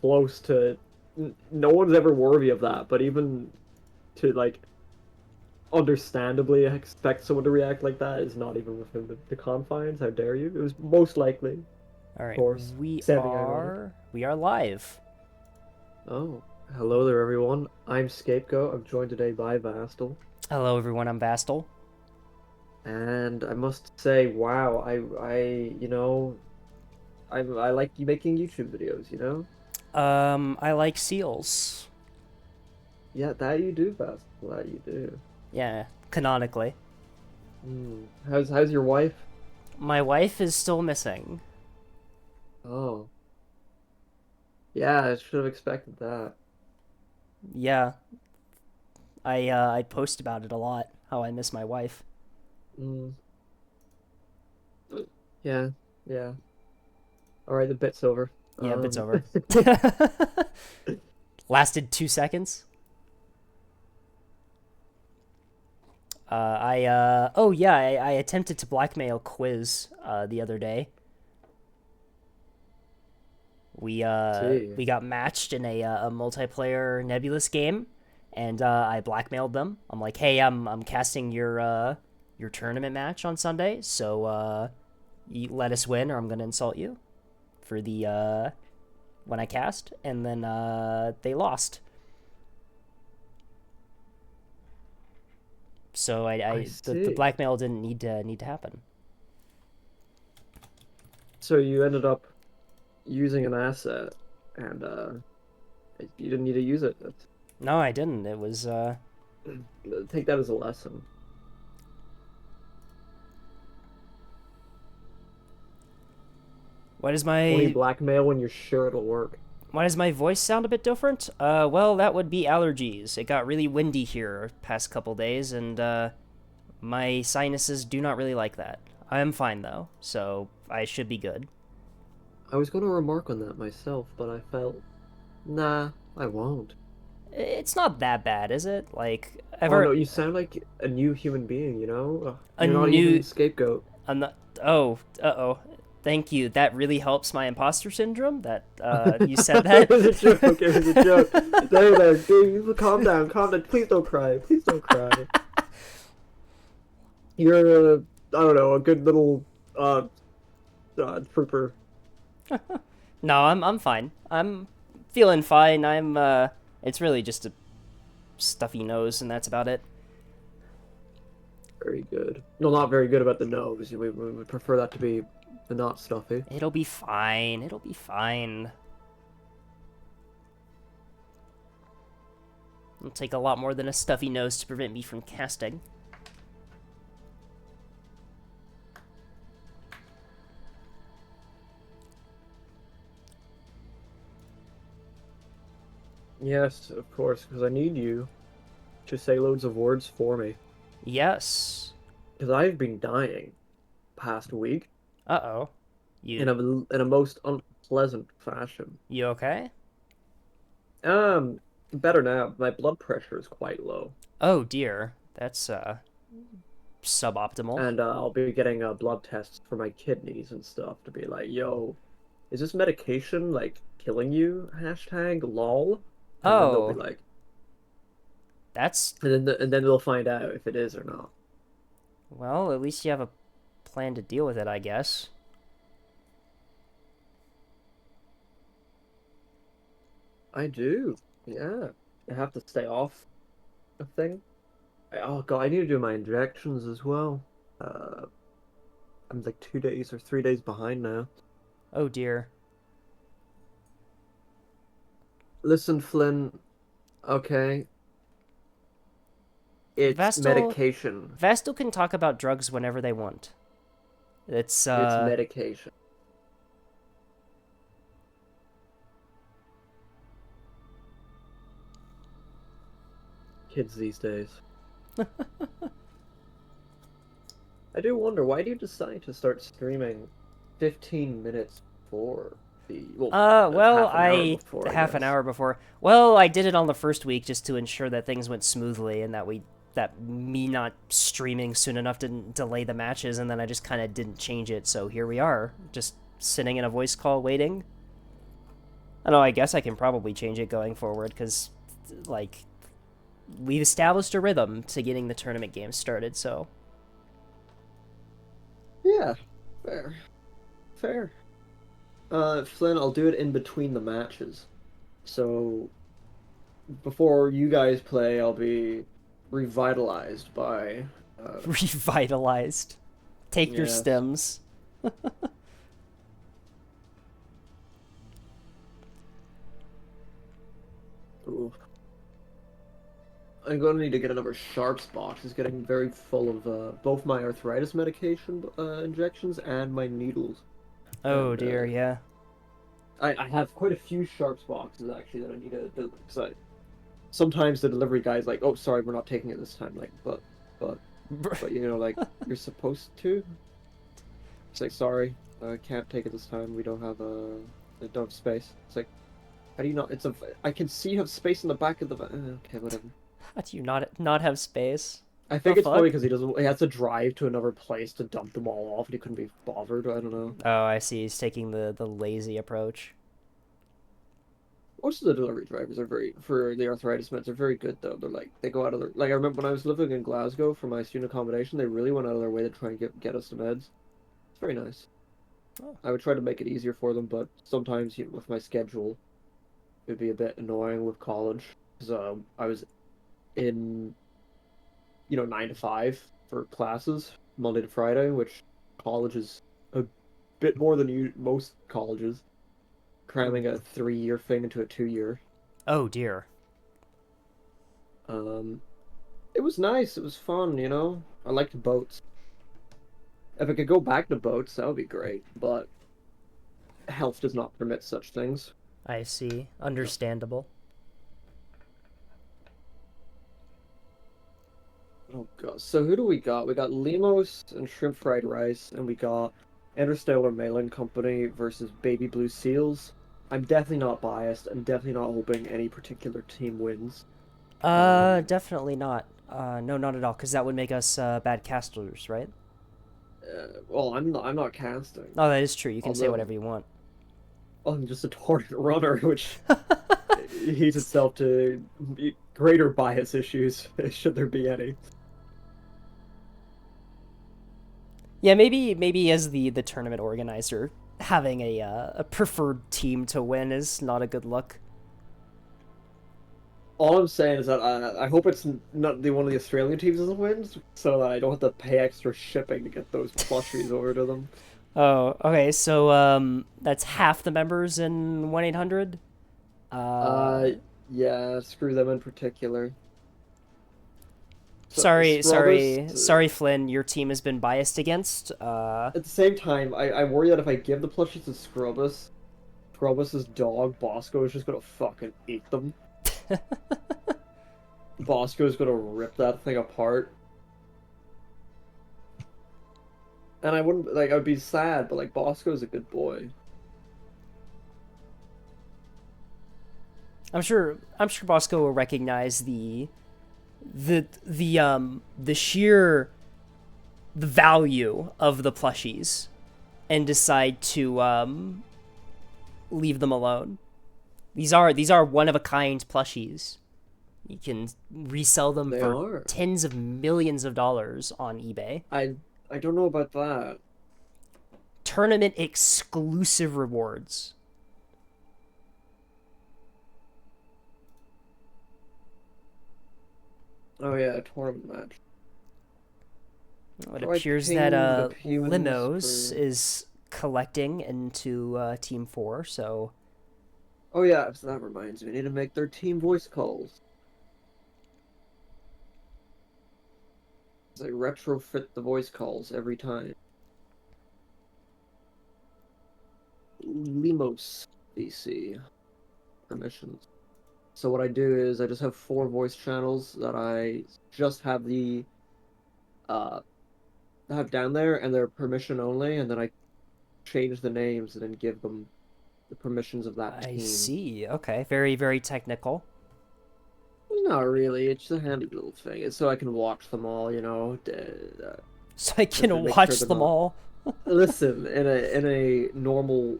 close to. No one's ever worthy of that, but even to like understandably expect someone to react like that is not even within the confines. How dare you? It was most likely, of All right, course, we semi-ironic. are we are live. Oh, hello there, everyone. I'm Scapegoat. I'm joined today by Vastel, Hello, everyone. I'm Vastel. and I must say, wow, I like you making YouTube videos. I like seals. Yeah, that you do, Vastel. That you do. Yeah, canonically. How's your wife? My wife is still missing. Oh, yeah, I should have expected that. Yeah, I post about it a lot. How I miss my wife. Mm, yeah, yeah. All right, the bit's over. Yeah, bit's Um, over. Lasted 2 seconds. Oh yeah, I attempted to blackmail Quiz the other day. see. We got matched in a multiplayer Nebulous game, and I blackmailed them. I'm like, hey, I'm casting your tournament match on Sunday, so you let us win, or I'm gonna insult you for the when I cast, and then they lost. So I the see. blackmail didn't need to happen. So you ended up using an asset, and you didn't need to use it. No, I didn't. It was Take that as a lesson. what is Only my blackmail when you're sure it'll work. Why does my voice sound a bit different? Well, that would be allergies. It got really windy here past couple days, and my sinuses do not really like that. I am fine though, so I should be good. I was going to remark on that myself, but I felt, nah, I won't. It's not that bad, is it? Like I've Oh no, heard you sound like a new human being, you know? a You're not even new. scapegoat. I'm not. Oh, oh. Thank you. That really helps my imposter syndrome. That you said It that. was a joke. It was a joke. There, dude. Calm down. Calm down. Please don't cry. Please don't cry. You're I don't know, a good little uh, trooper. No, I'm fine. I'm feeling fine. It's really just a stuffy nose, and that's about it. Very good. No, not very good about the nose. We would prefer that to be the not stuffy. It'll be fine. It'll be fine. It'll take a lot more than a stuffy nose to prevent me from casting. Yes, of course, because I need you to say loads of words for me. Yes. Because I've been dying past week Uh-oh. in You a most unpleasant fashion. you okay? Um, Better now. My blood pressure is quite low, Oh dear. That's suboptimal. and I'll be getting blood tests for my kidneys and stuff to be like, yo, is this medication like killing you? Hashtag lol. And then they'll be Oh, like, that's and then they'll find out if it is or not. well, at least you have a plan to deal with it, I guess. I do. Yeah. I have to stay off a thing. Oh God, I need to do my injections as well. Uh, I'm like 2 days or 3 days behind now. Oh dear. Listen, Flynn. Okay, it's Vastal medication. Vastal can talk about drugs whenever they want. It's It's medication. Kids these days. I do wonder, why do you decide to start streaming 15 minutes before well, that's well, half an hour I before, I half an guess. hour before. Well, I did it on the first week just to ensure that things went smoothly and that me not streaming soon enough didn't delay the matches, and then I just kind of didn't change it. So here we are, just sitting in a voice call waiting. I don't know. I guess I can probably change it going forward because, like, we've established a rhythm to getting the tournament games started. So Yeah, fair, fair. Flynn, I'll do it in between the matches. So before you guys play, I'll be revitalized by, revitalized. Take your yes. stems. Ooh. I'm going to need to get another Sharps box. It's getting very full of both my arthritis medication injections and my needles. Oh And dear, yeah. I have quite a few Sharps boxes actually that I need to because I sometimes the delivery guy's like, "Oh, sorry, we're not taking it this time." Like, but, but you know, like you're supposed to. It's like, sorry, I can't take it this time. We don't have space. It's like, how do you not? It's a. I can see you have space in the back of the. Okay, whatever. How do you not have space? I The think it's probably fuck? because he doesn't. He has to drive to another place to dump them all off, and he couldn't be bothered. I don't know. Oh, I see. He's taking the lazy approach. Most of the delivery drivers are very for the arthritis meds are very good though. They're like they go out of their like I remember when I was living in Glasgow for my student accommodation, they really went out of their way to try and get us the meds. It's very nice. Oh. I would try to make it easier for them, but sometimes with my schedule, it'd be a bit annoying with college because I was in 9 to 5 for classes Monday to Friday, which college is a bit more than most colleges, cramming a 3 year thing into a 2 year. Oh dear. Um, it was nice. It was fun. I liked boats. If I could go back to boats, that would be great. But health does not permit such things. I see. Understandable. Oh god. So who do we got? We got Limos and shrimp fried rice, and we got Interstellar Mail-In Company versus Baby Blue Seals. I'm definitely not biased. I'm definitely not hoping any particular team wins. Definitely not. No, not at all, because that would make us bad casters, right? Well, I'm not casting. Oh, that is true. You can say Although whatever you want. I'm just a target runner, which heats itself to greater bias issues, should there be any. Yeah, maybe as the tournament organizer, having a preferred team to win is not a good look. All I'm saying is that I hope it's not the one of the Australian teams that wins, so that I don't have to pay extra shipping to get those plushies over to them. Oh, okay. So that's half the members in 1-800. Uh, yeah, screw them in particular. So Sorry, Scrubbers, sorry, Flynn. Your team has been biased against. at the same time, I worry that if I give the plushies to Scrubbus's dog Bosco is just gonna fucking eat them. Bosco's gonna rip that thing apart. And I wouldn't like I would be sad, but like Bosco's a good boy. I'm sure Bosco will recognize the sheer the value of the plushies and decide to leave them alone. These are one of a kind plushies. You can resell them They for are. tens of millions of dollars on eBay. I don't know about that. Tournament exclusive rewards. Oh yeah, a tournament match. It Do I appears that ping the humans Limos for? is collecting into Team 4, so Oh yeah, so that reminds me. I need to make their team voice calls. They retrofit the voice calls every time. Limos DC permissions. So what I do is I just have 4 voice channels that I just uh have down there, and they're permission only, and then I change the names and then give them the permissions of that I team. see. Okay, very very technical. Not really. It's a handy little thing. It's so I can watch them all. So I to can make sure watch they're them not. all. Listen, in a normal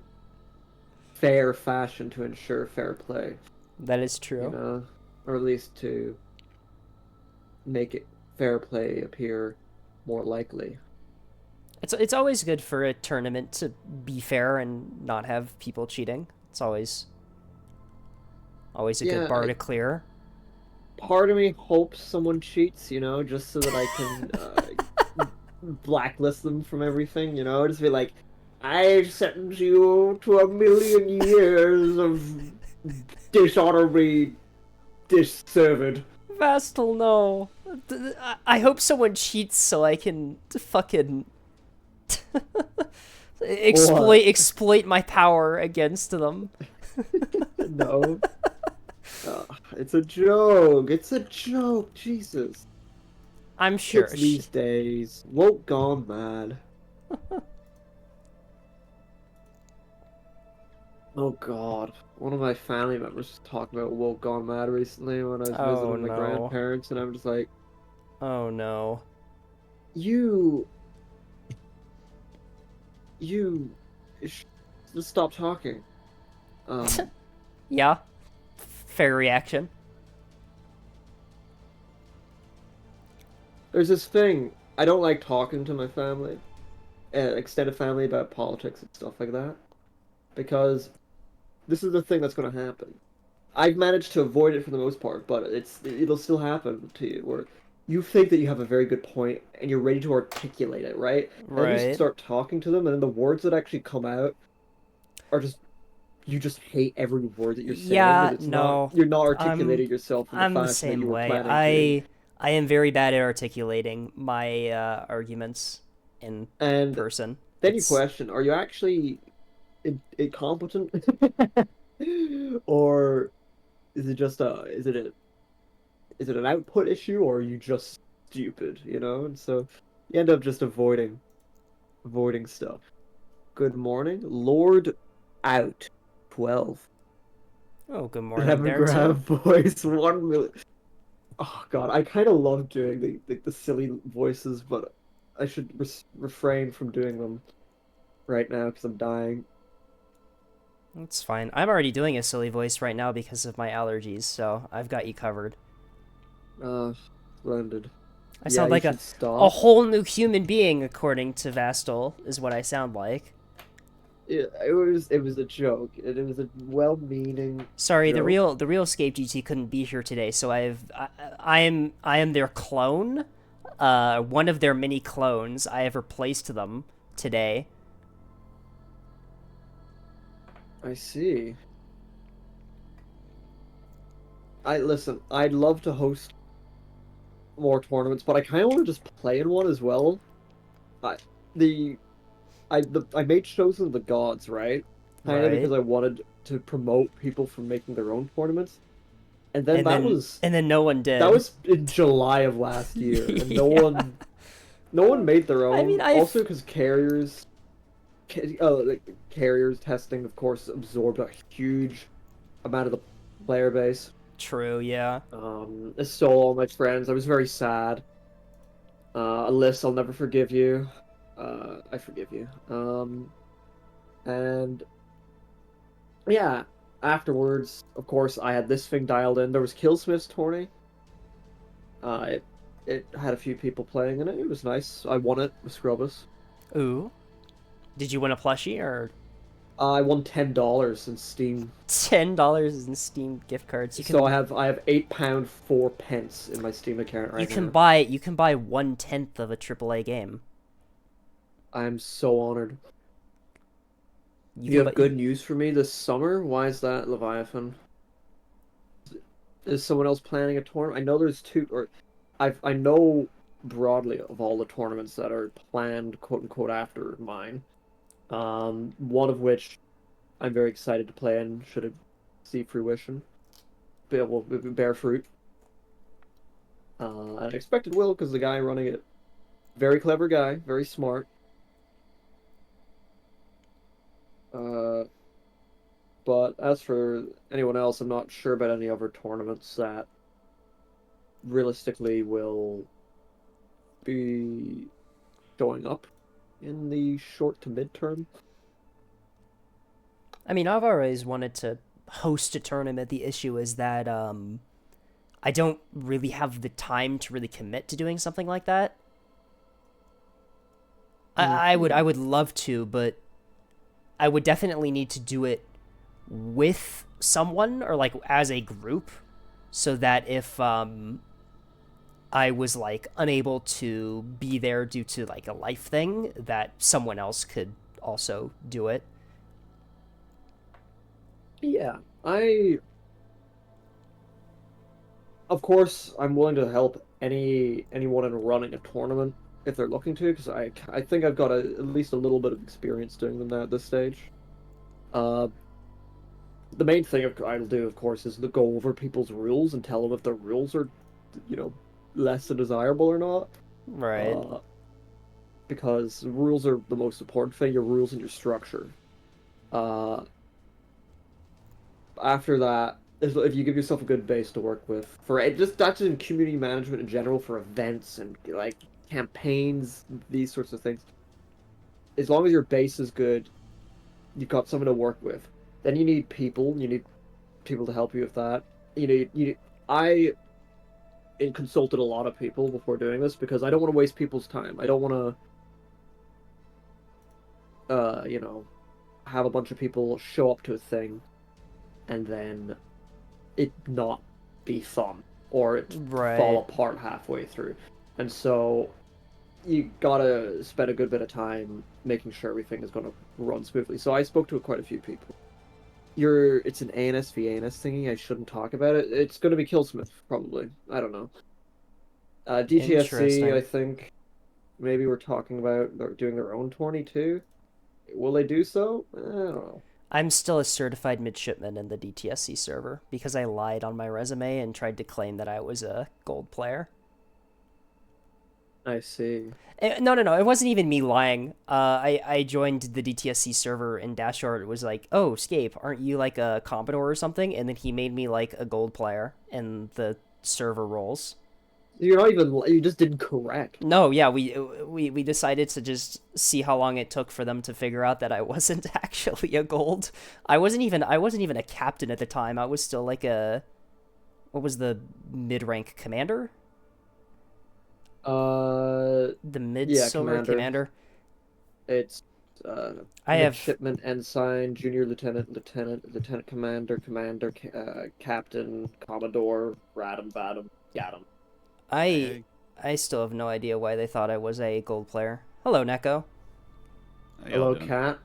fair fashion to ensure fair play, That is you true. know, or at least to make it fair play appear more likely. It's always good for a tournament to be fair and not have people cheating. It's always a good Yeah, bar to clear. part of me hopes someone cheats, just so that I can blacklist them from everything, just be like, I sentence you to 1,000,000 years of dishonorably disserved. Vastal, no. I hope someone cheats so I can fucking What? exploit my power against them. No. It's a joke. It's a joke. Jesus. I'm sure. Kids these days. Woke gone mad. Oh God. One of my family members was talking about woke gone mad recently when I was Oh visiting my no. grandparents, and I'm just like, Oh no. you, you, sh- just stop talking. Um, Yeah. Fair reaction. there's this thing. I don't like talking to my family, extended family, about politics and stuff like that, because this is the thing that's going to happen. I've managed to avoid it for the most part, but it'll still happen to you where you think that you have a very good point and you're ready to articulate it, right? And then you Right. start talking to them, and then the words that actually come out are just you just hate every word that you're saying because Yeah, it's not no. you're not I'm articulating yourself in the I'm the fashion that same you were way. planning to. I am very bad at articulating my arguments in And person. then you It's question, are you actually incompetent? Or is it an output issue, or are you just stupid, And so you end up just avoiding stuff. Good morning, Lord out 12. oh, good morning there too. Demograph voice 1 million. Oh God, I kind of love doing the silly voices, but I should refrain from doing them right now because I'm dying. It's fine. I'm already doing a silly voice right now because of my allergies, so I've got you covered. Uh, Splendid. I Yeah, sound you like should a stop. whole new human being according to Vastal is what I sound like. It was a joke. It was a well-meaning Sorry, joke. the real Escape GT couldn't be here today, so I am their clone. One of their many clones. I have replaced them today. I see. I listen. I'd love to host more tournaments, but I kind of want to just play in one as well. I the I made Chosen of the Gods, right? Kind of Right. because I wanted to promote people from making their own tournaments, and then that was And then no one that did. was in July of last year, and no Yeah. one no one made their I mean, own. Also, I've because like, carriers testing, of course, absorbed a huge amount of the player base. true, yeah. I stole all my friends. I was very sad. Alyssa, I'll never forgive you. I forgive you. And yeah, afterwards, of course, I had this thing dialed in. There was Killsmith's tourney. It had a few people playing in it. It was nice. I won it with Scrubbus. Ooh. Did you win a plushie or I won $10 in Steam. $10 in Steam gift cards? So I have £8 4 pence in my Steam account right now. You can buy 1/10 of a AAA game. I'm so honored. You You can have buy good news for me this summer? Why is that, Leviathan? Is someone else planning a tournament? I know there's two, or I know broadly of all the tournaments that are planned, quote unquote, after mine. One of which I'm very excited to play in, should it see fruition, be able to bear fruit. I expect it will, because the guy running it, very clever guy, very smart. Uh, but as for anyone else, I'm not sure about any other tournaments that realistically will be showing up in the short to midterm. I mean, I've always wanted to host a tournament. The issue is that I don't really have the time to really commit to doing something like that. I Hmm. would love to, but I would definitely need to do it with someone or like as a group, so that if I was like unable to be there due to like a life thing, that someone else could also do it. Yeah, I of course I'm willing to help anyone in running a tournament if they're looking to, because I think I've got at least a little bit of experience doing them now at this stage. Uh, the main thing I'll do, of course, is to go over people's rules and tell them if the rules are, you know, less than desirable or not. Right. Uh, because rules are the most important thing, your rules and your structure. Uh, After that, if you give yourself a good base to work with for it, just that's in community management in general for events and like campaigns, these sorts of things. As long as your base is good, you've got someone to work with. Then you need people. You need people to help you with that. I consulted a lot of people before doing this because I don't want to waste people's time. I don't want to, have a bunch of people show up to a thing and then it not be fun or it fall Right. apart halfway through. And so you gotta spend a good bit of time making sure everything is gonna run smoothly. So I spoke to quite a few people. It's an ANS v ANS thingy. I shouldn't talk about it. It's gonna be Killsmith probably. I don't know. DTSC, I Interesting. think maybe we're talking about they're doing their own 22. Will they do so? I don't know. I'm still a certified midshipman in the DTSC server because I lied on my resume and tried to claim that I was a gold player. I see. No, no, no. It wasn't even me lying. I joined the DTSC server and Dashard was like, "Oh, Scape, aren't you like a Commodore or something?" And then he made me like a gold player in the server roles. You're not even. You just didn't correct. No, yeah, we decided to just see how long it took for them to figure out that I wasn't actually a gold. I wasn't even a captain at the time. I was still like a what was the mid rank commander? Uh, The mid yeah, silver Commander. commander. It's uh, I have midshipman, ensign, junior lieutenant, lieutenant commander, captain, commodore, radam, vadam, yatum. Hey, I hey, I still have no idea why they thought I was a gold player. Hello, Neko. how y'all Hello, doing? cat.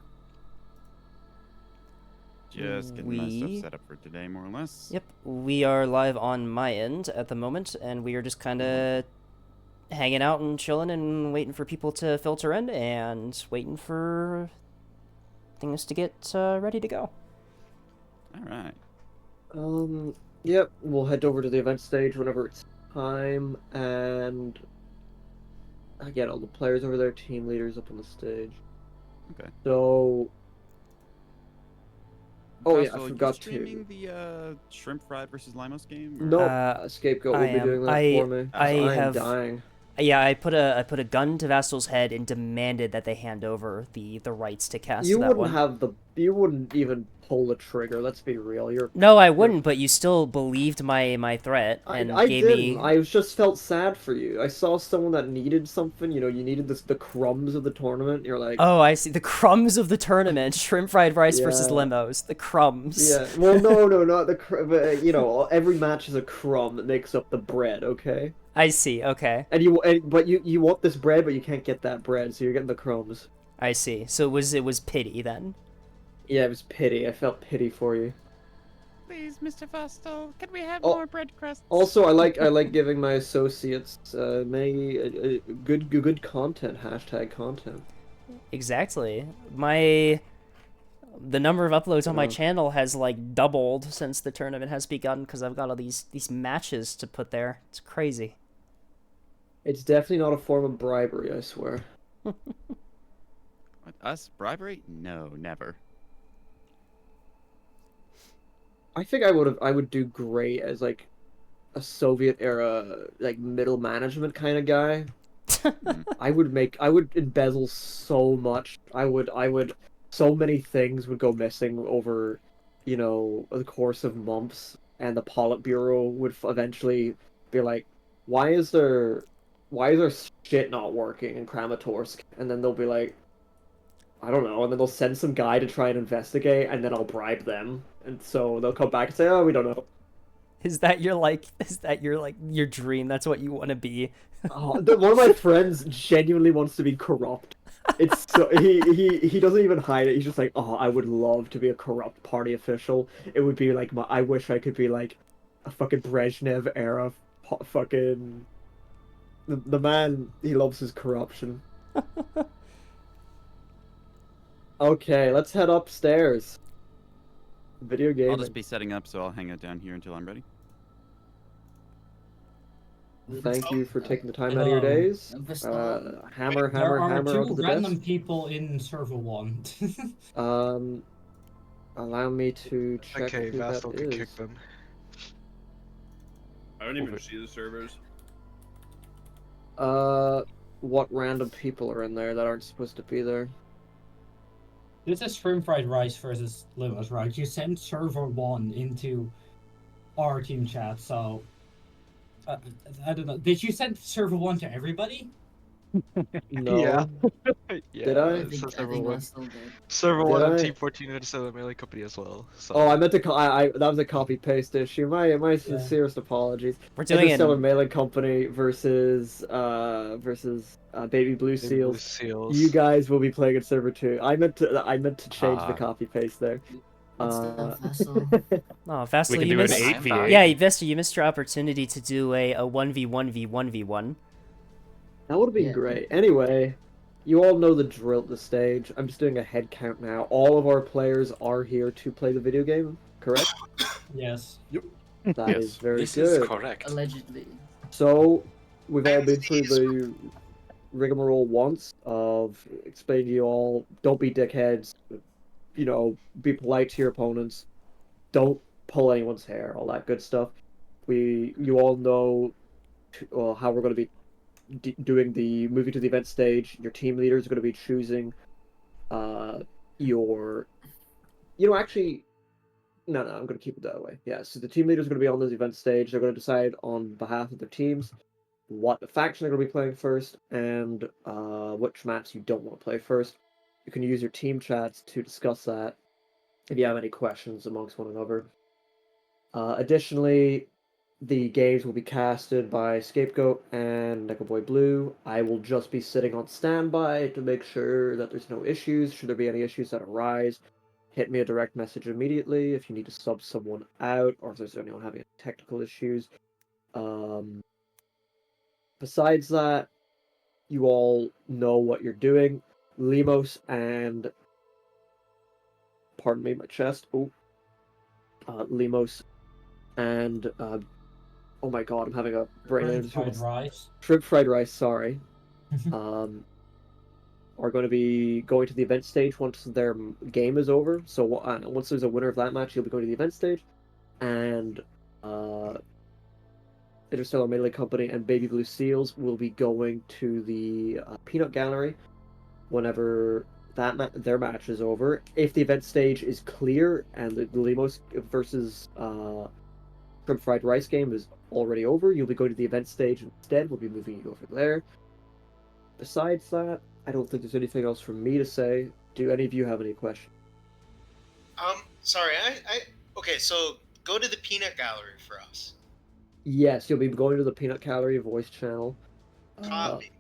Just getting my stuff We set up for today, more or less. Yep, we are live on my end at the moment, and we are just kind Mhm. of hanging out and chilling and waiting for people to filter in and waiting for things to get ready to go. All right. Yep. We'll head over to the event stage whenever it's time, and I get all the players over there, team leaders up on the stage. Okay. So, oh yeah, I Vestal, are you forgot to. streaming the shrimp fried versus Limos game, or? Nope, Uh, Scapegoat I will be am. doing that for me I because Oh, I am have. dying. Yeah, I put a gun to Vastal's head and demanded that they hand over the rights to cast You that wouldn't one. have the. You wouldn't even pull the trigger. Let's be real. No, I You're wouldn't, but you still believed my threat and I gave didn't. me. I just felt sad for you. I saw someone that needed something. You needed the crumbs of the tournament. You're like, Oh, I see. The crumbs of the tournament. Shrimp fried rice versus yeah, limos. The crumbs. yeah. Well, no, no, not the but, every match is a crumb that makes up the bread. Okay, I see. Okay. but you want this bread, but you can't get that bread, so you're getting the crumbs. I see. So it was pity then. Yeah, it was pity. I felt pity for you. Please, Mr. Vestal, can we have Oh, more bread crusts? also, I like giving my associates many good content. Hashtag content. Exactly. My the number of uploads on my Uh, channel has like doubled since the tournament has begun because I've got all these matches to put there. It's crazy. it's definitely not a form of bribery. I swear. What, us? Bribery? No, never. I think I would do great as like a Soviet era like middle management kind of guy. Hmm. I would embezzle so much. I would so many things would go missing over, the course of months, and the Politburo would eventually be like, why is there, why is there shit not working in Kramatorsk? And then they'll be like, I don't know, and then they'll send some guy to try and investigate, and then I'll bribe them, and so they'll come back and say, oh, we don't know. Is that your dream? That's what you want to be? Oh, one of my friends genuinely wants to be corrupt. It's so he doesn't even hide it. He's just like, oh, I would love to be a corrupt party official. It would be like I wish I could be like a fucking Brezhnev era fucking the man. He loves his corruption. Okay, let's head upstairs. Video gaming. I'll just be setting up, so I'll hang out down here until I'm ready. Thank you for taking the time out of your days. Hammer, There hammer, are hammer two onto the random desk. people in server 1. Allow me to check Okay, who that Vastal can kick is. them. I don't even see the servers. What random people are in there that aren't supposed to be there? This is Shrimp Fried Rice versus LIMOS, right? You sent server 1 into our team chat, so... I don't know. Did you send server 1 to everybody? No. Yeah. Yeah, Did I? it says server one. Vastal did. Server Did one and I? Team 14 are still a melee company as well. So. Oh, I meant to. That was a copy paste issue. My sincerest apologies. We're doing it. Interstellar Melee Company versus Baby Blue Maybe Seals. with seals. You guys will be playing in server 2. I meant to change the copy paste there. Good stuff, Vastal. Oh, Vastal, We can you do an missed. 8v8. Yeah, Vesta, you missed your opportunity to do a 1v1v1v1. That would have been Yeah. great. Anyway, you all know the drill at the stage. I'm just doing a head count now. All of our players are here to play the video game, correct? Yes. That is Yes. very This good. is correct. Allegedly. So, we've all been through the rigmarole once of explaining to you all, don't be dickheads, be polite to your opponents, don't pull anyone's hair, all that good stuff. You all know how we're going to be doing the moving to the event stage. Your team leaders are going to be choosing your actually no, I'm going to keep it that way. Yeah, so the team leaders are going to be on this event stage. They're going to decide on behalf of their teams what faction they're going to be playing first, and which maps you don't want to play first. You can use your team chats to discuss that if you have any questions amongst one another. Additionally, the games will be casted by Scapegoat and Boy Blue. I will just be sitting on standby to make sure that there's no issues. Should there be any issues that arise, hit me a direct message immediately if you need to sub someone out or if there's anyone having technical issues. Besides that, you all know what you're doing. Limos and... Pardon me, my chest. Limos and... oh my god, I'm having a brain... Shrimp Fried Rice. Shrimp Fried Rice, sorry. Are going to be going to the event stage once their game is over. So once there's a winner of that match, you'll be going to the event stage. And Interstellar Melee Company and Baby Blue Seals will be going to the Peanut Gallery whenever their match is over. If the event stage is clear and the Limos versus Shrimp Fried Rice game is already over, you'll be going to the event stage instead. We'll be moving you over there. Besides that, I don't think there's anything else for me to say. Do any of you have any questions? Sorry, okay, so go to the peanut gallery for us. Yes, you'll be going to the Peanut Gallery voice channel. Copy.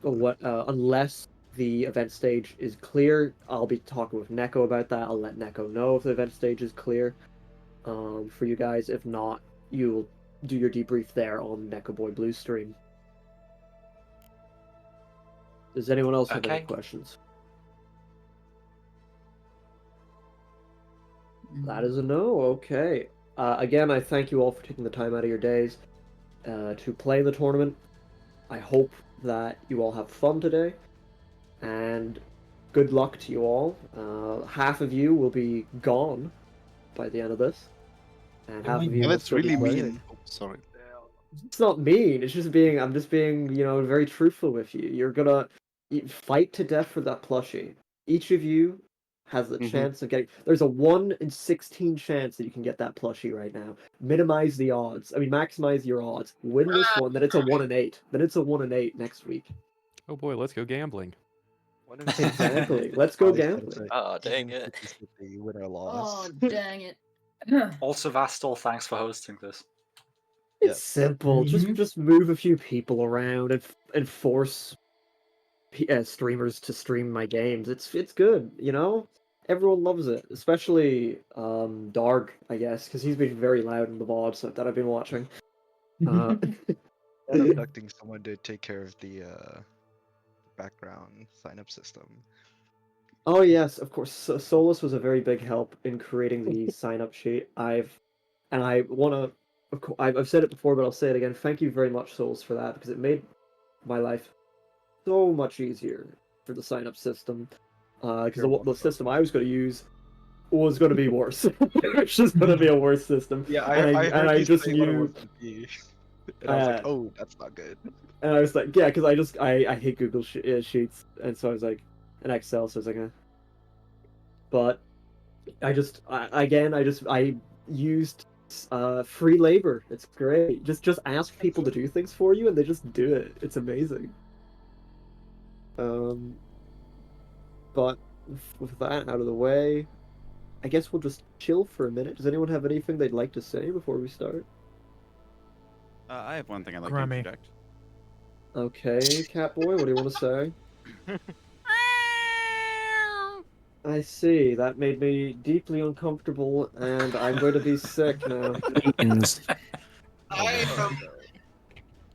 Unless the event stage is clear, I'll be talking with Neko about that. I'll let Neko know if the event stage is clear for you guys. If not, you'll do your debrief there on Neko Boy Blue stream. Does anyone else have any questions? That is a no. Okay. Again, I thank you all for taking the time out of your days to play in the tournament. I hope that you all have fun today, and good luck to you all. Half of you will be gone by the end of this, and half of you will That's still be really playing. mean. Oh, sorry. It's not mean. It's just being. I'm just being, very truthful with you. You're gonna fight to death for that plushie. Each of you has the chance of getting. There's a 1 in 16 chance that you can get that plushie right now. Minimize the odds. I mean, maximize your odds. Win this one, then it's a 1 in 8. Then it's a 1 in 8 next week. Oh boy, let's go gambling. Exactly. Let's go gambling. Oh, dang it. Win or Oh, loss. dang it. Also, Vastal, thanks for hosting this. It's simple. Just move a few people around and force streamers to stream my games. It's good, you know. Everyone loves it, especially Darg, I guess, because he's been very loud in the VODs that I've been watching. And abducting someone to take care of the background sign-up system. Oh yes, of course. Solus was a very big help in creating the sign-up sheet. I wanna, of course, I've said it before, but I'll say it again. Thank you very much, Solus, for that because it made my life so much easier for the sign-up system. Because the system I was going to use was going to be worse. It's just going to be a worse system. Yeah, I just knew. And I was like, oh, that's not good. And I was like, yeah, because I hate Google Sheets, and so I was like, and Excel, so I was like, But I used free labor. It's great. Just ask people to do things for you, and they just do it. It's amazing. But with that out of the way, I guess we'll just chill for a minute. Does anyone have anything they'd like to say before we start? I have one thing I'd like Grammy. to interject. Okay, Catboy, what do you want to say? I see. That made me deeply uncomfortable, and I'm going to be sick now.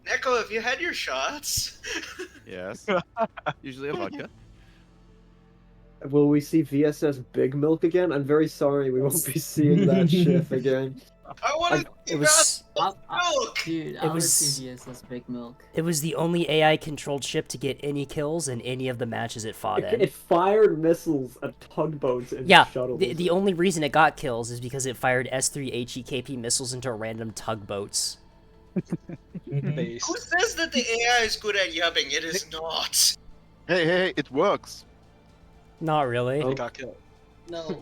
Neko, have you had your shots? Yes. Usually a vodka. Will we see VSS Big Milk again? I'm very sorry, we won't be seeing that shit again. I want to It was milk! Dude, I was CVS, that's big milk. it was the only AI controlled ship to get any kills in any of the matches it fought in. It fired missiles at tugboats and Yeah, shuttles. the only reason it got kills is because it fired S3 HEKP missiles into random tugboats. Who says that the AI is good at yubbing? It is not. Hey, it works. Not really. Oh. Got killed. No.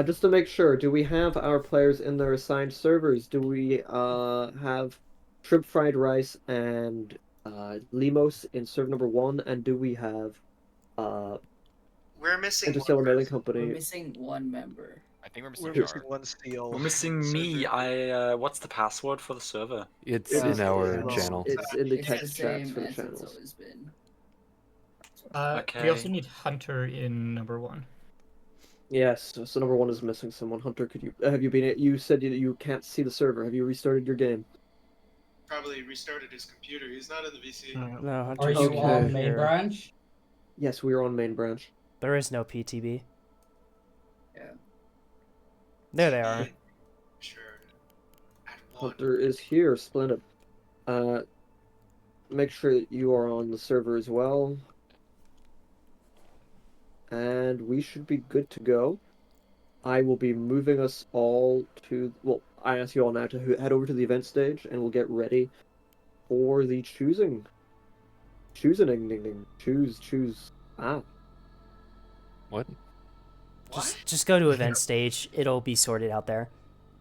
Just to make sure, do we have our players in their assigned servers? Do we have shrimp fried rice and LIMOS in server number 1? And do we have We're missing Interstellar one Mailing person. Company? We're missing one member. I think we're We're missing missing one seal. We're missing me. What's the password for the server? It's It is in our well, channel. It's in the It's text the chats same for the as it's channels. always been. Okay. We also need Hunter in number 1. Yes, so number 1 is missing someone. Hunter, could you have you been? You said you can't see the server. Have you restarted your game? Probably restarted his computer. He's not in the VC. No, Are Hunter's you Okay. on main here. branch? Yes, we are on main branch. There is no PTB. Yeah. There they are. Sure. At one. Hunter is here. Splendid. Make sure that you are on the server as well. And we should be good to go. I will be moving us all to... Well, I ask you all now to head over to the event stage, and we'll get ready for the choosing. Choose. Ah. What? Just go to event stage. It'll be sorted out there.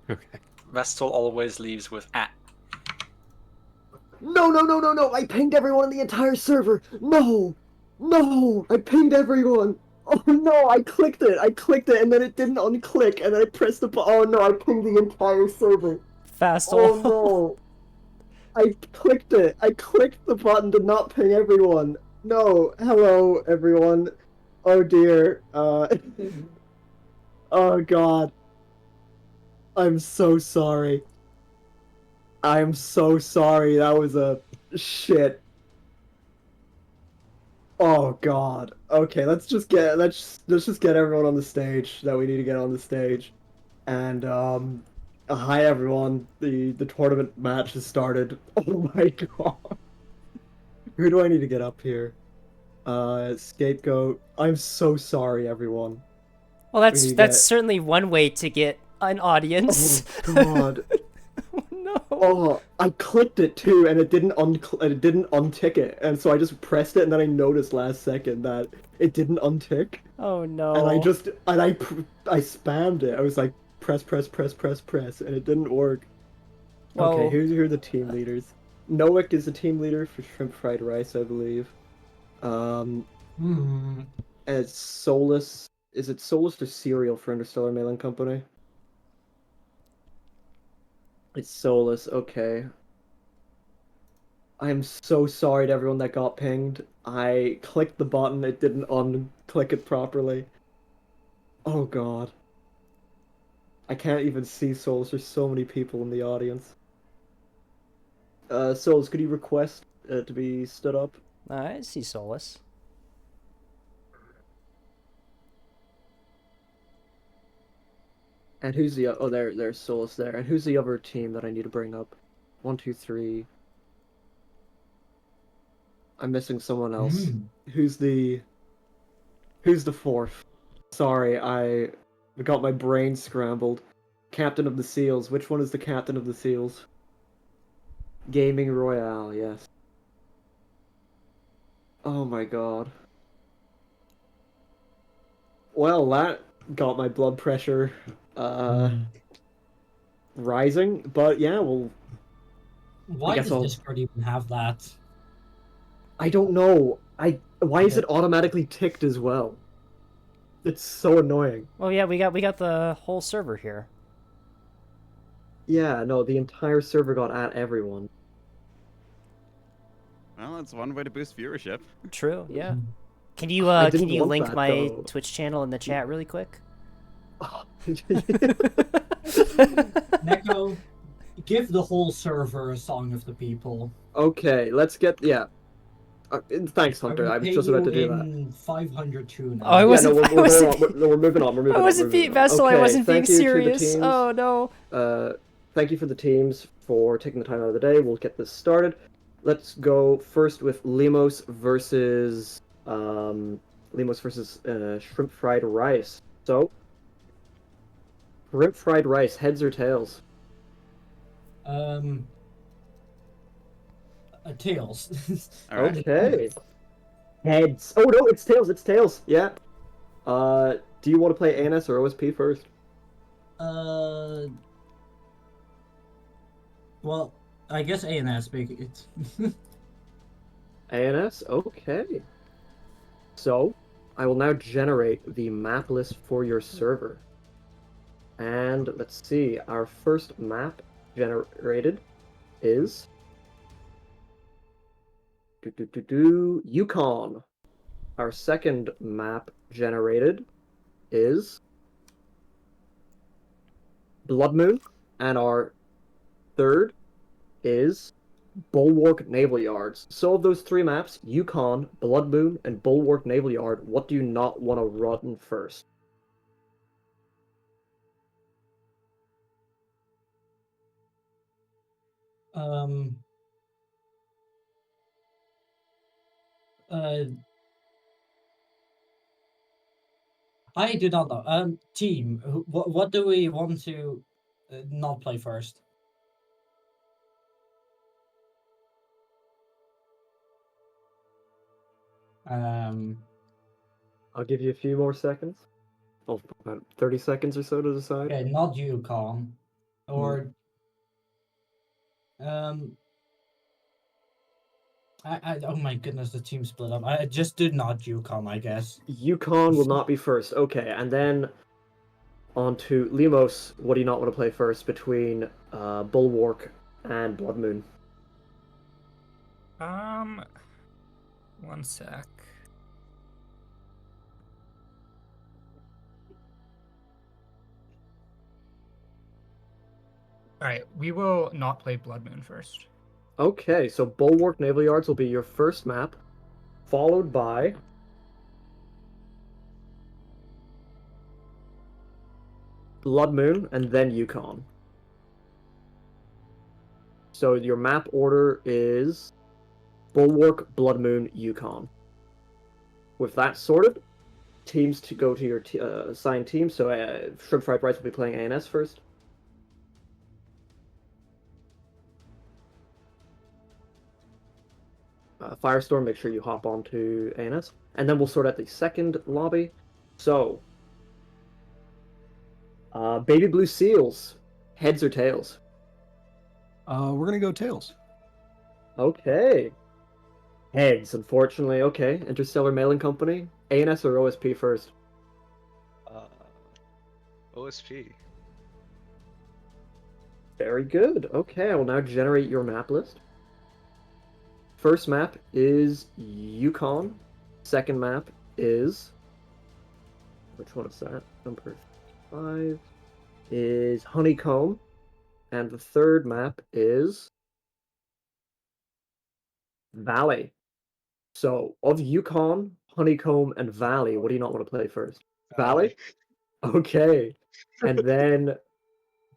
Okay. Vestal always leaves with ah. No! I pinged everyone on the entire server! No! I pinged everyone! Oh no, I clicked it, and then it didn't unclick, and then I pressed the button. Oh no, I pinged the entire server. Fastal. Oh no. I clicked it. I clicked the button to not ping everyone. No, hello everyone. Oh dear. Oh god. I'm so sorry. I'm so sorry. That was a shit. Oh god. Okay, let's just get everyone on the stage that we need to get on the stage. And hi everyone. The tournament match has started. Oh my god. Who do I need to get up here? Scapegoat. I'm so sorry everyone. Well, that's certainly one way to get an audience. Oh god. No. Oh, I clicked it too, and it didn't untick it, and so I just pressed it, and then I noticed last second that it didn't untick, Oh no. and I spammed it. I was like, press, and it didn't work. Okay, Well, here are the team leaders. Noik is the team leader for shrimp fried rice, I believe. Hmm. As Solus, is it Solus or Cereal for Interstellar Mailing Company? It's Solus, okay. I am so sorry to everyone that got pinged. I clicked the button, it didn't unclick it properly. Oh god. I can't even see Solus, there's so many people in the audience. Solus, could you request to be stood up? I see Solus. And who's the there's Solus there. And who's the other team that I need to bring up? 1, 2, 3. I'm missing someone else. Hmm. Who's the fourth? Sorry, I got my brain scrambled. Captain of the Seals. Which one is the Captain of the Seals? Gaming Royale, yes. Oh my god. Well, that got my blood pressure rising, but yeah, well, Why guess does I'll... Discord even have that? I don't know. Why is it automatically ticked as well? It's so annoying. Oh yeah, we got the whole server here. Yeah, no, the entire server got at everyone. Well, that's one way to boost viewership. True, yeah. Can you I didn't want link that, my though. Twitch channel in the chat really quick? Neko, give the whole server a song of the people. Okay, let's get thanks, I Hunter. will I was pay just about you to do that. in 500 tuna. Oh, I Yeah, wasn't. no, I wasn't. we're moving on. We're moving I on. wasn't We're being moving on. Vestal. I wasn't being Thank you to the serious. teams. Oh no. Thank you for the teams for taking the time out of the day. We'll get this started. Let's go first with Limos versus shrimp fried rice. So, shrimp fried rice, heads or tails? Tails. All right. Okay. Heads. Oh no, it's tails. It's tails. Yeah. Do you want to play ANS or OSP first? Well, I guess ANS big. It's ANS? Okay. So, I will now generate the map list for your server. And let's see, our first map generated is Yukon. Our second map generated is Blood Moon, and our third is Bulwark Naval Yards. So of those three maps, Yukon, Blood Moon, and Bulwark Naval Yard, what do you not want to run first? I do not know. Team, what do we want to not play first? I'll give you a few more seconds. Oh, about 30 seconds or so to decide. Okay, not Yukon, or oh my goodness, the team split up. I just did not Yukon, I guess. Yukon will not be first. Okay, and then on to Limos. What do you not want to play first between Bulwark and Blood Moon? One sec. All right, we will not play Blood Moon first. Okay, so Bulwark Naval Yards will be your first map, followed by Blood Moon, and then Yukon. So your map order is Bulwark, Blood Moon, Yukon. With that sorted, teams to go to your assigned team. So Shrimp Fried Rice will be playing ANS first. Firestorm, make sure you hop onto ANS. And then we'll sort out the second lobby. So, Baby Blue Seals, heads or tails? We're gonna go tails. Okay. Heads, unfortunately. Okay. Interstellar Mailing Company. ANS or OSP first? OSP. Very good. Okay, I will now generate your map list. First map is Yukon. Second map is... Which one is that? Number 5 is Honeycomb. And the third map is Valley. So, of Yukon, Honeycomb, and Valley, what do you not want to play first? Valley? Okay. And then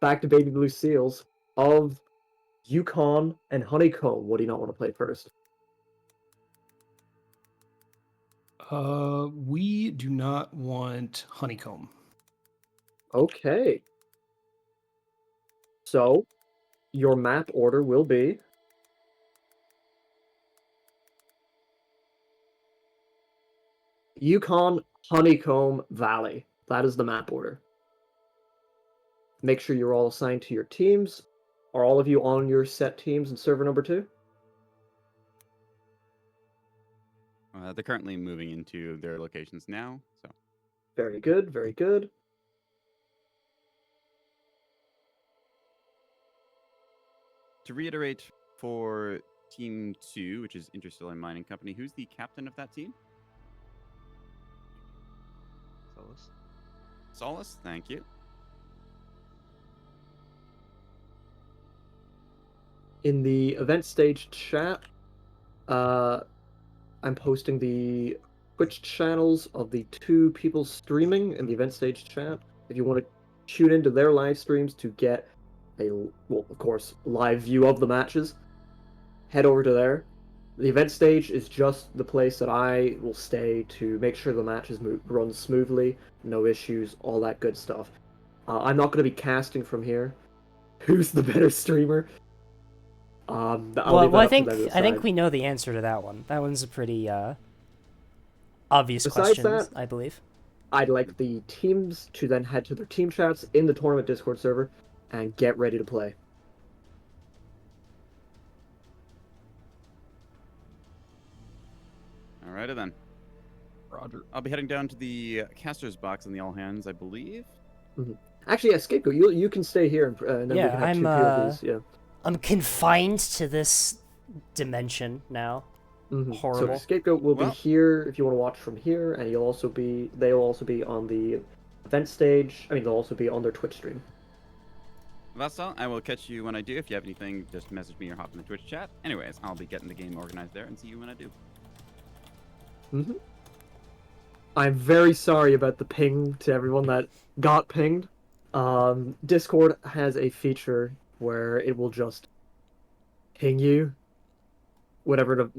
back to Baby Blue Seals. Of Yukon and Honeycomb, what do you not want to play first? We do not want Honeycomb. Okay. So, your map order will be Yukon, Honeycomb, Valley. That is the map order. Make sure you're all assigned to your teams. Are all of you on your set teams in server number 2? They're currently moving into their locations now, so. Very good, very good. To reiterate, for Team 2, which is Interstellar Mining Company, who's the captain of that team? Solus. Solus, thank you. In the event stage chat, I'm posting the Twitch channels of the 2 people streaming in the event stage chat. If you want to tune into their live streams to get a, well, of course, live view of the matches, head over to there. The event stage is just the place that I will stay to make sure the matches run smoothly, no issues, all that good stuff. I'm not going to be casting from here. Who's the better streamer? I think we know the answer to that one. That one's a pretty obvious question, that, I believe. I'd like the teams to then head to their team chats in the tournament Discord server and get ready to play. Alrighty then. Roger. I'll be heading down to the caster's box in the all hands, I believe. Mm-hmm. Actually, yeah, Scapegoat, you can stay here and then we can have 2 POVs. Yeah. I'm confined to this dimension now. Mm-hmm. Horrible. So Scapegoat will be here if you want to watch from here, and they'll also be on the event stage. I mean, they'll also be on their Twitch stream. That's all. I will catch you when I do. If you have anything, just message me or hop in the Twitch chat. Anyways, I'll be getting the game organized there and see you when I do. Mm-hmm. I'm very sorry about the ping to everyone that got pinged. Discord has a feature where it will just ping you whatever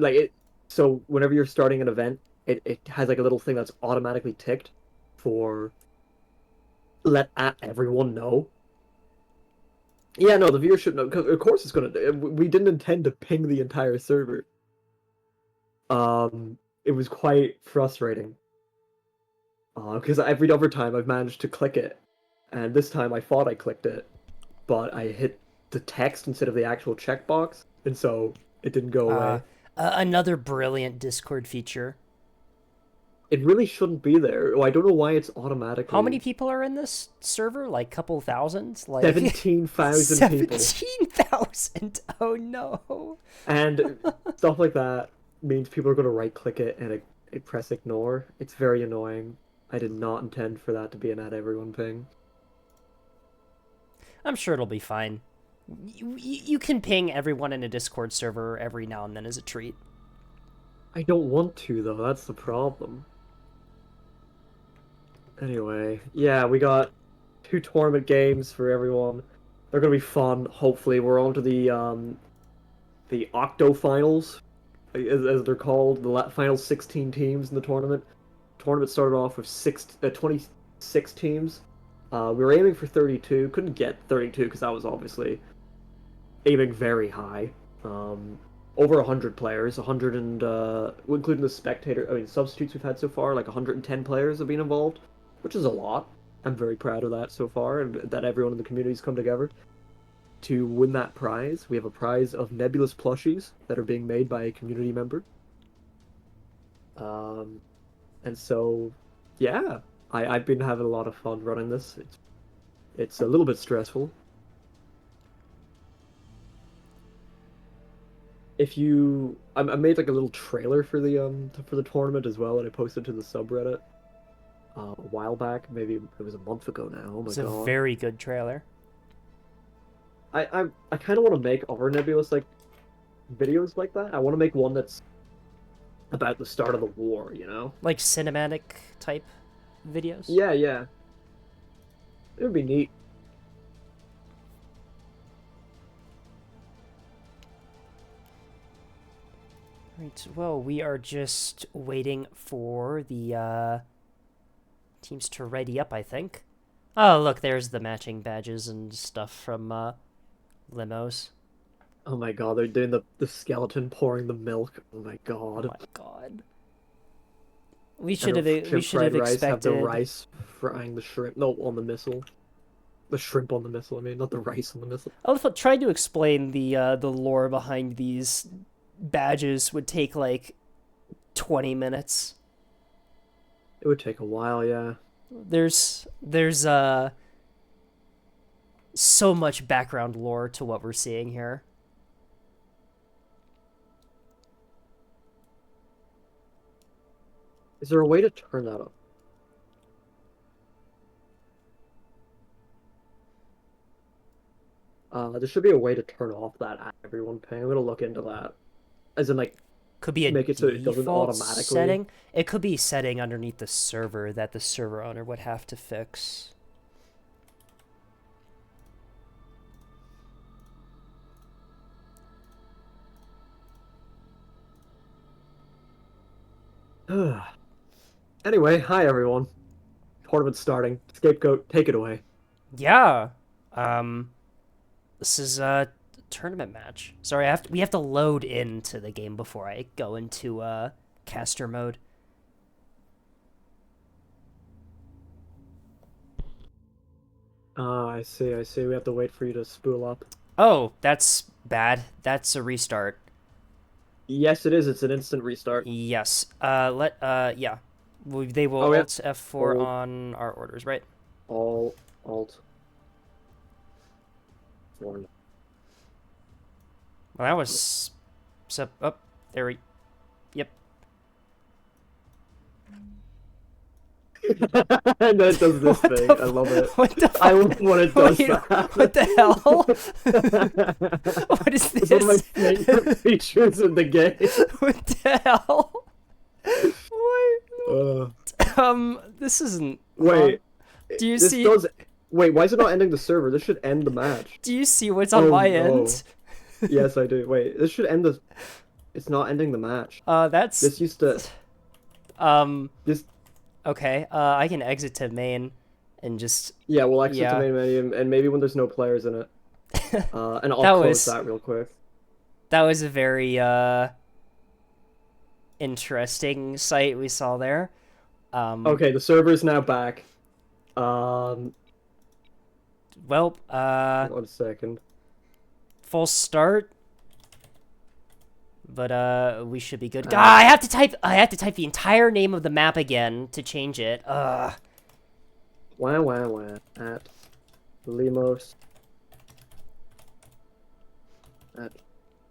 so whenever you're starting an event, it has like a little thing that's automatically ticked for let everyone know. Yeah, no, the viewership know, because of course it's gonna. We didn't intend to ping the entire server. It was quite frustrating. Because every other time I've managed to click it, and this time I thought I clicked it, but I hit the text instead of the actual checkbox, and so it didn't go away. Another brilliant Discord feature. It really shouldn't be there. I don't know why it's automatically... How many people are in this server? Like a couple thousand? Like 17,000 people. 17,000! Oh no! And stuff like that means people are going to right-click it and press ignore. It's very annoying. I did not intend for that to be an at everyone ping. I'm sure it'll be fine. You can ping everyone in a Discord server every now and then as a treat. I don't want to, though. That's the problem. Anyway, yeah, we got 2 tournament games for everyone. They're going to be fun, hopefully. We're on to the Octo Finals, as they're called, the final 16 teams in the tournament. The tournament started off with 26 teams. We were aiming for 32. Couldn't get 32 because that was obviously aiming very high. over 100 players, 100 and including the substitutes we've had so far, like 110 players have been involved, which is a lot. I'm very proud of that so far, and that everyone in the community's come together to win that prize. We have a prize of nebulous plushies that are being made by a community member. And so, yeah, I've been having a lot of fun running this. It's a little bit stressful. I made like a little trailer for the tournament as well, and I posted to the subreddit a while back. Maybe it was a month ago now. Oh my It's god! a very good trailer. I kind of want to make other nebulous like videos like that. I want to make one that's about the start of the war. You know, like cinematic type videos. Yeah, yeah. It would be neat. Right, well, we are just waiting for the teams to ready up, I think. Oh, look, there's the matching badges and stuff from Limos. Oh my god, they're doing the skeleton pouring the milk. Oh my god. Oh my god. We should have expected have the rice frying the shrimp. No, on the missile. The shrimp on the missile, I mean, not the rice on the missile. I would have tried to explain the lore behind these badges would take like 20 minutes. It would take a while, yeah. There's so much background lore to what we're seeing here. Is there a way to turn that up? There should be a way to turn off that everyone ping. I'm gonna look into that. As in, like, could be a make it so it doesn't automatically setting. It could be setting underneath the server that the server owner would have to fix. Anyway, hi everyone. Tournament's starting. Scapegoat, take it away. Yeah. This is a tournament match. Sorry, we have to load into the game before I go into caster mode. I see. We have to wait for you to spool up. Oh, that's bad. That's a restart. Yes, it is. It's an instant restart. Yes. Yeah. They will Alt F4 on our orders, right? Alt 1. Well, that was up there. Yep. And then it does this thing. I love it. What the fuck? I love when it does that. What the hell? What is this? It's one of my favorite features in the game. What the hell? This isn't. Wait. Do you this see? Wait, why is it not ending the server? This should end the match. Do you see what's on my end? Yes, I do. Wait, this should end the. It's not ending the match. That's. This used to. This. Okay. I can exit to main, and just. Yeah, we'll exit to main menu, and maybe when there's no players in it. And I'll close that real quick. That was a very interesting sight we saw there. Okay, the server is now back. Well, 1 second. Full start. But we should be good. I have to type the entire name of the map again to change it. Wah at LIMOS at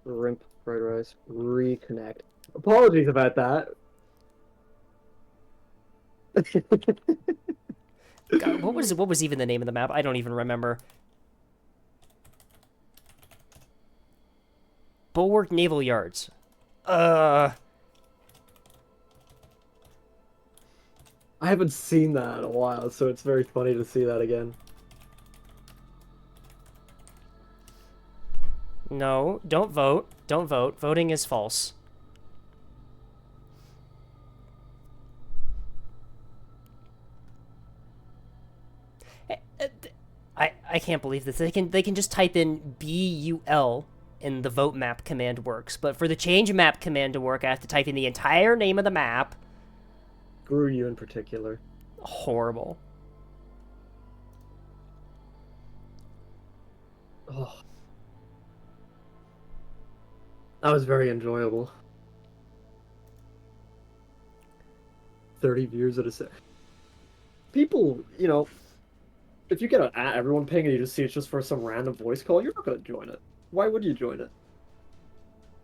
Rimp Fried Rice reconnect. Apologies about that. God, what was even the name of the map? I don't even remember. Bulwark Naval Yards. I haven't seen that in a while, so it's very funny to see that again. No, don't vote. Don't vote. Voting is false. I can't believe this. They can just type in BUL in the vote map command works, but for the change map command to work, I have to type in the entire name of the map. Screw you in particular. Horrible. Oh. That was very enjoyable. 30 views at a sec. People, you know, if you get an everyone ping and you just see it's just for some random voice call, you're not going to join it. Why would you join it?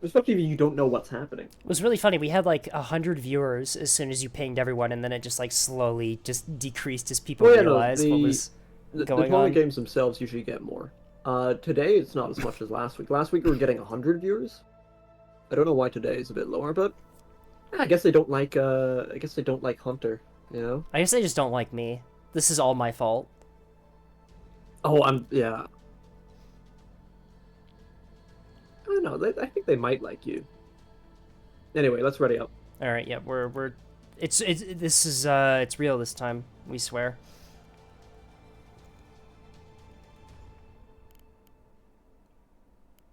Especially if you don't know what's happening. It was really funny. We had like 100 viewers as soon as you pinged everyone, and then it just like slowly just decreased as people realized what was the going tournament on. games themselves usually get more. Today it's not as much as last week. Last week we were getting 100 viewers. I don't know why today is a bit lower, but I guess they don't like Hunter, you know? I guess they just don't like me. This is all my fault. Oh, yeah. I don't know. I think they might like you. Anyway, let's ready up. All right, yeah, it's real this time. We swear.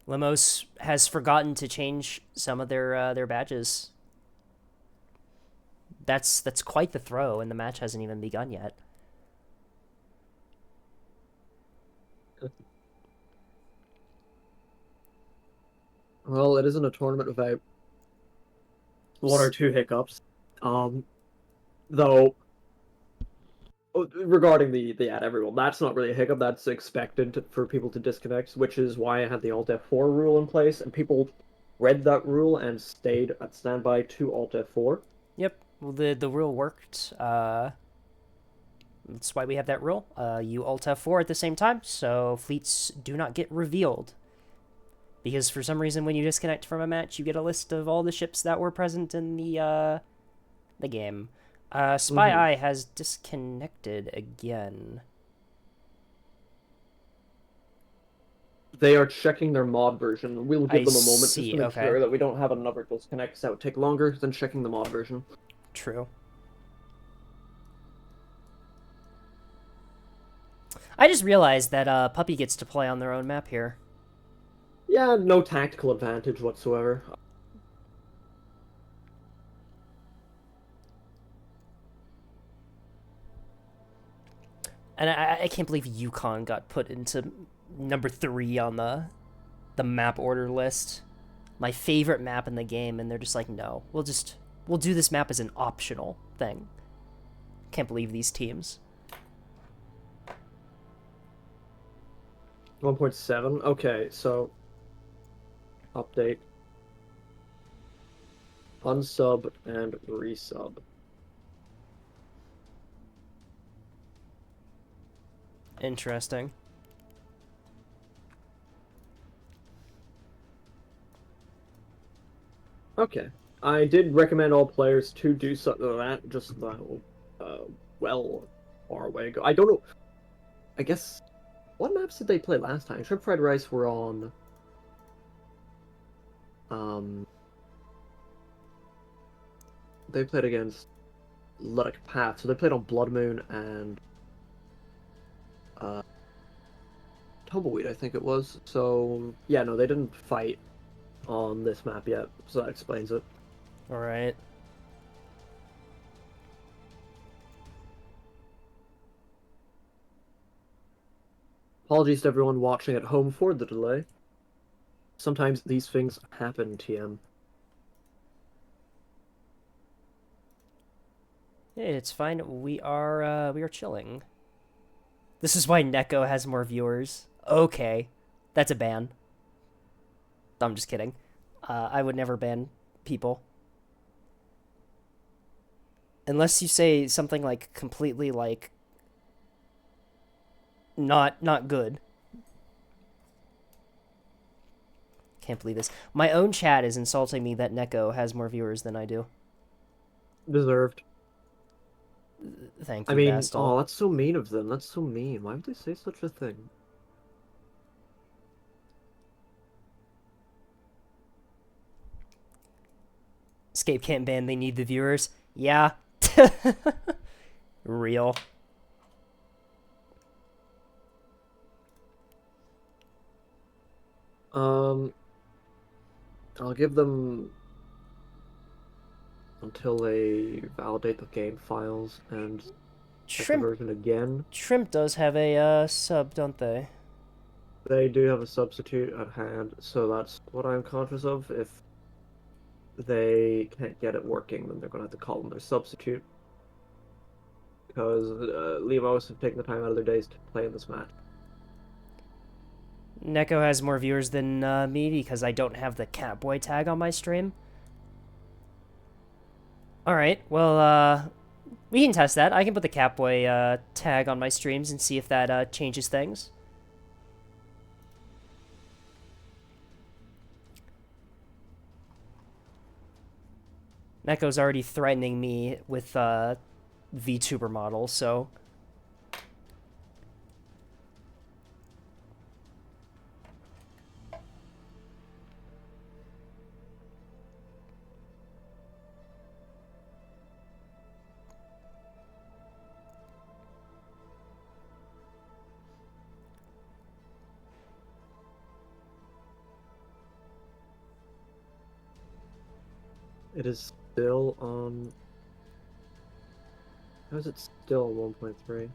Limos has forgotten to change some of their badges. That's quite the throw, and the match hasn't even begun yet. Well, it isn't a tournament without one or two hiccups. Though, regarding the add everyone, that's not really a hiccup. That's expected for people to disconnect, which is why I had the Alt F4 rule in place, and people read that rule and stayed at standby to Alt F4. Yep. Well, the rule worked. That's why we have that rule. You Alt F4 at the same time, so fleets do not get revealed. Because for some reason, when you disconnect from a match, you get a list of all the ships that were present in the game. Spy Eye has disconnected again. They are checking their mod version. We'll give them a moment just to make okay. sure that we don't have another disconnect, so that would take longer than checking the mod version. True. I just realized that Puppy gets to play on their own map here. Yeah, no tactical advantage whatsoever. And I can't believe Yukon got put into number 3 on the map order list. My favorite map in the game, and they're just like, no, we'll do this map as an optional thing. Can't believe these teams. 1.7. Okay, so update. Unsub and resub. Interesting. Okay. I did recommend all players to do something like that, just well far away ago. I don't know. I guess what maps did they play last time? Shrimp Fried Rice were on they played against Luddic Path, so they played on Blood Moon and Tumbleweed, I think it was. So yeah, no, they didn't fight on this map yet, so that explains it. Alright. Apologies to everyone watching at home for the delay. Sometimes these things happen, TM. Hey, it's fine. We are chilling. This is why Neko has more viewers. Okay. That's a ban. I'm just kidding. I would never ban people. Unless you say something like completely like not good. Can't believe this. My own chat is insulting me that Neko has more viewers than I do. Deserved. Thank you, I mean, Vastal. oh, that's so mean of them. That's so mean. Why would they say such a thing? Escape can't ban, they need the viewers. Yeah. Real. I'll give them until they validate the game files and check the Shrimp version again. Shrimp does have a sub, don't they? They do have a substitute at hand, so that's what I'm conscious of. If they can't get it working, then they're going to have to call in their substitute. Because LIMOS have taken the time out of their days to play in this match. Neko has more viewers than me because I don't have the Catboy tag on my stream. Alright, well, we can test that. I can put the Catboy tag on my streams and see if that changes things. Neko's already threatening me with VTuber model, so... It is still on... How is it still on 1.3?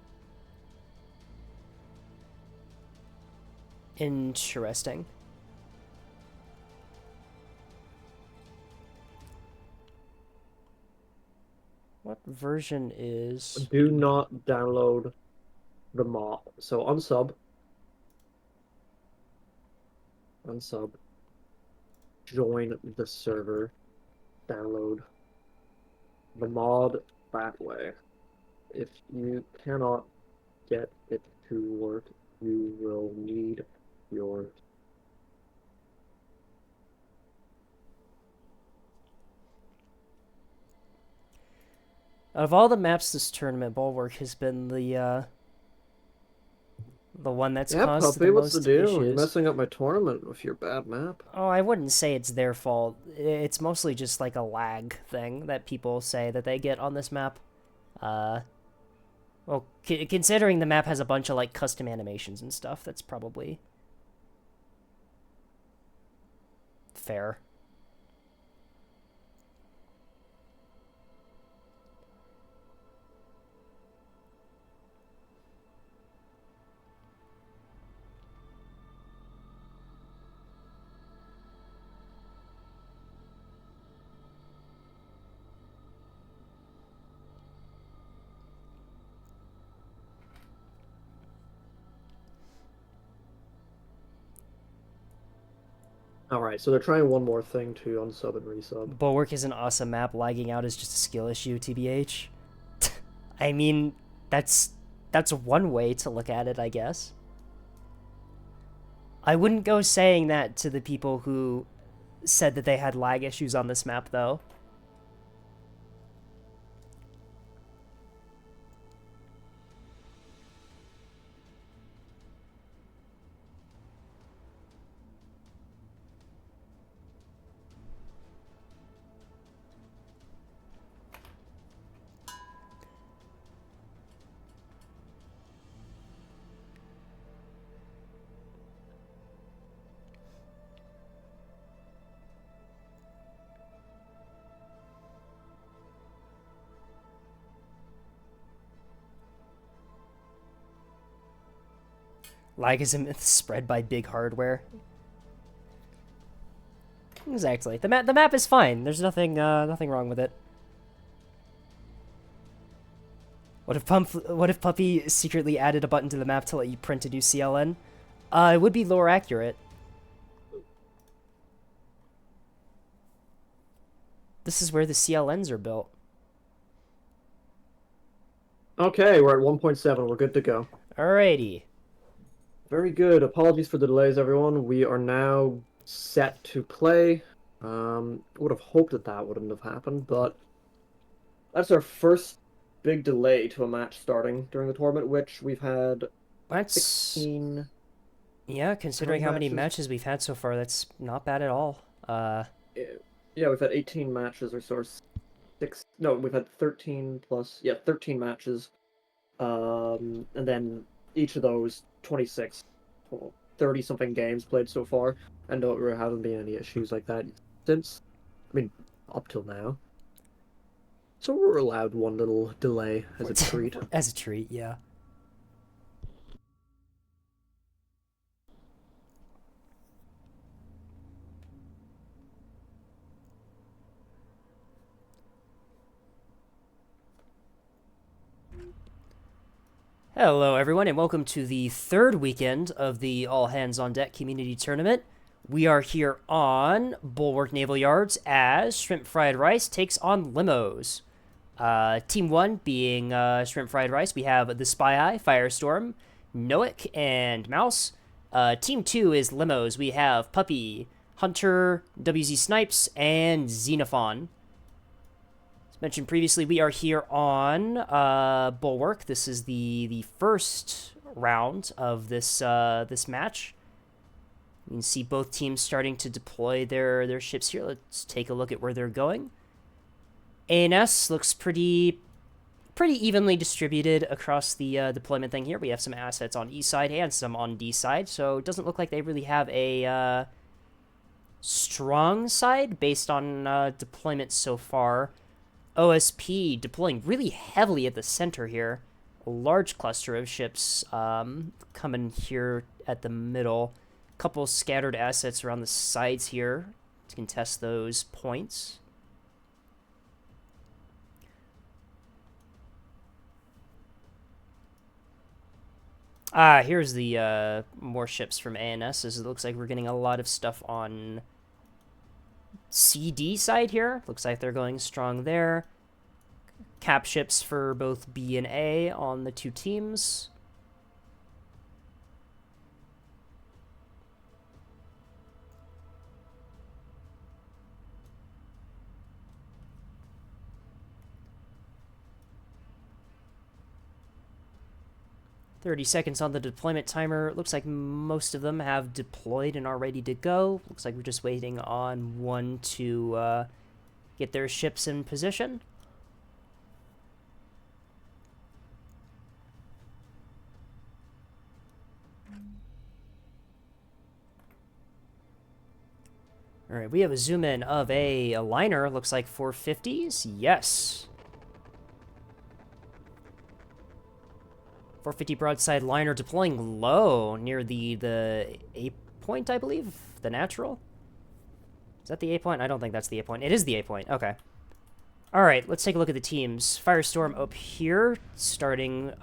Interesting. What version is... Do not download the mod. So unsub. Unsub. Join the server. Download the mod that way. If you cannot get it to work, you will need your Out of all the maps this tournament, Bulwark has been the one that's caused puppy, the what's most the deal? issues. You're messing up my tournament with your bad map. Oh, I wouldn't say it's their fault. It's mostly just like a lag thing that people say that they get on this map. Well, considering the map has a bunch of like custom animations and stuff, that's probably fair. Alright, so they're trying one more thing to unsub and resub. Bulwark is an awesome map. Lagging out is just a skill issue, TBH. I mean, that's one way to look at it, I guess. I wouldn't go saying that to the people who said that they had lag issues on this map, though. Lag is a myth spread by big hardware. Exactly. The map is fine. There's nothing wrong with it. What if Puppy secretly added a button to the map to let you print a new CLN? It would be lore accurate. This is where the CLNs are built. Okay, we're at 1.7. We're good to go. Alrighty. Very good. Apologies for the delays, everyone. We are now set to play. Would have hoped that that wouldn't have happened, but that's our first big delay to a match starting during the tournament, which we've had That's 16. Yeah, considering how many matches. matches we've had so far, that's not bad at all. Yeah, we've had 18 matches or so. No, we've had 13 plus. Yeah, 13 matches. And then each of those 26 total. 30-something games played so far, and there haven't been any issues like that since, I mean, up till now. So we're allowed one little delay as a treat. As a treat, yeah. Hello, everyone, and welcome to the third weekend of the All Hands on Deck Community Tournament. We are here on Bulwark Naval Yards as Shrimp Fried Rice takes on Limos. Team 1 being Shrimp Fried Rice, we have the Spy Eye, Firestorm, Noik, and Mouse. Team 2 is Limos. We have Puppy, Hunter, WZ Snipes, and Xenophon. As mentioned previously, we are here on Bulwark. This is the first round of this this match. You can see both teams starting to deploy their ships here. Let's take a look at where they're going. ANS looks pretty evenly distributed across the deployment thing here. We have some assets on E side and some on D side, so it doesn't look like they really have a strong side based on deployment so far. OSP deploying really heavily at the center here. A large cluster of ships coming here at the middle. Couple scattered assets around the sides here to contest those points. Here's the more ships from ANS. As it looks like we're getting a lot of stuff on CD side here. Looks like they're going strong there. Cap ships for both B and A on the two teams. "30 seconds on the deployment timer. Looks like most of them have deployed and are ready to go. Looks like we're just waiting on one to get their ships in position. Alright, we have a zoom in of a liner. Looks like 450s. Yes. 450 broadside liner deploying low near the A point, I believe? The natural? Is that the A point? I don't think that's the A point. It is the A point. Okay. Alright, let's take a look at the teams. Firestorm up here, starting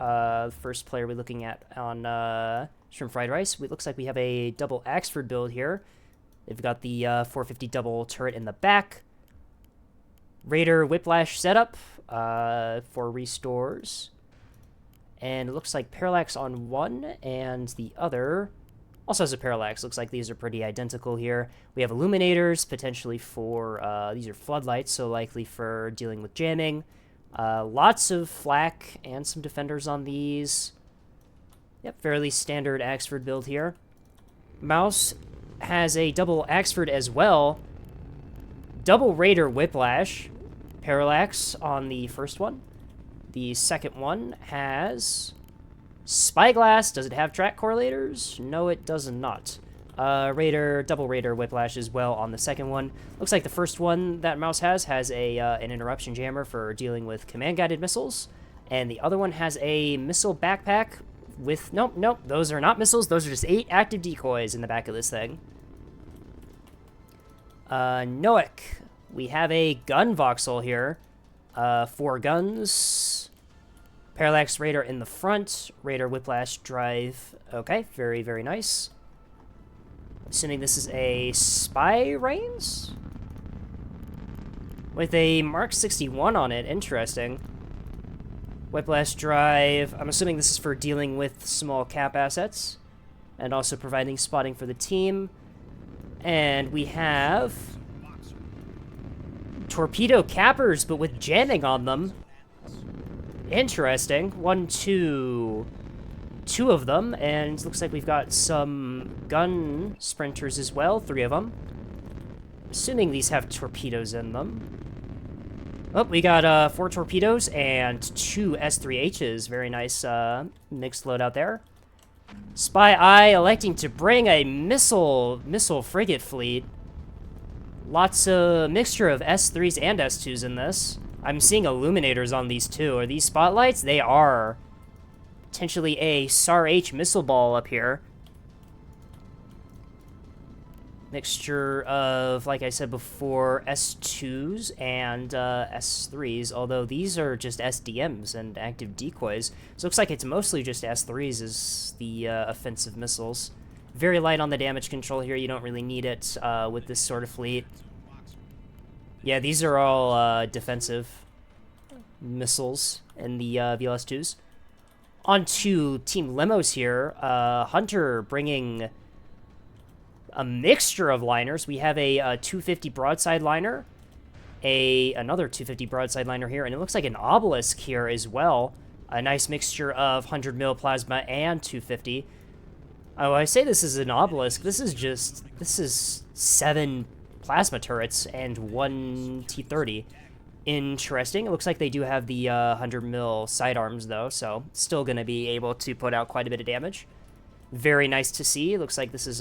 first player we're looking at on Shrimp Fried Rice. It looks like we have a double Axford build here. They've got the 450 double turret in the back. Raider Whiplash setup for restores. And it looks like Parallax on one, and the other also has a Parallax. Looks like these are pretty identical here. We have Illuminators, potentially for, these are Floodlights, so likely for dealing with jamming. Lots of flak and some defenders on these. Yep, fairly standard Axford build here. Mouse has a double Axford as well. Double Raider Whiplash. Parallax on the first one. The second one has Spyglass. Does it have track correlators? No, it does not. Double Raider Whiplash as well on the second one. Looks like the first one that Mouse has a an interruption jammer for dealing with command-guided missiles. And the other one has a missile backpack with... Nope, those are not missiles. Those are just 8 active decoys in the back of this thing. Noik. We have a gun voxel here. 4 guns. Parallax Raider in the front. Raider Whiplash drive. Okay, very, very nice. Assuming this is a spy reins? With a Mark 61 on it. Interesting. Whiplash drive. I'm assuming this is for dealing with small cap assets. And also providing spotting for the team. And we have torpedo cappers, but with jamming on them. Interesting. 2 of them, and looks like we've got some gun sprinters as well, 3 of them. Assuming these have torpedoes in them. Oh, we got 4 torpedoes and 2 S3Hs. Very nice mixed loadout there. Spy Eye electing to bring a missile frigate fleet. Lots of mixture of S3s and S2s in this. I'm seeing illuminators on these too. Are these spotlights? They are. Potentially a SAR-H missile ball up here. Mixture of, like I said before, S2s and S3s, although these are just SDMs and active decoys. So it looks like it's mostly just S3s as the offensive missiles. Very light on the damage control here. You don't really need it with this sort of fleet. Yeah, these are all defensive missiles in the VLS2s. On to Team LIMOS here. Hunter bringing a mixture of liners. We have a 250 broadside liner, another 250 broadside liner here, and it looks like an obelisk here as well. A nice mixture of 100 mil plasma and 250. Oh, I say this is an obelisk. This is 7 plasma turrets and 1 T-30. Interesting. It looks like they do have the 100 mil sidearms though, so still gonna be able to put out quite a bit of damage. Very nice to see. Looks like this is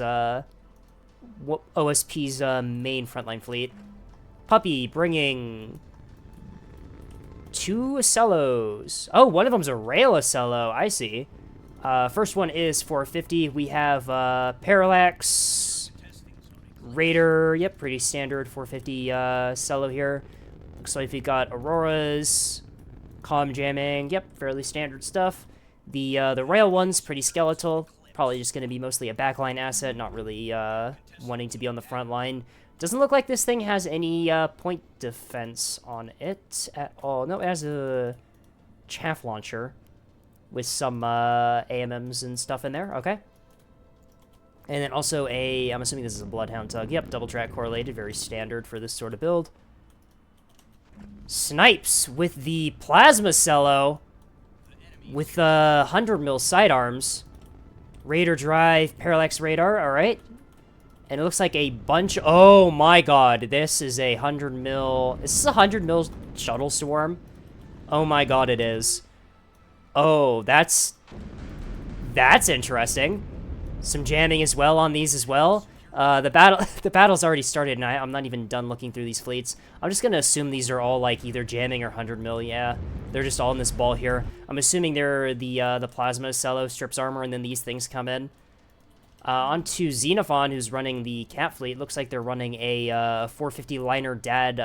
OSP's main frontline fleet. Puppy bringing 2 Acellos. Oh, one of them's a rail Acello. I see. First one is 450. We have Parallax, Raider. Yep, pretty standard 450 Acello here. Looks like we've got Auroras, comm jamming. Yep, fairly standard stuff. The rail one's pretty skeletal. Probably just going to be mostly a backline asset, not really wanting to be on the front line. Doesn't look like this thing has any point defense on it at all. No, it has a chaff launcher with some AMMs and stuff in there. Okay. And then also I'm assuming this is a Bloodhound tug. Yep, double track correlated, very standard for this sort of build. Snipes with the Plasma Cello with the 100 mil sidearms. Raider drive, parallax radar, alright. And it looks like a bunch... Oh my god, this is a 100 mil... Is this a 100 mil shuttle swarm? Oh my god, it is. Oh, that's interesting. Some jamming as well on these as well. The battle's already started, and I'm not even done looking through these fleets. I'm just gonna assume these are all like either jamming or 100 mil. Yeah, they're just all in this ball here. I'm assuming they're the plasma cello strips armor, and then these things come in. On to Xenophon, who's running the cat fleet. Looks like they're running a 450 liner dad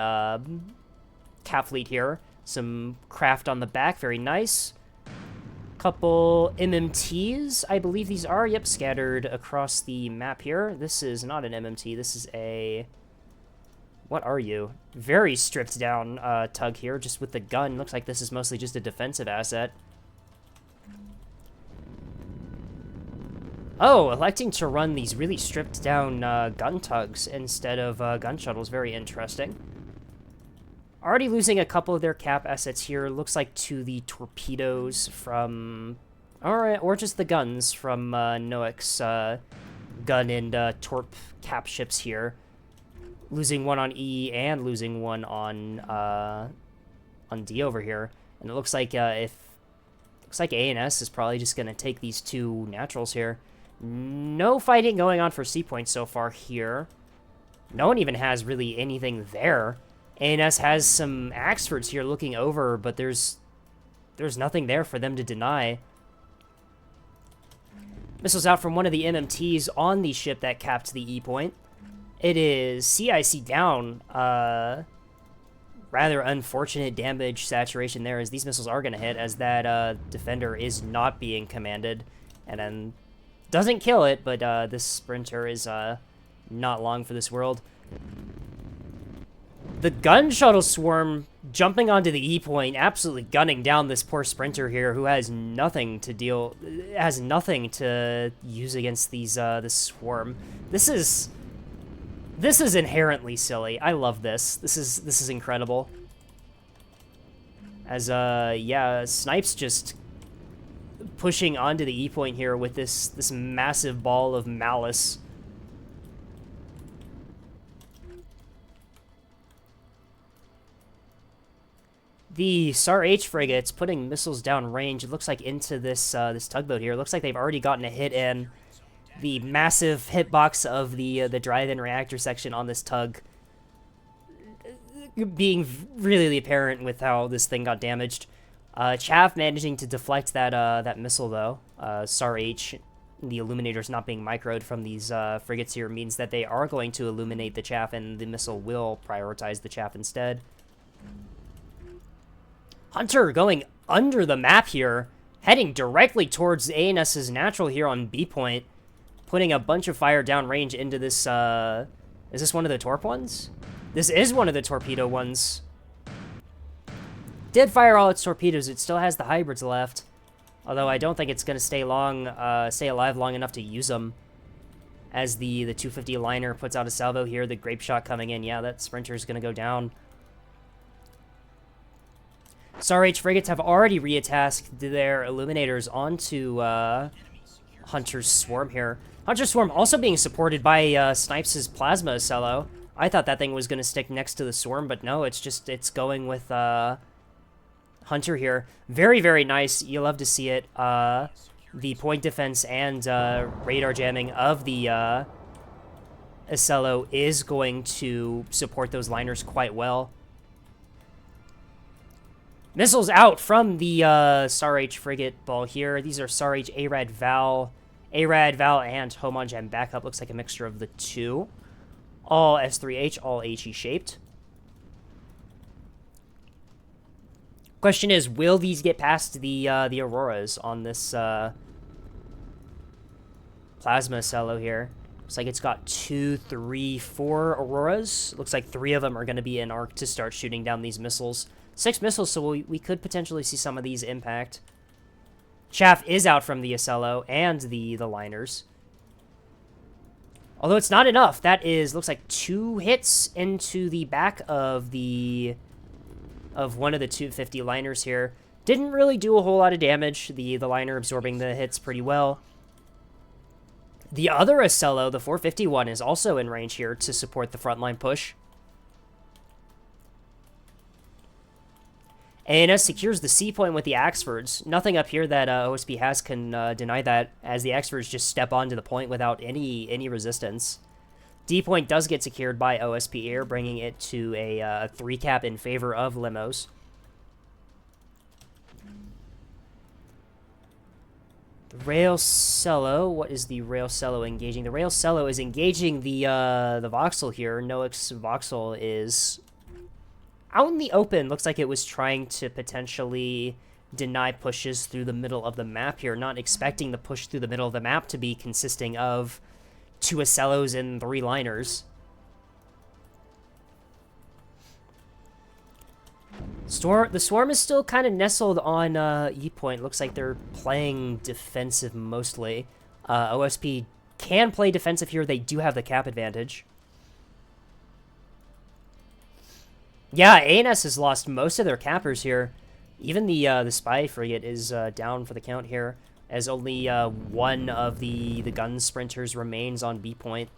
cat fleet here. Some craft on the back, very nice. Couple MMTs, I believe these are. Yep, scattered across the map here. This is not an MMT. This is a... What are you? Very stripped down tug here, just with the gun. Looks like this is mostly just a defensive asset. Oh, electing to run these really stripped down gun tugs instead of gun shuttles. Very interesting. Already losing a couple of their cap assets here. Looks like to the torpedoes from... Or just the guns from Noak's gun and torp cap ships here. Losing one on E and losing one on D over here. And it looks like looks like A&S is probably just going to take these 2 naturals here. No fighting going on for C points so far here. No one even has really anything there. A&S has some Axfords here looking over, but there's nothing there for them to deny. Missiles out from one of the MMTs on the ship that capped the E point. It is CIC down. Rather unfortunate damage saturation there, as these missiles are going to hit, as that defender is not being commanded. And then doesn't kill it, but this sprinter is not long for this world. The gun shuttle swarm jumping onto the E point, absolutely gunning down this poor sprinter here, who has nothing to use against these this swarm. This is inherently silly. I love this. This is incredible. As yeah, Snipes just pushing onto the E point here with this massive ball of malice. The SAR H frigates putting missiles down range. It looks like into this this tugboat here. It looks like they've already gotten a hit in. The massive hitbox of the drive-in reactor section on this tug being really apparent with how this thing got damaged. Chaff managing to deflect that missile though. SAR H, the illuminators not being microed from these frigates here means that they are going to illuminate the chaff, and the missile will prioritize the chaff instead. Hunter going under the map here, heading directly towards ANS's natural here on B point, putting a bunch of fire downrange into this, is this one of the torp ones? This is one of the torpedo ones. Did fire all its torpedoes, it still has the hybrids left. Although I don't think it's going to stay alive long enough to use them. As the 250 liner puts out a salvo here, the grape shot coming in. Yeah, that sprinter is going to go down. SAR H frigates have already reattacked their illuminators onto Hunter's swarm here. Hunter's swarm also being supported by Snipes' plasma Ocello. I thought that thing was going to stick next to the swarm, but no, it's going with Hunter here. Very, very nice. You love to see it. The point defense and radar jamming of the Ocello is going to support those liners quite well. Missiles out from the SAR H frigate ball here. These are SAR H, ARAD, Val, and Homage and backup. Looks like a mixture of the two. All S3H, all HE shaped. Question is, will these get past the Auroras on this plasma cello here? Looks like it's got 2, 3, 4 Auroras. Looks like 3 of them are going to be in arc to start shooting down these missiles. 6 missiles, so we could potentially see some of these impact. Chaff is out from the Ocello and the liners. Although it's not enough. That is, looks like 2 hits into the back of one of the 250 liners here. Didn't really do a whole lot of damage. The liner absorbing the hits pretty well. The other Ocello, the 451, is also in range here to support the frontline push. ANS secures the C point with the Axfords. Nothing up here that OSP has can deny that, as the Axfords just step onto the point without any resistance. D point does get secured by OSP Air, bringing it to a 3 cap in favor of Limos. The Rail Cello, what is the Rail Cello engaging? The Rail Cello is engaging the Voxel here. Noak's Voxel is out in the open. Looks like it was trying to potentially deny pushes through the middle of the map here, not expecting the push through the middle of the map to be consisting of 2 Ocellos and 3 liners. The Swarm is still kind of nestled on E point. Looks like they're playing defensive mostly. OSP can play defensive here. They do have the cap advantage. Yeah, ANS has lost most of their cappers here. Even the spy frigate is down for the count here, as only 1 of the gun sprinters remains on B point.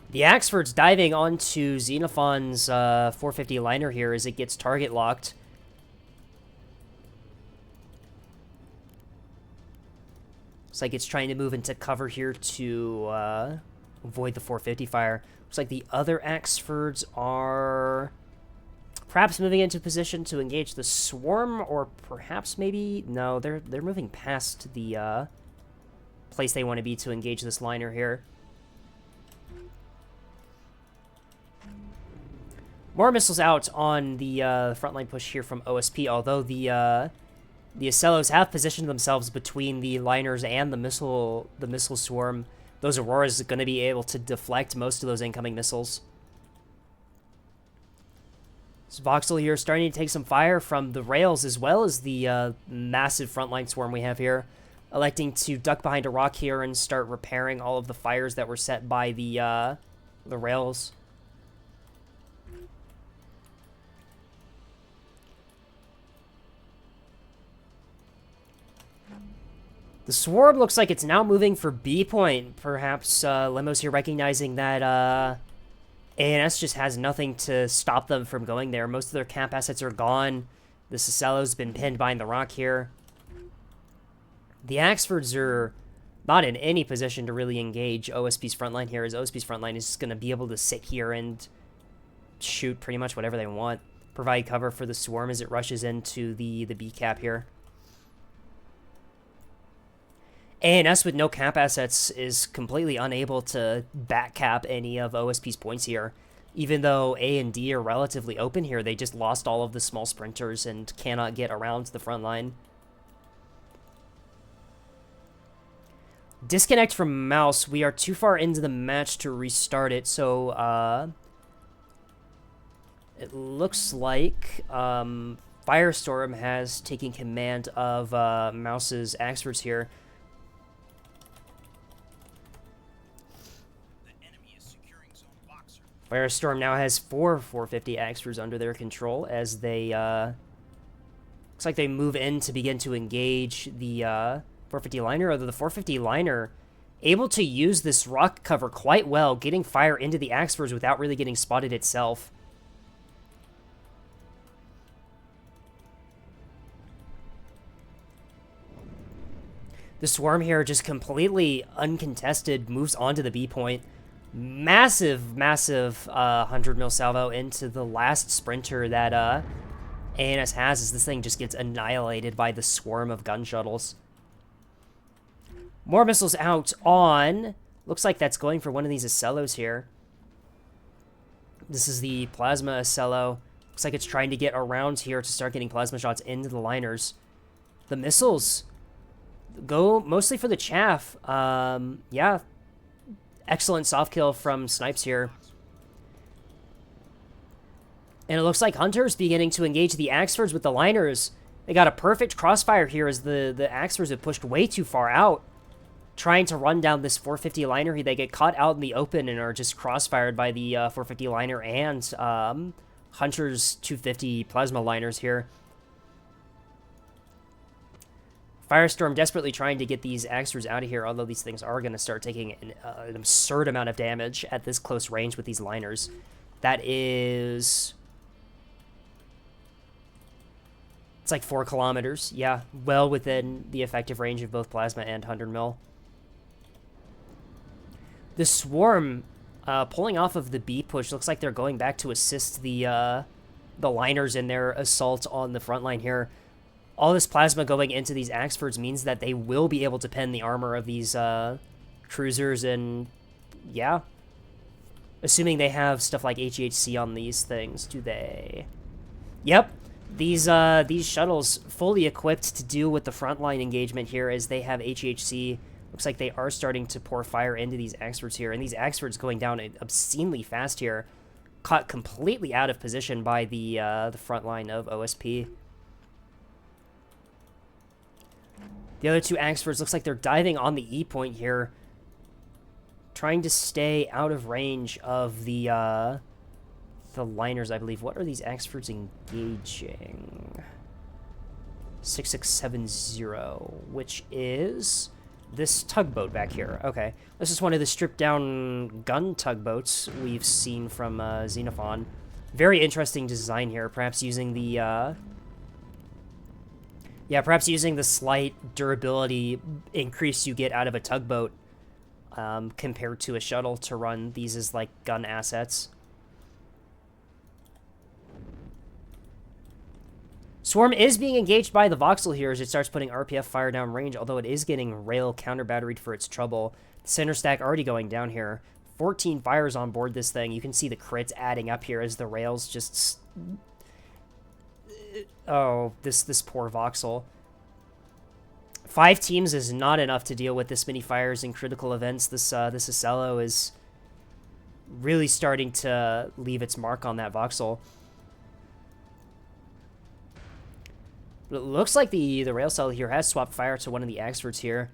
The Axford's diving onto Xenophon's 450 liner here as it gets target locked. Looks like it's trying to move into cover here to avoid the 450 fire. Looks like the other Axfords are perhaps moving into position to engage the swarm, or perhaps maybe no, they're moving past the place they want to be to engage this liner here. More missiles out on the frontline push here from OSP, although the Ocellos have positioned themselves between the liners and the missile swarm. Those Auroras are going to be able to deflect most of those incoming missiles. So Voxel here starting to take some fire from the rails as well as the massive frontline swarm we have here. Electing to duck behind a rock here and start repairing all of the fires that were set by the rails. The Swarm looks like it's now moving for B point. Perhaps Limos here recognizing that ANS just has nothing to stop them from going there. Most of their camp assets are gone. The Cicello's been pinned behind the rock here. The Axfords are not in any position to really engage OSP's frontline here, as OSP's frontline is just going to be able to sit here and shoot pretty much whatever they want. Provide cover for the Swarm as it rushes into the B cap here. ANS with no cap assets is completely unable to back cap any of OSP's points here. Even though A and D are relatively open here, they just lost all of the small sprinters and cannot get around the front line. Disconnect from mouse. We are too far into the match to restart it, so it looks like Firestorm has taken command of Mouse's Axfords here. Firestorm now has 4 450 Axfords under their control as they, looks like they move in to begin to engage the 450 liner, although the 450 liner able to use this rock cover quite well, getting fire into the Axfords without really getting spotted itself. The Swarm here just completely uncontested, moves onto the B point. Massive 100 mil salvo into the last sprinter that ANS has as this thing just gets annihilated by the swarm of gun shuttles. More missiles out on... Looks like that's going for one of these Acellos here. This is the Plasma Acello. Looks like it's trying to get around here to start getting plasma shots into the liners. The missiles go mostly for the chaff. Yeah. Excellent soft kill from Snipes here. And it looks like Hunter's beginning to engage the Axfords with the liners. They got a perfect crossfire here as the Axfords have pushed way too far out. Trying to run down this 450 liner. They get caught out in the open and are just crossfired by the 450 liner and Hunter's 250 plasma liners here. Firestorm desperately trying to get these Axfords out of here, although these things are going to start taking an absurd amount of damage at this close range with these liners. That is... It's like 4 kilometers. Yeah, well within the effective range of both plasma and 100 mil. The Swarm, pulling off of the B push, looks like they're going back to assist the liners in their assault on the front line here. All this plasma going into these Axfords means that they will be able to pen the armor of these cruisers, and yeah. Assuming they have stuff like HEHC on these things, do they? Yep. These shuttles fully equipped to deal with the frontline engagement here as they have HEHC. Looks like they are starting to pour fire into these Axfords here, and these Axfords going down obscenely fast here. Caught completely out of position by the front line of OSP. The other two Axfords looks like they're diving on the E point here. Trying to stay out of range of the liners, I believe. What are these Axfords engaging? 6670, which is this tugboat back here. Okay. This is one of the stripped-down gun tugboats we've seen from Xenophon. Very interesting design here. Perhaps using the... Yeah, perhaps using the slight durability increase you get out of a tugboat compared to a shuttle to run these as, like, gun assets. Swarm is being engaged by the Voxel here as it starts putting RPF fire down range, although it is getting rail counter-batteried for its trouble. The center stack already going down here. 14 fires on board this thing. You can see the crits adding up here as the rails just... Oh, this poor Voxel. 5 teams is not enough to deal with this many fires in critical events. This Acello is really starting to leave its mark on that Voxel. But it looks like the rail cell here has swapped fire to one of the Axfords here.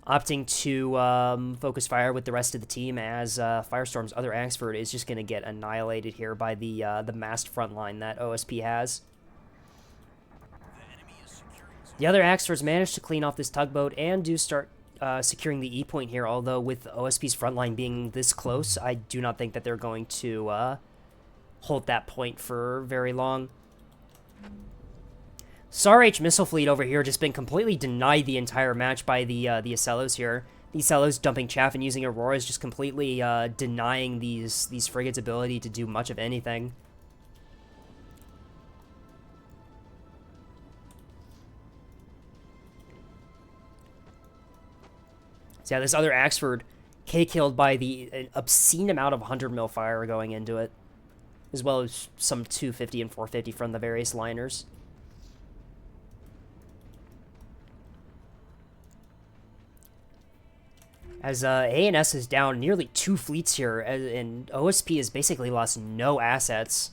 Opting to focus fire with the rest of the team as Firestorm's other Axford is just going to get annihilated here by the massed front line that OSP has. The other Axfords managed to clean off this tugboat and do start securing the E point here, although with OSP's front line being this close, I do not think that they're going to hold that point for very long. SAR H missile fleet over here just been completely denied the entire match by the Acellos here. The Acellos dumping chaff and using Auroras, just completely denying these frigates' ability to do much of anything. So yeah, this other Axford K-killed by an obscene amount of 100 mil fire going into it, as well as some 250 and 450 from the various liners. As ANS is down nearly 2 fleets here, and OSP has basically lost no assets.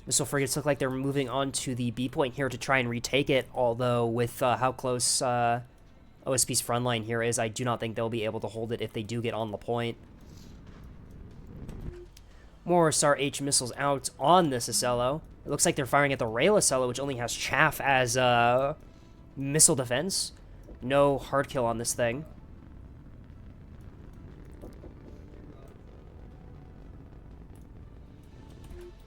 Missile frigates look like they're moving on to the B point here to try and retake it, although with how close OSP's front line here is, I do not think they'll be able to hold it if they do get on the point. More SAR H missiles out on this Acello. It looks like they're firing at the rail Acello, which only has chaff as missile defense. No hard kill on this thing.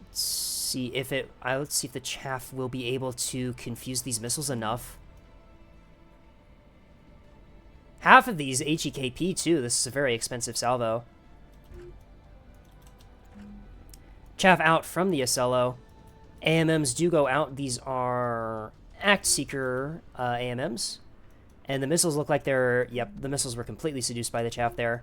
Let's see if the chaff will be able to confuse these missiles enough. Half of these HEKP too. This is a very expensive salvo. Chaff out from the Acello. AMMs do go out. These are Act Seeker AMMs. And the missiles look like they're... Yep, the missiles were completely seduced by the chaff there.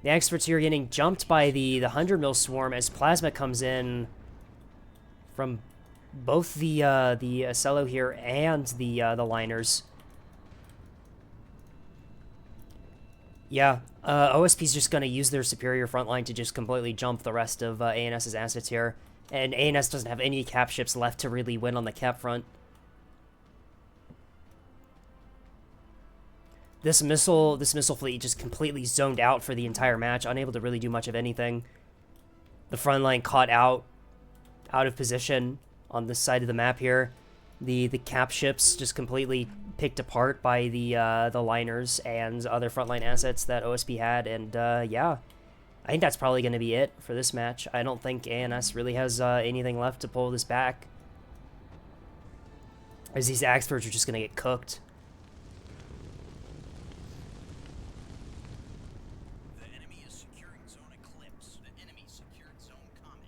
The experts here are getting jumped by the 100 mil swarm as plasma comes in from both the Acello here and the liners. Yeah, OSP's just going to use their superior front line to just completely jump the rest of ANS's assets here. And ANS doesn't have any cap ships left to really win on the cap front. This missile fleet just completely zoned out for the entire match, unable to really do much of anything. The front line caught out of position on this side of the map here. The cap ships just completely picked apart by the liners and other frontline assets that OSP had, and yeah, I think that's probably going to be it for this match. I don't think ANS really has anything left to pull this back, as these Axfords are just going to get cooked. The enemy is securing zone Eclipse. The enemy secured zone Comet.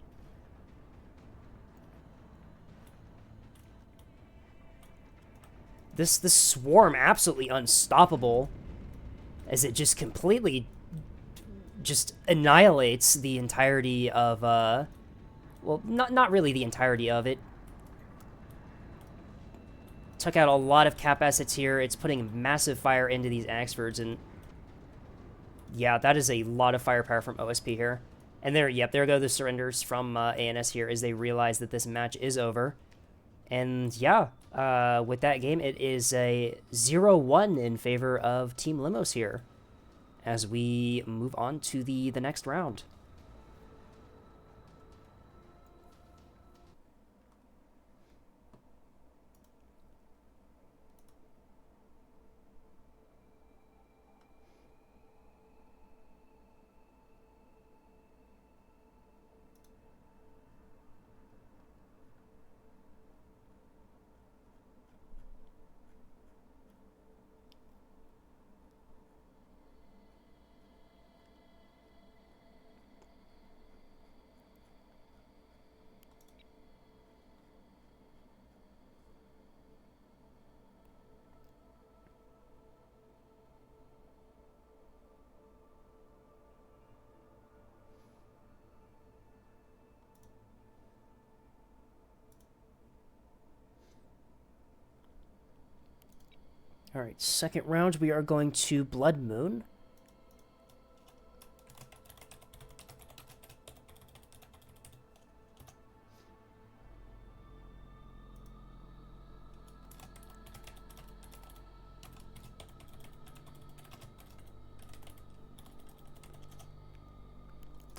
This swarm absolutely unstoppable, as it just completely just annihilates the entirety of well, not really the entirety of it. Took out a lot of cap assets here. It's putting massive fire into these Axfords, and yeah, that is a lot of firepower from OSP here. And there go the surrenders from ANS here as they realize that this match is over. And yeah, with that game, it is a 0-1 in favor of Team Limos here, as we move on to the next round. All right, second round, we are going to Blood Moon.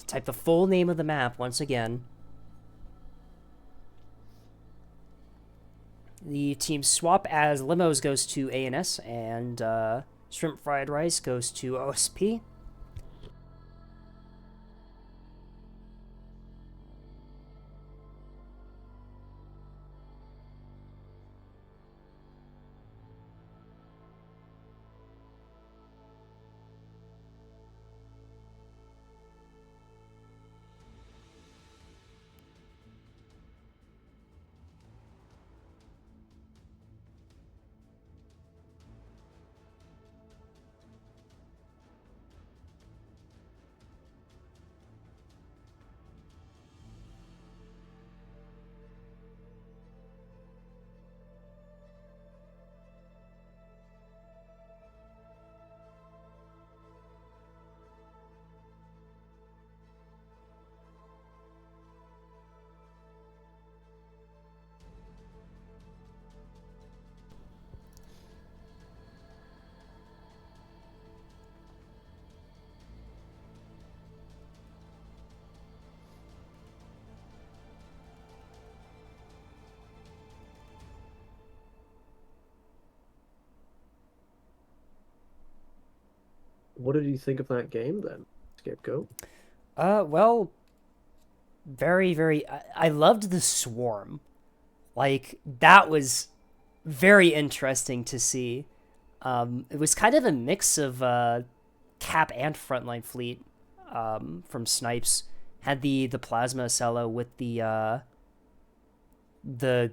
type the full name of the map once again. The team swap as Limos goes to ANS and Shrimp Fried Rice goes to OSP. What did you think of that game then, Scapegoat? Well, very, very. I loved the swarm. Like, that was very interesting to see. It was kind of a mix of Cap and Frontline Fleet from Snipes. Had the Plasma Cello with the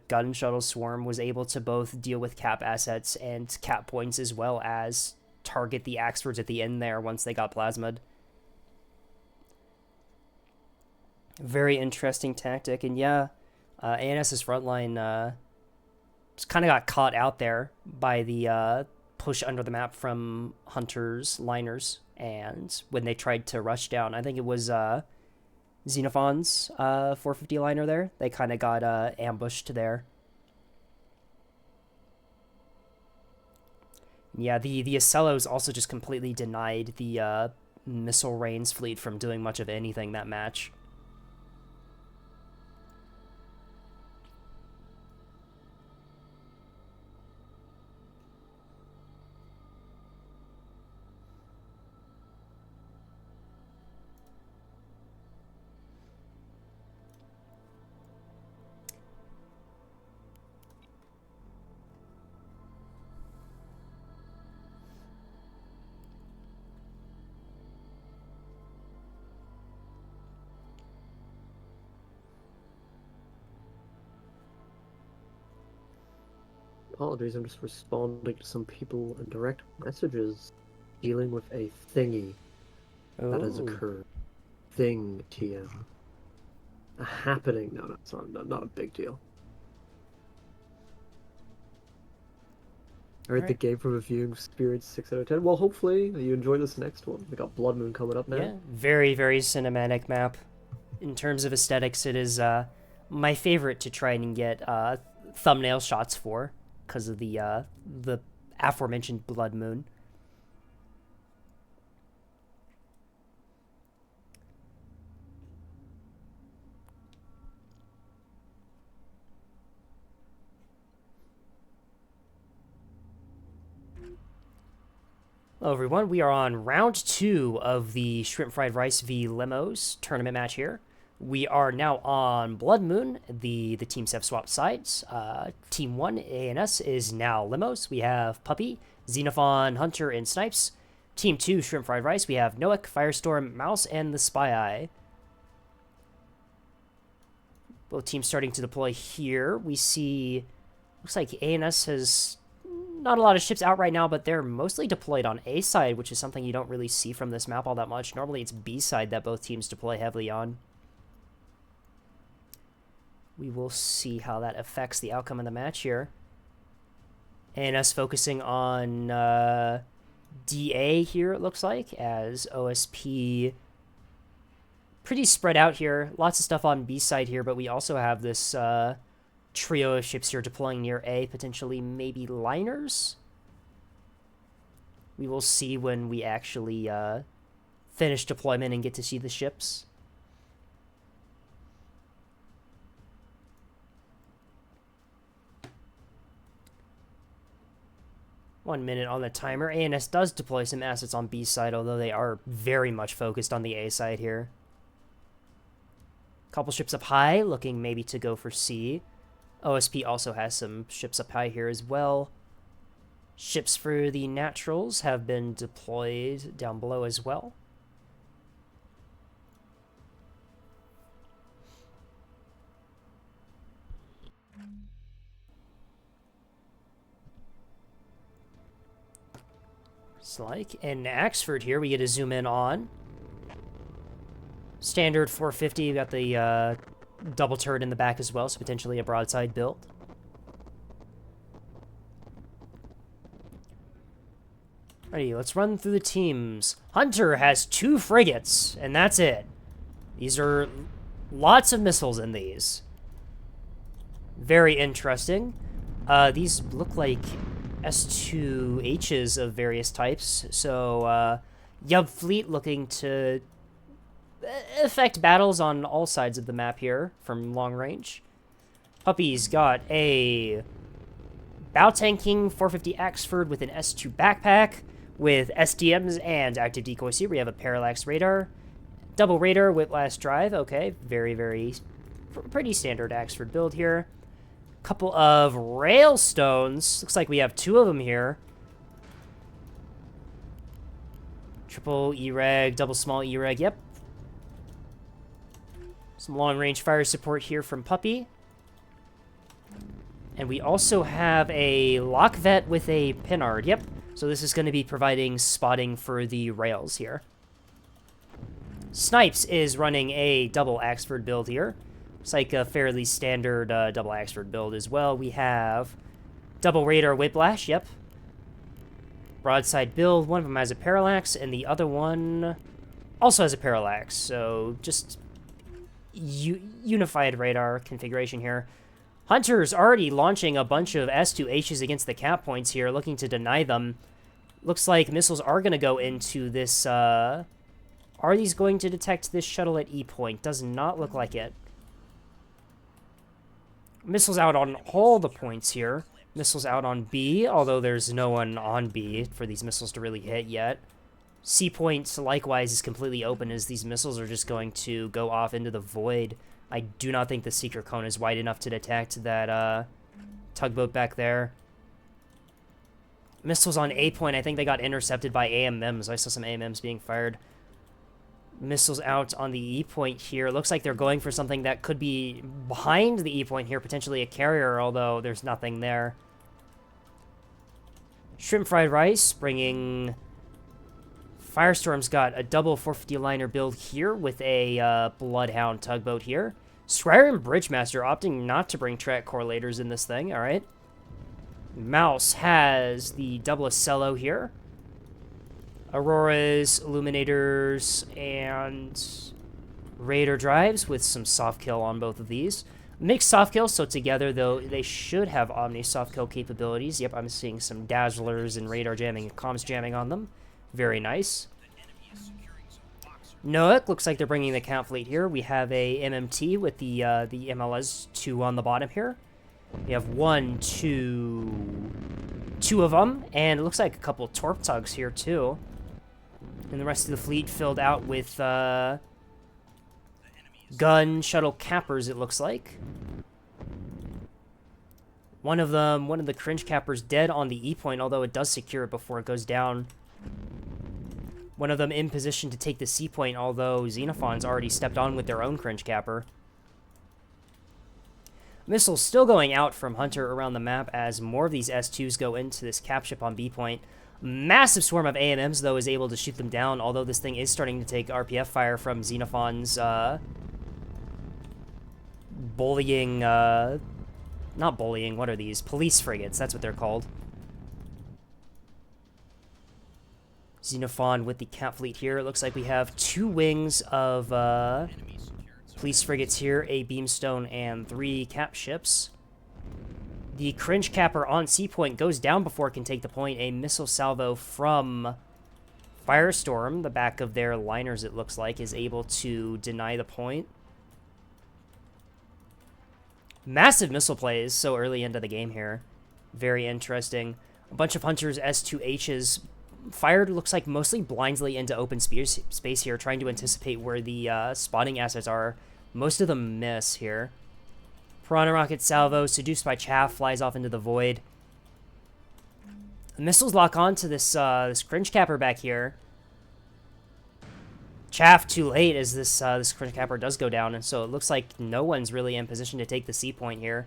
Gun Shuttle Swarm, was able to both deal with Cap assets and Cap points as well as target the Axfords at the end there once they got plasmid. Very interesting tactic, and yeah, ANS's frontline just kind of got caught out there by the push under the map from Hunter's liners, and when they tried to rush down, I think it was Xenophon's 450 liner there, they kind of got ambushed there. Yeah, the Acellos also just completely denied the Missile Rains fleet from doing much of anything that match. Apologies, I'm just responding to some people in direct messages dealing with a thingy that has Ooh. occurred. Thing, TM. A happening. No, it's not a big deal. Alright, the game from reviewing experience 6 out of 10. Well, hopefully you enjoy this next one. We got Blood Moon coming up now. Yeah, very, very cinematic map. In terms of aesthetics, it is my favorite to try and get thumbnail shots for, because of the aforementioned Blood Moon. Hello everyone, we are on round 2 of the Shrimp Fried Rice v Limos tournament match here. We are now on Blood Moon. The teams have swapped sides. Team 1, ANS, is now Limos. We have Puppy, Xenophon, Hunter, and Snipes. Team 2, Shrimp Fried Rice, we have Noak, Firestorm, Mouse, and the Spy Eye. Both teams starting to deploy here. We see, looks like ANS has not a lot of ships out right now, but they're mostly deployed on A side, which is something you don't really see from this map all that much. Normally it's B side that both teams deploy heavily on. We will see how that affects the outcome of the match here. ANS focusing on DA here, it looks like, as OSP pretty spread out here. Lots of stuff on B side here, but we also have this trio of ships here deploying near A, potentially maybe liners. We will see when we actually finish deployment and get to see the ships. 1 minute on the timer. ANS does deploy some assets on B side, although they are very much focused on the A side here. Couple ships up high, looking maybe to go for C. OSP also has some ships up high here as well. Ships for the naturals have been deployed down below as well. It's like in Axford here, we get to zoom in on. Standard 450, we got the double turret in the back as well, so potentially a broadside build. Alrighty, let's run through the teams. Hunter has 2 frigates, and that's it. These are lots of missiles in these. Very interesting. These look like S2Hs of various types. So, Yub Fleet looking to affect battles on all sides of the map here from long range. Puppy's got a bow tanking 450 Axford with an S2 backpack with SDMs and active decoys here. We have a parallax radar, double radar, whiplash drive. Okay, very pretty standard Axford build here. Couple of railstones. Looks like we have 2 of them here. Triple E-Reg, double small E-Reg, yep. Some long-range fire support here from Puppy. And we also have a Lockvet with a Pinard, yep. So this is going to be providing spotting for the rails here. Snipes is running a double Axford build here. It's like a fairly standard double Axford build as well. We have double radar whiplash, yep. Broadside build, one of them has a parallax, and the other one also has a parallax. So just unified radar configuration here. Hunter's already launching a bunch of S2Hs against the cap points here, looking to deny them. Looks like missiles are going to go into this, Are these going to detect this shuttle at E point? Does not look like it. Missiles out on all the points here. Missiles out on B, although there's no one on B for these missiles to really hit yet. C point, likewise, is completely open as these missiles are just going to go off into the void. I do not think the seeker cone is wide enough to detect that tugboat back there. Missiles on A point, I think they got intercepted by AMMs. I saw some AMMs being fired. Missiles out on the E point here. Looks like they're going for something that could be behind the E point here, potentially a carrier, although there's nothing there. Shrimp Fried Rice bringing... Firestorm's got a double 450 liner build here with a Bloodhound tugboat here. Squire and Bridgemaster opting not to bring track correlators in this thing, alright. Mouse has the double Ocello here. Auroras, Illuminators, and Raider drives with some soft kill on both of these. Mixed soft kill, so together, though, they should have Omni soft kill capabilities. Yep, I'm seeing some Dazzlers and Radar jamming and Comms jamming on them. Very nice. Noack, looks like they're bringing the count fleet here. We have a MMT with the MLS 2 on the bottom here. We have 1, 2 of them, and it looks like a couple Torp tugs here, too. And the rest of the fleet filled out with gun shuttle cappers, it looks like. One of the cringe cappers dead on the E point, although it does secure it before it goes down. One of them in position to take the C point, although Xenophon's already stepped on with their own cringe capper. Missiles still going out from Hunter around the map as more of these S2s go into this cap ship on B point. Massive swarm of AMMs, though, is able to shoot them down, although this thing is starting to take RPF fire from Xenophon's, bullying, not bullying, what are these? Police frigates, that's what they're called. Xenophon with the cap fleet here. It looks like we have 2 wings of, police frigates here, a beamstone, and 3 cap ships. The cringe capper on C point goes down before it can take the point. A missile salvo from Firestorm, the back of their liners it looks like, is able to deny the point. Massive missile plays so early into the game here. Very interesting. A bunch of Hunter's S2Hs fired, looks like mostly blindly into open space here, trying to anticipate where the spawning assets are. Most of them miss here. Piranha Rocket salvo, seduced by Chaff, flies off into the void. The missiles lock on to this cringe capper back here. Chaff too late as this cringe capper does go down, and so it looks like no one's really in position to take the C point here.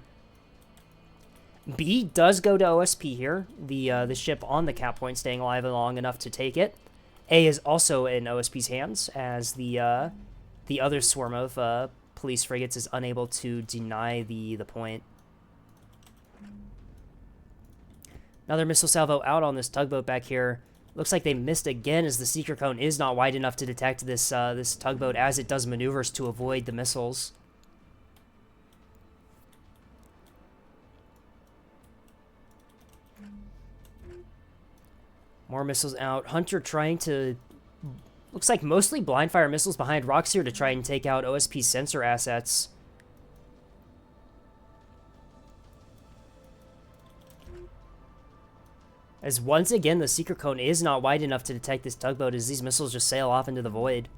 B does go to OSP here, the ship on the cap point staying alive long enough to take it. A is also in OSP's hands as the other swarm of police frigates is unable to deny the point. Another missile salvo out on this tugboat back here. Looks like they missed again as the seeker cone is not wide enough to detect this this tugboat as it does maneuvers to avoid the missiles. More missiles out. Hunter trying to... Looks like mostly blind fire missiles behind rocks here to try and take out OSP's sensor assets. As once again, the seeker cone is not wide enough to detect this tugboat as these missiles just sail off into the void.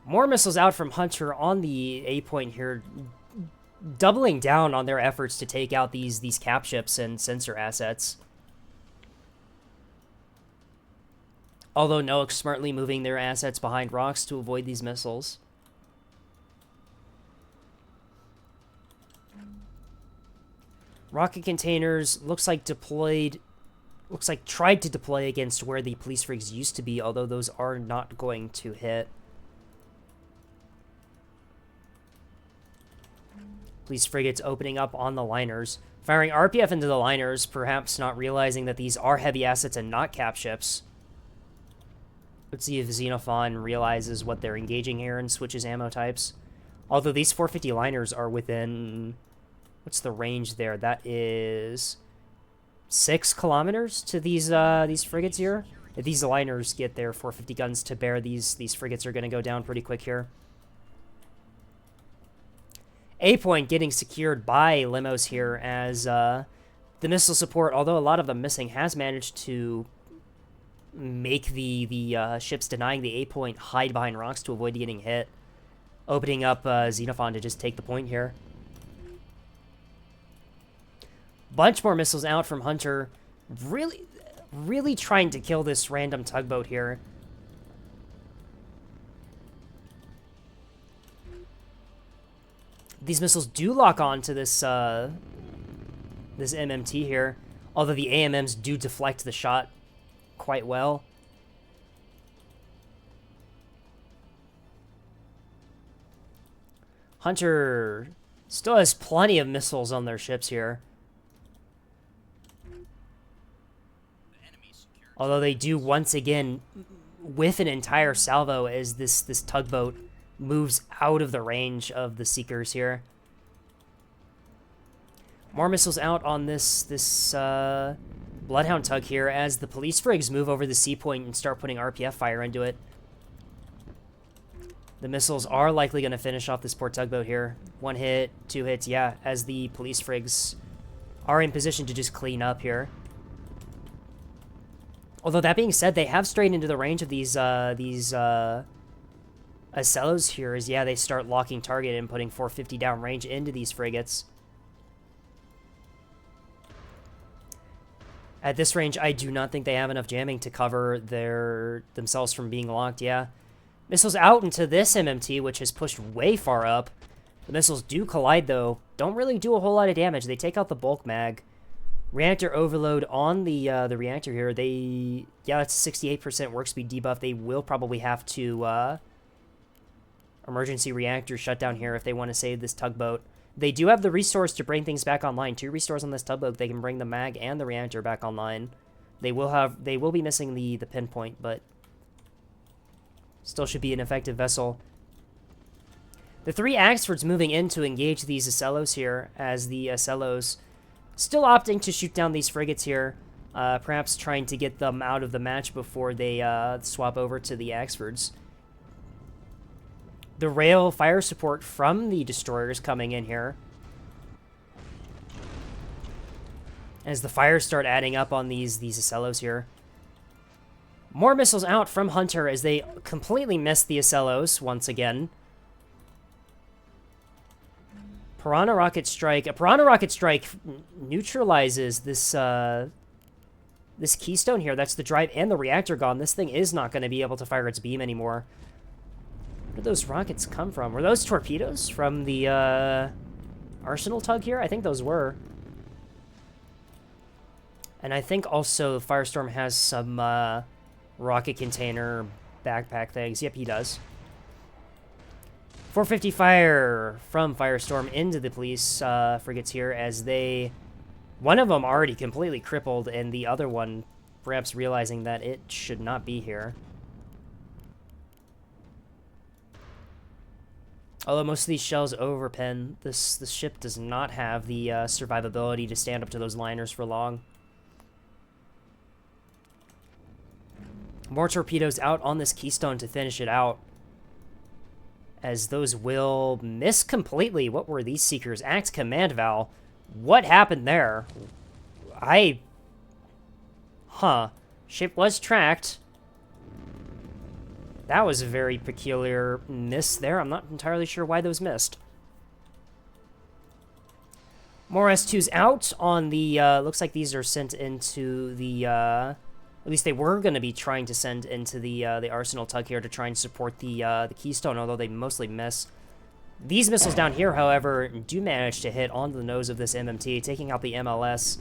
More missiles out from Hunter on the A point here, doubling down on their efforts to take out these cap ships and sensor assets. Although Noak's smartly moving their assets behind rocks to avoid these missiles. Rocket containers looks like tried to deploy against where the police rigs used to be, although those are not going to hit. Police frigates opening up on the liners, firing RPF into the liners, perhaps not realizing that these are heavy assets and not cap ships. Let's see if Xenophon realizes what they're engaging here and switches ammo types. Although these 450 liners are within... What's the range there? That is 6 kilometers to these frigates here. If these liners get their 450 guns to bear, these frigates are going to go down pretty quick here. A point getting secured by LIMOS here as the missile support, although a lot of them missing, has managed to make the ships denying the A point hide behind rocks to avoid getting hit, opening up Xenophon to just take the point here. Bunch more missiles out from Hunter, really trying to kill this random tugboat here. These missiles do lock on to this this MMT here, although the AMMs do deflect the shot quite well. Hunter still has plenty of missiles on their ships here. Although they do once again whiff an entire salvo as this tugboat moves out of the range of the Seekers here. More missiles out on this Bloodhound tug here as the police frigs move over the sea point and start putting RPF fire into it. The missiles are likely going to finish off this port tugboat here. 1 hit, 2 hits, yeah, as the police frigs are in position to just clean up here. Although that being said, they have strayed into the range of these Acellos here, as yeah, they start locking target and putting 450 down range into these frigates. At this range, I do not think they have enough jamming to cover themselves from being locked, yeah. Missiles out into this MMT, which is pushed way far up. The missiles do collide, though. Don't really do a whole lot of damage. They take out the bulk mag. Reactor overload on the reactor here. Yeah, it's 68% work speed debuff. They will probably have to emergency reactor shutdown here if they want to save this tugboat. They do have the resource to bring things back online. 2 restores on this tugboat. They can bring the mag and the reactor back online. They will be missing the pinpoint, but still should be an effective vessel. The 3 Axfords moving in to engage these Acellos here, as the Acellos still opting to shoot down these frigates here, perhaps trying to get them out of the match before they swap over to the Axfords. The rail fire support from the destroyers coming in here. as the fires start adding up on these Acellos here. More missiles out from Hunter as they completely miss the Acellos once again. Piranha Rocket Strike. A Piranha Rocket Strike neutralizes this this keystone here. That's the drive and the reactor gone. This thing is not going to be able to fire its beam anymore. Where did those rockets come from? Were those torpedoes from the Arsenal tug here? I think those were. And I think also Firestorm has some rocket container backpack things. Yep, he does. 450 fire from Firestorm into the police frigates here as they... One of them already completely crippled, and the other one perhaps realizing that it should not be here. Although most of these shells overpin, this ship does not have the survivability to stand up to those liners for long. More torpedoes out on this keystone to finish it out. As those will miss completely. What were these seekers? Act Command Val. What happened there? Ship was tracked. That was a very peculiar miss there. I'm not entirely sure why those missed. More S2s out on the, looks like these are sent into the, at least they were going to be trying to send into the Arsenal tug here to try and support the Keystone, although they mostly miss. These missiles down here, however, do manage to hit onto the nose of this MMT, taking out the MLS.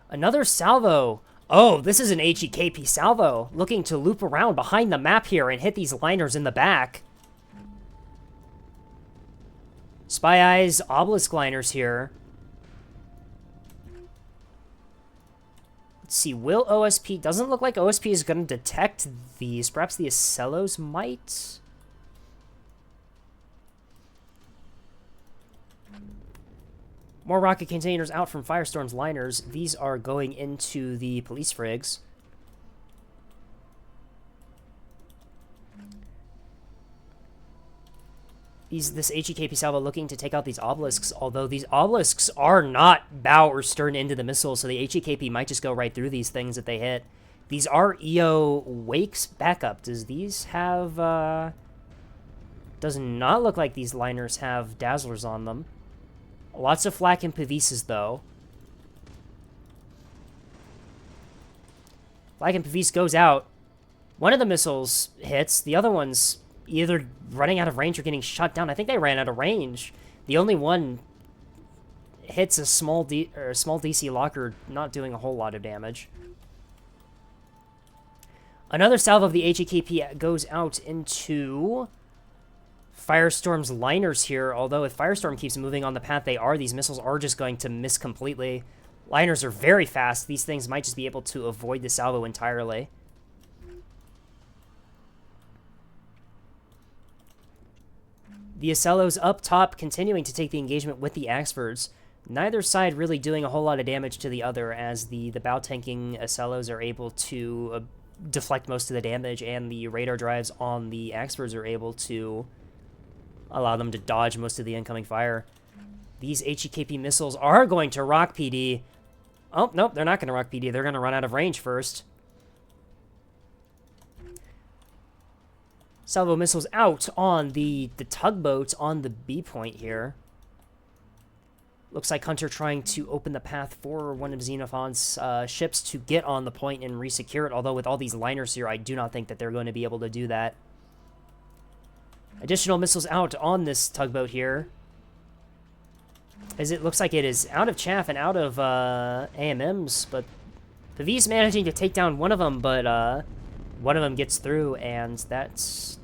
Another salvo. Oh, this is an HEKP salvo, looking to loop around behind the map here and hit these liners in the back. Spy Eyes obelisk liners here. Let's see, will OSP... Doesn't look like OSP is going to detect these. Perhaps the Acellos might? More rocket containers out from Firestorm's liners. These are going into the police frigs. This HEKP salvo looking to take out these obelisks, although these obelisks are not bow or stern into the missile, so the HEKP might just go right through these things that they hit. These are EO Wakes backup. Does these have, does not look like these liners have dazzlers on them. Lots of flak and Pavises, though. Flak and Pavis goes out. One of the missiles hits. The other one's either running out of range or getting shut down. I think they ran out of range. The only one hits a small DC locker, not doing a whole lot of damage. Another salvo of the HEKP goes out into Firestorm's liners here, although if Firestorm keeps moving on the path they are, these missiles are just going to miss completely. Liners are very fast. These things might just be able to avoid the salvo entirely. The Acellos up top continuing to take the engagement with the Axfords. Neither side really doing a whole lot of damage to the other, as the bow tanking Acellos are able to deflect most of the damage, and the radar drives on the Axfords are able to allow them to dodge most of the incoming fire. These HEKP missiles are going to rock PD. Oh, nope, they're not going to rock PD. They're going to run out of range first. Salvo missiles out on the tugboats on the B point here. Looks like Hunter trying to open the path for one of Xenophon's ships to get on the point and resecure it, although with all these liners here, I do not think that they're going to be able to do that. Additional missiles out on this tugboat here, as it looks like it is out of chaff and out of AMMs, but Pavis managing to take down one of them, but one of them gets through, and that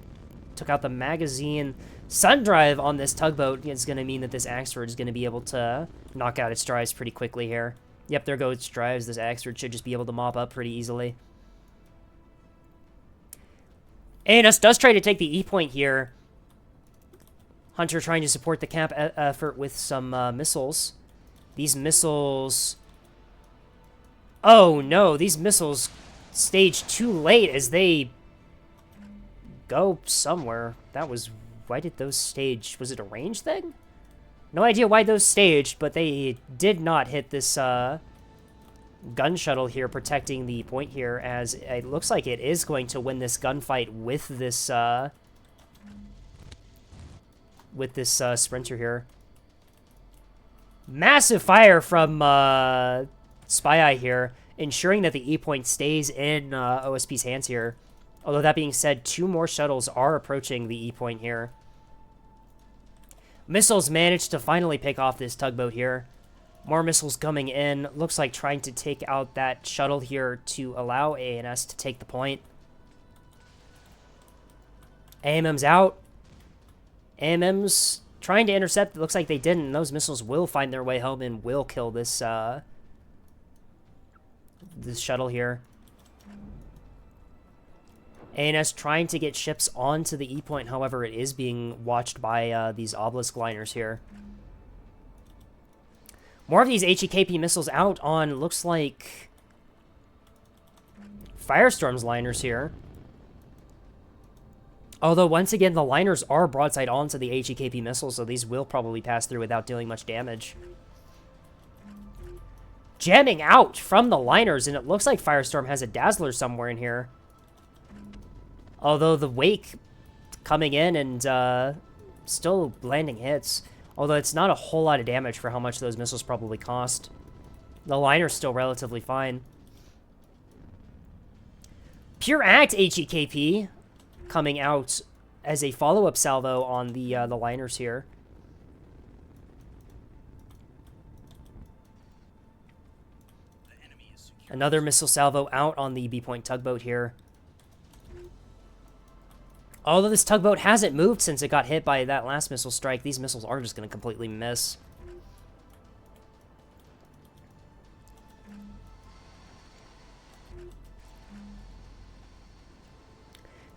took out the magazine. Sun drive on this tugboat is going to mean that this Axford is going to be able to knock out its drives pretty quickly here. Yep, there goes its drives. This Axford should just be able to mop up pretty easily. ANS does try to take the E point here. Hunter trying to support the camp effort with some missiles. These missiles... Oh no, these missiles staged too late as they go somewhere. That was... Why did those stage... Was it a range thing? No idea why those staged, but they did not hit this gun shuttle here protecting the point here, as it looks like it is going to win this gunfight with this sprinter here. Massive fire from Spy Eye here, ensuring that the E point stays in OSP's hands here. Although that being said, 2 more shuttles are approaching the E point here. Missiles managed to finally pick off this tugboat here. More missiles coming in. Looks like trying to take out that shuttle here to allow ANS to take the point. AMM's out. AMM's trying to intercept. It looks like they didn't. And those missiles will find their way home and will kill this this shuttle here. ANS trying to get ships onto the E point, however, it is being watched by these obelisk liners here. More of these HEKP missiles out on, looks like, Firestorm's liners here. Although, once again, the liners are broadside onto the HEKP missiles, so these will probably pass through without dealing much damage. Jamming out from the liners, and it looks like Firestorm has a Dazzler somewhere in here. Although the Wake coming in and still landing hits. Although it's not a whole lot of damage for how much those missiles probably cost. The liner's still relatively fine. Pure Act HEKP coming out as a follow-up salvo on the liners here. Another missile salvo out on the B-point tugboat here. Although this tugboat hasn't moved since it got hit by that last missile strike, these missiles are just going to completely miss.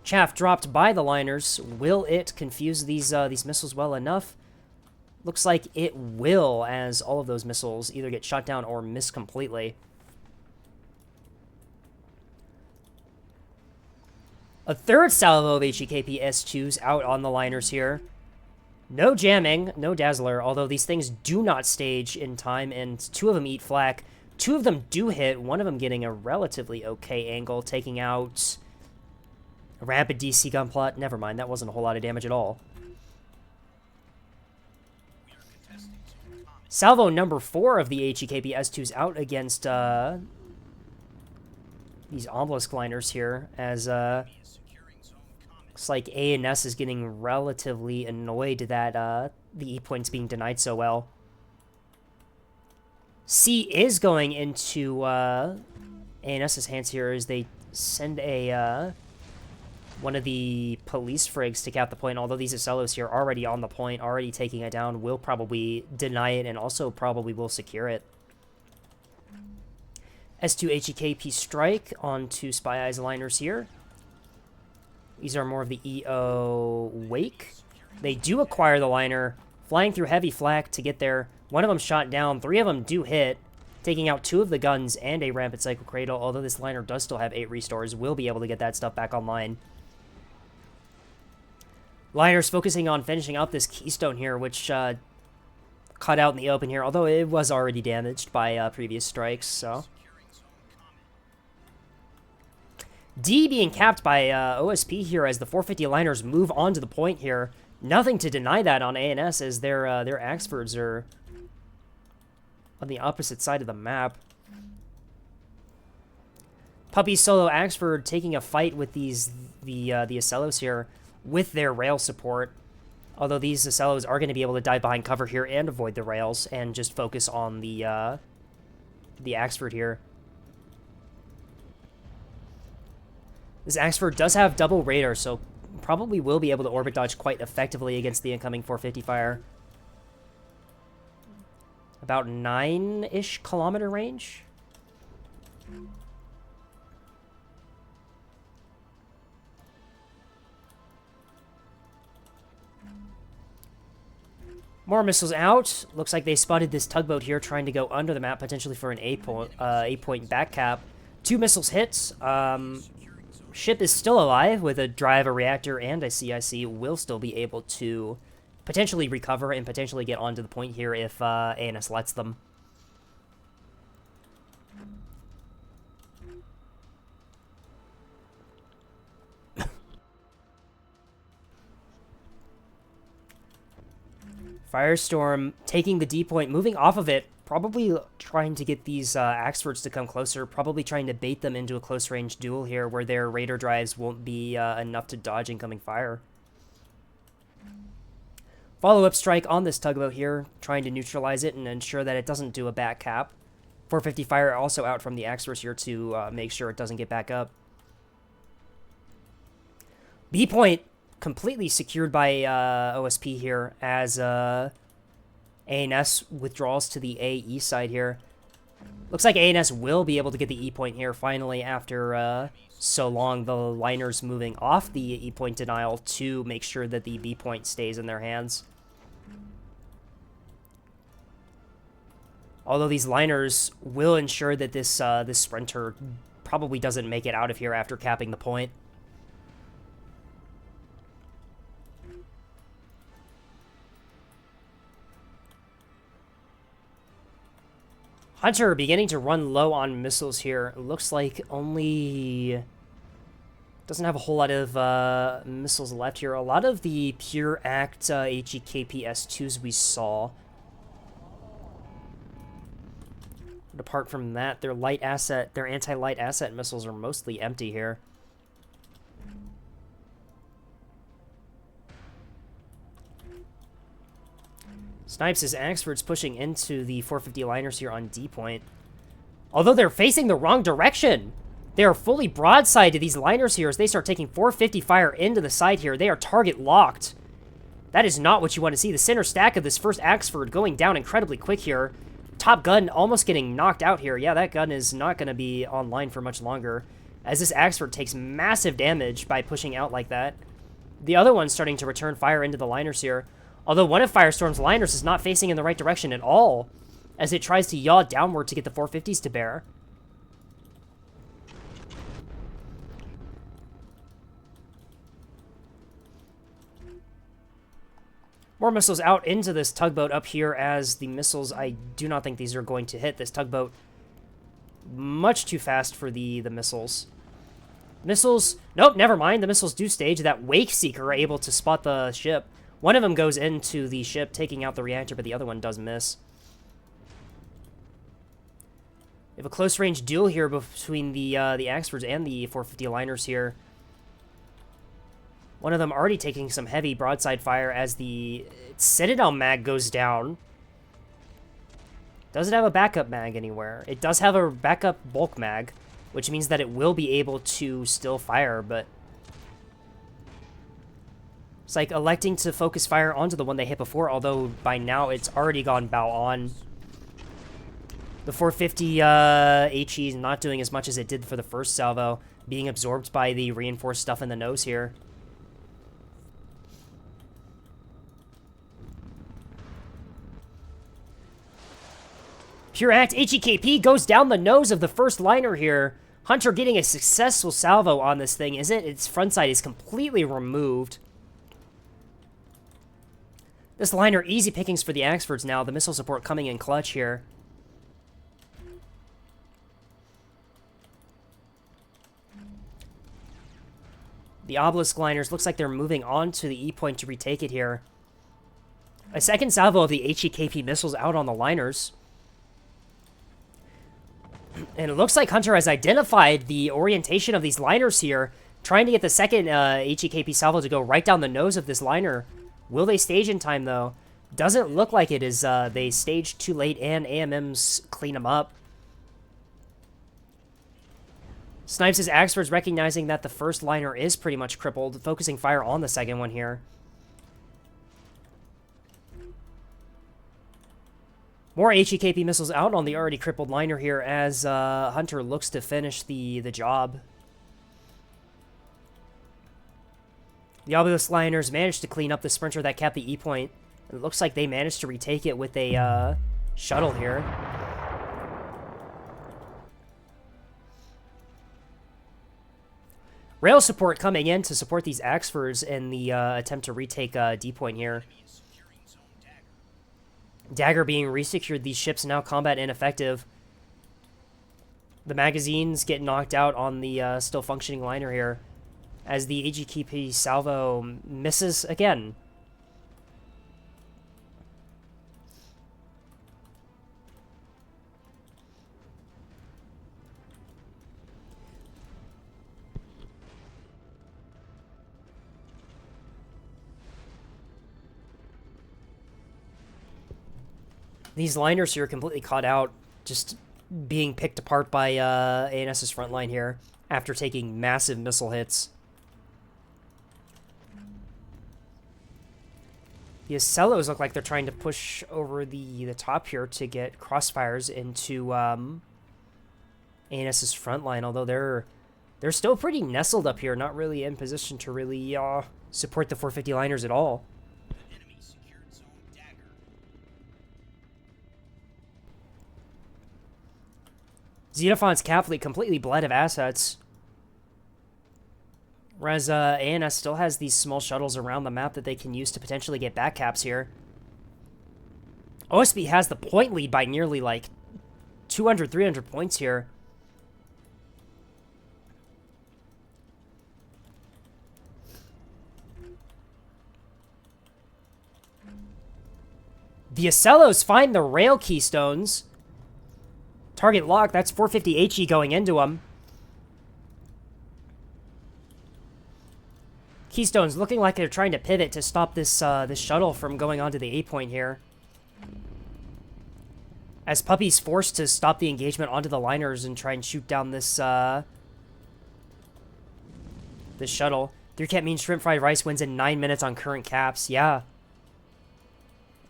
Chaff dropped by the liners. Will it confuse these missiles well enough? Looks like it will, as all of those missiles either get shot down or miss completely. A third salvo of HEKP S2s out on the liners here. No jamming, no Dazzler, although these things do not stage in time, and 2 of them eat flak. 2 of them do hit, one of them getting a relatively okay angle, taking out a rapid DC gunplot. Never mind, that wasn't a whole lot of damage at all. Salvo number 4 of the HEKP S2s out against these obelisk liners here, as looks like ANS is getting relatively annoyed that the E point's being denied so well. C is going into ANS's hands here as they send a one of the police frigs to cap the point, although these Acellos here are already on the point, already taking it down, will probably deny it and also probably will secure it. S2 HEKP strike onto Spy Eye's liners here. These are more of the EO Wake. They do acquire the liner, flying through heavy flak to get there. 1 of them shot down, 3 of them do hit, taking out 2 of the guns and a rampant cycle cradle, although this liner does still have 8 restores, will be able to get that stuff back online. Liners focusing on finishing up this keystone here, which cut out in the open here, although it was already damaged by previous strikes, so... D being capped by OSP here as the 450 liners move on to the point here. Nothing to deny that on ANS as their Axfords are on the opposite side of the map. Puppy Solo Axford taking a fight with the Acellos here with their rail support. Although these Acellos are going to be able to dive behind cover here and avoid the rails and just focus on the Axford here. This Axford does have double radar, so probably will be able to orbit dodge quite effectively against the incoming 450 fire. About 9-ish kilometer range. More missiles out. Looks like they spotted this tugboat here trying to go under the map, potentially for an 8-point back cap. 2 missiles hit. ship is still alive with a drive, a reactor, and a CIC. Will still be able to potentially recover and potentially get onto the point here if ANS lets them. Firestorm taking the D point, moving off of it, probably trying to get these Axfords to come closer, probably trying to bait them into a close range duel here where their Raider drives won't be enough to dodge incoming fire. Follow-up strike on this tugboat here, trying to neutralize it and ensure that it doesn't do a back cap. 450 fire also out from the Axfords here to make sure it doesn't get back up. B point completely secured by OSP here as ANS withdraws to the AE side here. Looks like ANS will be able to get the E point here finally after so long. The liners moving off the E point denial to make sure that the B point stays in their hands. Although these liners will ensure that this this sprinter probably doesn't make it out of here after capping the point. Hunter beginning to run low on missiles here. Looks like only... doesn't have a whole lot of missiles left here. A lot of the Pure Act HEKP S2s we saw. But apart from that, their anti-light asset missiles are mostly empty here. Snipes' Axford's pushing into the 450 liners here on D point. Although they're facing the wrong direction. They are fully broadside to these liners here as they start taking 450 fire into the side here. They are target locked. That is not what you want to see. The center stack of this first Axford going down incredibly quick here. Top gun almost getting knocked out here. Yeah, that gun is not going to be online for much longer as this Axford takes massive damage by pushing out like that. The other one's starting to return fire into the liners here. Although one of Firestorm's liners is not facing in the right direction at all, as it tries to yaw downward to get the 450s to bear. More missiles out into this tugboat up here as the missiles, I do not think these are going to hit this tugboat. Much too fast for the missiles. Missiles, nope, never mind. The missiles do stage. That Wake Seeker are able to spot the ship. One of them goes into the ship, taking out the reactor, but the other one does miss. We have a close-range duel here between the Axfords and the 450 liners here. One of them already taking some heavy broadside fire as the Citadel mag goes down. Doesn't have a backup mag anywhere. It does have a backup bulk mag, which means that it will be able to still fire, but... it's like electing to focus fire onto the one they hit before, although by now it's already gone bow on. The 450 HE is not doing as much as it did for the first salvo, being absorbed by the reinforced stuff in the nose here. Pure Act HEKP goes down the nose of the first liner here. Hunter getting a successful salvo on this thing, isn't it? Its front side is completely removed. This liner, easy pickings for the Axfords now. The missile support coming in clutch here. The Obelisk liners, looks like they're moving on to the E point to retake it here. A second salvo of the HEKP missiles out on the liners. And it looks like Hunter has identified the orientation of these liners here, trying to get the second HEKP salvo to go right down the nose of this liner. Will they stage in time, though? Doesn't look like it is. They staged too late, and AMMs clean them up. Snipes' Axford's recognizing that the first liner is pretty much crippled, focusing fire on the second one here. More HEKP missiles out on the already crippled liner here as Hunter looks to finish the job. The Obelisk liners managed to clean up the sprinter that capped the E point. It looks like they managed to retake it with a shuttle here. Rail support coming in to support these Axfors in the attempt to retake D point here. Dagger being resecured. These ships now combat ineffective. The magazines get knocked out on the still functioning liner here, as the AGKP salvo misses again. These liners here are completely caught out, just being picked apart by ANS's front line here after taking massive missile hits. The Acellos look like they're trying to push over the top here to get crossfires into ANS's front line, although they're still pretty nestled up here, not really in position to really support the 450 liners at all. Xenophon's cap fleet completely bled of assets. Whereas ANS still has these small shuttles around the map that they can use to potentially get back caps here. OSB has the point lead by nearly like 200, 300 points here. The Acellos find the rail keystones. Target lock, that's 450 HE going into them. Keystones looking like they're trying to pivot to stop this this shuttle from going onto the A point here. As Puppy's forced to stop the engagement onto the liners and try and shoot down this this shuttle. 3-cap means Shrimp Fried Rice wins in 9 minutes on current caps. Yeah.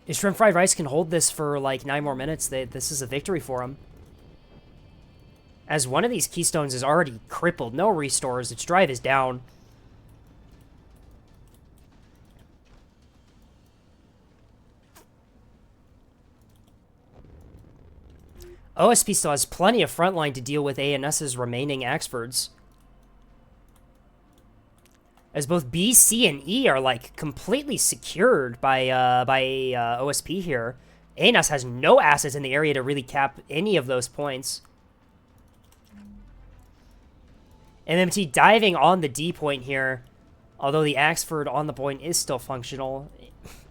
If Shrimp Fried Rice can hold this for like 9 more minutes, this is a victory for him. As one of these keystones is already crippled. No restores. Its drive is down. OSP still has plenty of frontline to deal with ANS's remaining Axfords. As both B, C, and E are like completely secured by OSP here. ANS has no assets in the area to really cap any of those points. MMT diving on the D point here, although the Axford on the point is still functional,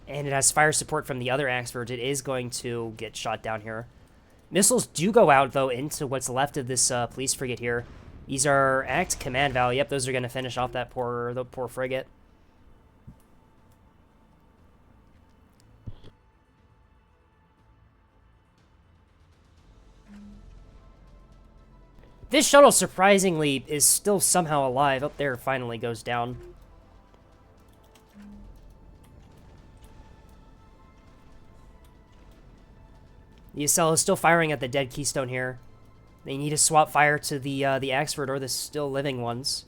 and it has fire support from the other Axford, it is going to get shot down here. Missiles do go out, though, into what's left of this police frigate here. These are ACT command value. Yep, those are going to finish off the poor frigate. This shuttle, surprisingly, is still somehow alive. Up there, finally goes down. The Acel is still firing at the dead keystone here. They need to swap fire to the Axford or the still living ones.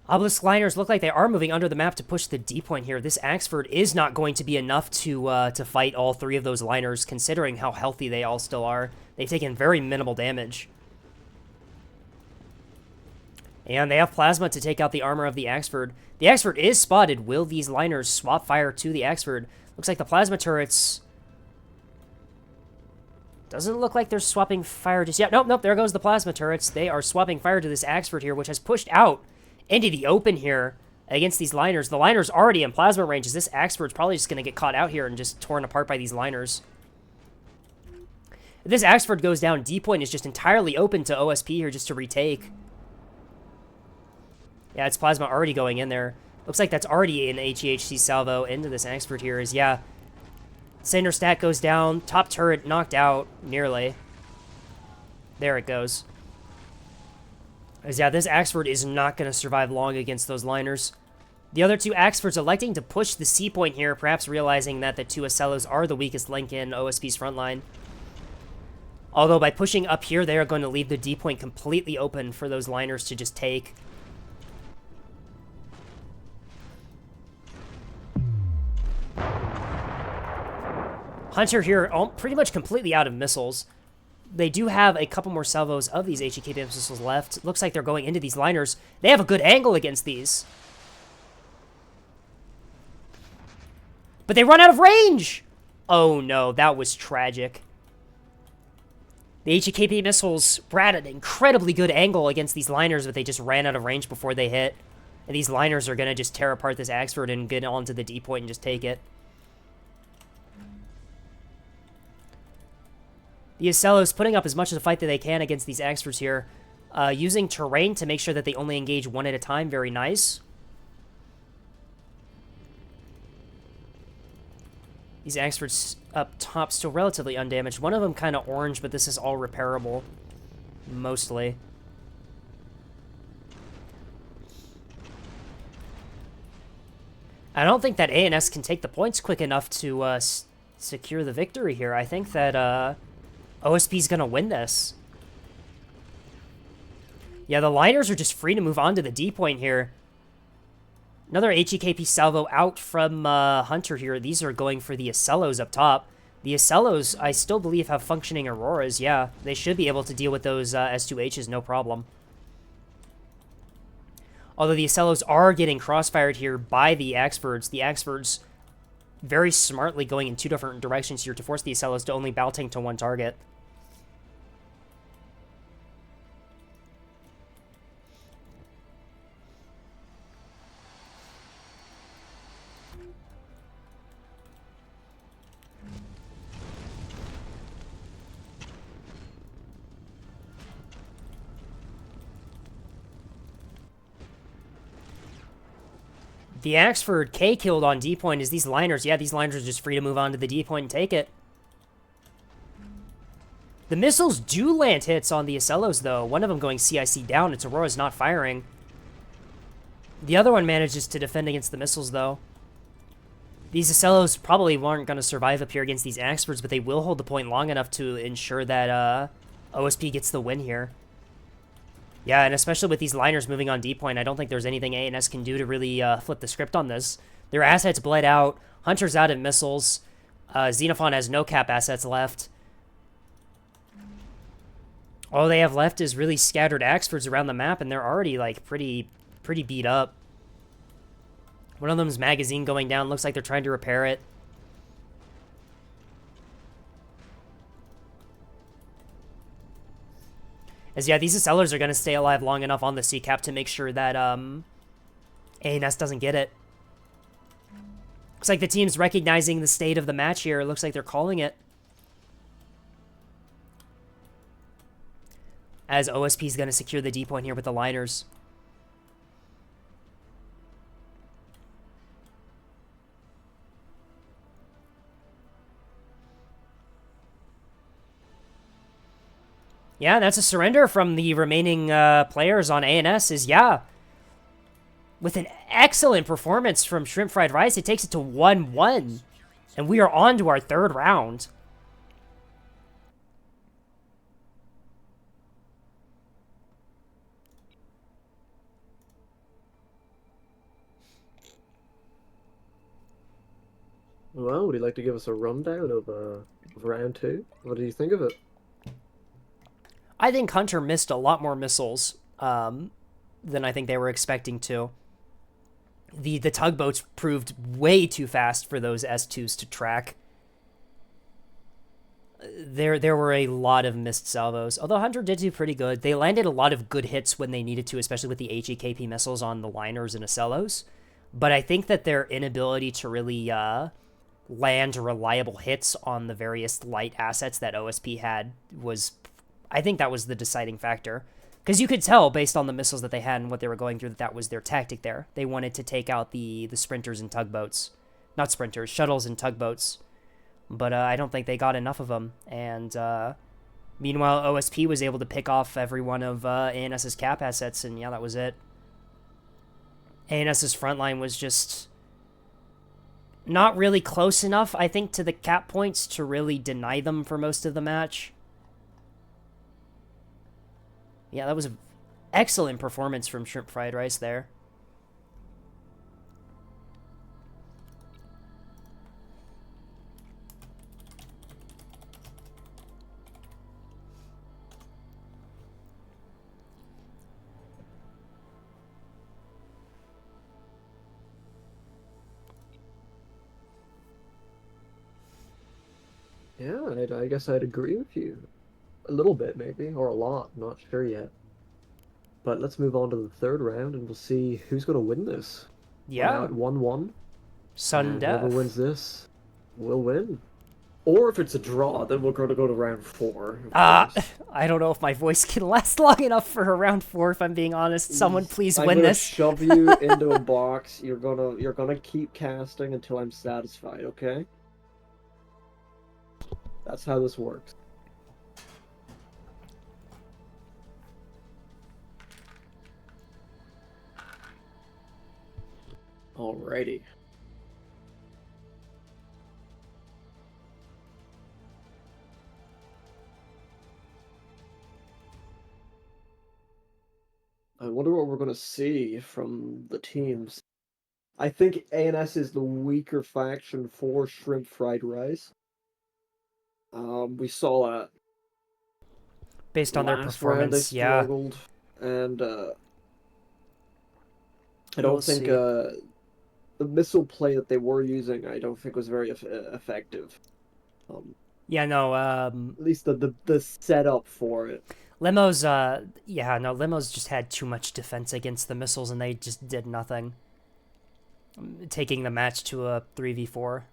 Obelisk liners look like they are moving under the map to push the D point here. This Axford is not going to be enough to fight all 3 of those liners, considering how healthy they all still are. They've taken very minimal damage. And they have plasma to take out the armor of the Axford. The Axford is spotted. Will these liners swap fire to the Axford? Looks like the plasma turrets... Doesn't look like they're swapping fire just yet. Nope, there goes the plasma turrets. They are swapping fire to this Axford here, which has pushed out into the open here against these liners. The liners already in plasma range. This Axford's probably just going to get caught out here and just torn apart by these liners. If this Axford goes down, D point is just entirely open to OSP here just to retake. Yeah, it's plasma already going in there. Looks like that's already an HEHC salvo into this Axford here. Yeah. Center stat goes down. Top turret knocked out. Nearly. There it goes. Yeah, this Axford is not going to survive long against those liners. The other 2 Axfords electing to push the C point here, perhaps realizing that the 2 Acellos are the weakest link in OSP's front line. Although by pushing up here, they are going to leave the D point completely open for those liners to just take. Hunter here, pretty much completely out of missiles. they do have a couple more salvos of these HEKP missiles left. Looks like they're going into these liners. They have a good angle against these. But they run out of range! Oh no, that was tragic. The HEKP missiles were at an incredibly good angle against these liners, but they just ran out of range before they hit. And these liners are going to just tear apart this Axford and get onto the D point and just take it. The Acellos putting up as much of a fight that they can against these Axfords here. Using terrain to make sure that they only engage one at a time. Very nice. These Axfords up top still relatively undamaged. One of them kind of orange, but this is all repairable. Mostly. I don't think that ANS can take the points quick enough to secure the victory here. I think that OSP's going to win this. Yeah, the liners are just free to move on to the D point here. Another HEKP salvo out from Hunter here. These are going for the Acellos up top. The Acellos, I still believe, have functioning Auroras. Yeah, they should be able to deal with those S2Hs, no problem. Although the Acellos are getting crossfired here by the Axfords. The Axfords very smartly going in two different directions here to force the Acellos to only bow tank to one target. The Axford K killed on D point is these liners. Yeah, these liners are just free to move on to the D point and take it. The missiles do land hits on the Acellos, though. One of them going CIC down. Its Aurora's not firing. The other one manages to defend against the missiles, though. These Acellos probably weren't going to survive up here against these Axfords, but they will hold the point long enough to ensure that OSP gets the win here. Yeah, and especially with these liners moving on D point, I don't think there's anything ANS can do to really flip the script on this. Their assets bled out. Hunter's out of missiles. Xenophon has no cap assets left. All they have left is really scattered Axfords around the map, and they're already, like, pretty beat up. One of them's magazine going down. Looks like they're trying to repair it. As yeah, these Accellers are going to stay alive long enough on the C-cap to make sure that ANS doesn't get it. Looks like the team's recognizing the state of the match here. It looks like they're calling it. As OSP's going to secure the D point here with the liners. Yeah, that's a surrender from the remaining players on ANS is, yeah. With an excellent performance from Shrimp Fried Rice, it takes it to 1-1. And we are on to our third round. Well, would you like to give us a rundown of round two? What do you think of it? I think Hunter missed a lot more missiles than I think they were expecting to. The tugboats proved way too fast for those S2s to track. There were a lot of missed salvos, although Hunter did do pretty good. They landed a lot of good hits when they needed to, especially with the HEKP missiles on the liners and Acellos. But I think that their inability to really land reliable hits on the various light assets that OSP had was... I think that was the deciding factor. Because you could tell, based on the missiles that they had and what they were going through, that that was their tactic there. They wanted to take out the sprinters and tugboats. Not sprinters, shuttles and tugboats. But I don't think they got enough of them. And meanwhile, OSP was able to pick off every one of ANS's cap assets, and yeah, that was it. ANS's front line was just not really close enough, I think, to the cap points to really deny them for most of the match. Yeah, that was an excellent performance from Shrimp Fried Rice there. Yeah, I guess I'd agree with you. A little bit, maybe, or a lot. Not sure yet. But let's move on to the third round, and we'll see who's going to win this. We're now Yeah. at 1-1, Sudden and whoever death. wins this will win. Or if it's a draw, then we're going to go to round 4, of course. I don't know if my voice can last long enough for a round 4, if I'm being honest. Someone please I'm win gonna this. shove you into a box. You're gonna keep casting until I'm satisfied, okay? That's how this works. Alrighty. I wonder what we're gonna see from the teams. I think ANS is the weaker faction for shrimp fried rice. We saw that Based on their last round they performance, yeah. struggled, and I We'll don't think see. the missile play that they were using, I don't think was very effective. Yeah, no, At least the setup for it. Limos, yeah, no, Limos just had too much defense against the missiles and they just did nothing. Taking the match to a 3v4.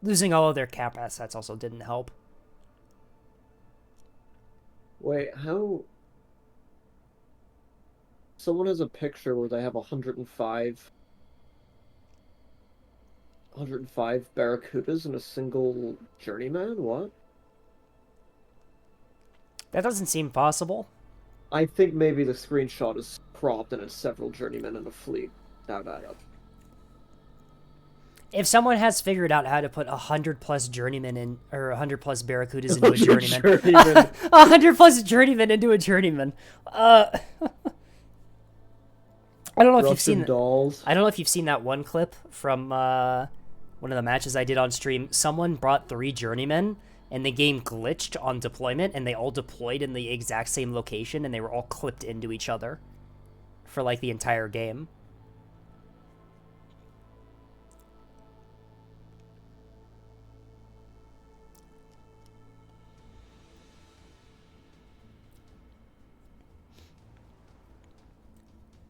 Losing all of their cap assets also didn't help. Wait, how? Someone has a picture where they have 105 Barracudas and a single journeyman? What? That doesn't seem possible. I think maybe the screenshot is cropped and it's several journeymen in a fleet. Now that up. If someone has figured out how to put 100+ journeymen in, or 100+ barracudas into a journeyman, 100+ journeymen into a journeyman. I don't know if you've seen. Dolls. I don't know if you've seen that one clip from one of the matches I did on stream. Someone brought 3 journeymen, and the game glitched on deployment, and they all deployed in the exact same location, and they were all clipped into each other for like the entire game.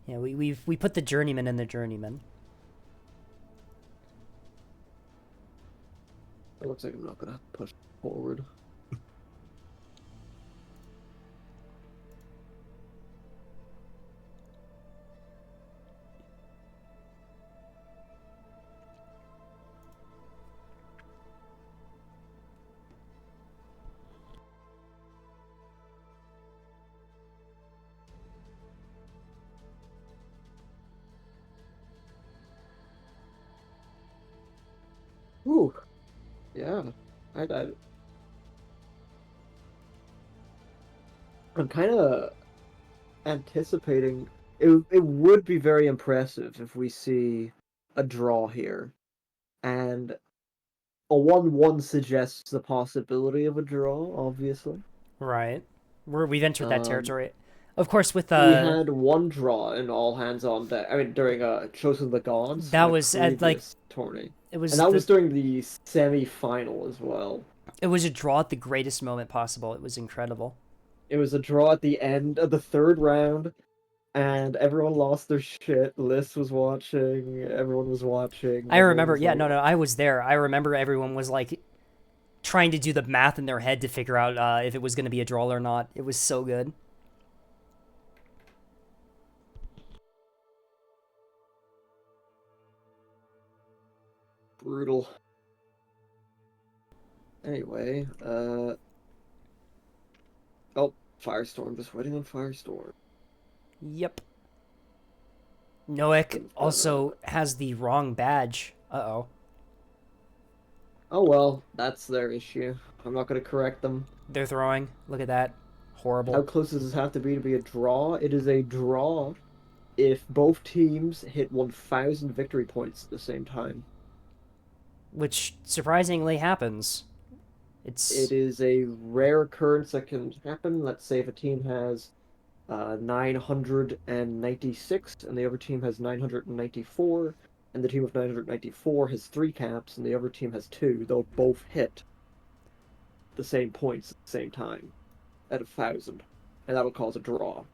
Yeah, we put the journeyman in the journeyman. It looks like I'm not gonna push forward. Ooh, yeah. I'm kind of anticipating. It would be very impressive if we see a draw here, and a 1-1 suggests the possibility of a draw. Obviously, Right. We've entered that territory. Of course, with we had one draw in all hands on deck. I mean, during Chosen of the Gods. That was at like tourney. It was. And that was during the semi-final as well. It was a draw at the greatest moment possible. It was incredible. It was a draw at the end of the third round, and everyone lost their shit. Liz was watching. Everyone was watching. I remember. Yeah, no, I was there. I remember everyone was like trying to do the math in their head to figure out if it was going to be a draw or not. It was so good. Brutal. Anyway, oh, Firestorm. Just waiting on Firestorm. Yep. Noek also has the wrong badge. Uh-oh. Oh well, that's their issue. I'm not gonna correct them. They're throwing. Look at that. Horrible. How close does this have to be a draw? It is a draw if both teams hit 1,000 victory points at the same time. Which surprisingly happens. It is a rare occurrence that can happen. Let's say if a team has 996, and the other team has 994, and the team of 994 has 3 caps, and the other team has 2. They'll both hit the same points at the same time at 1,000, and that'll cause a draw.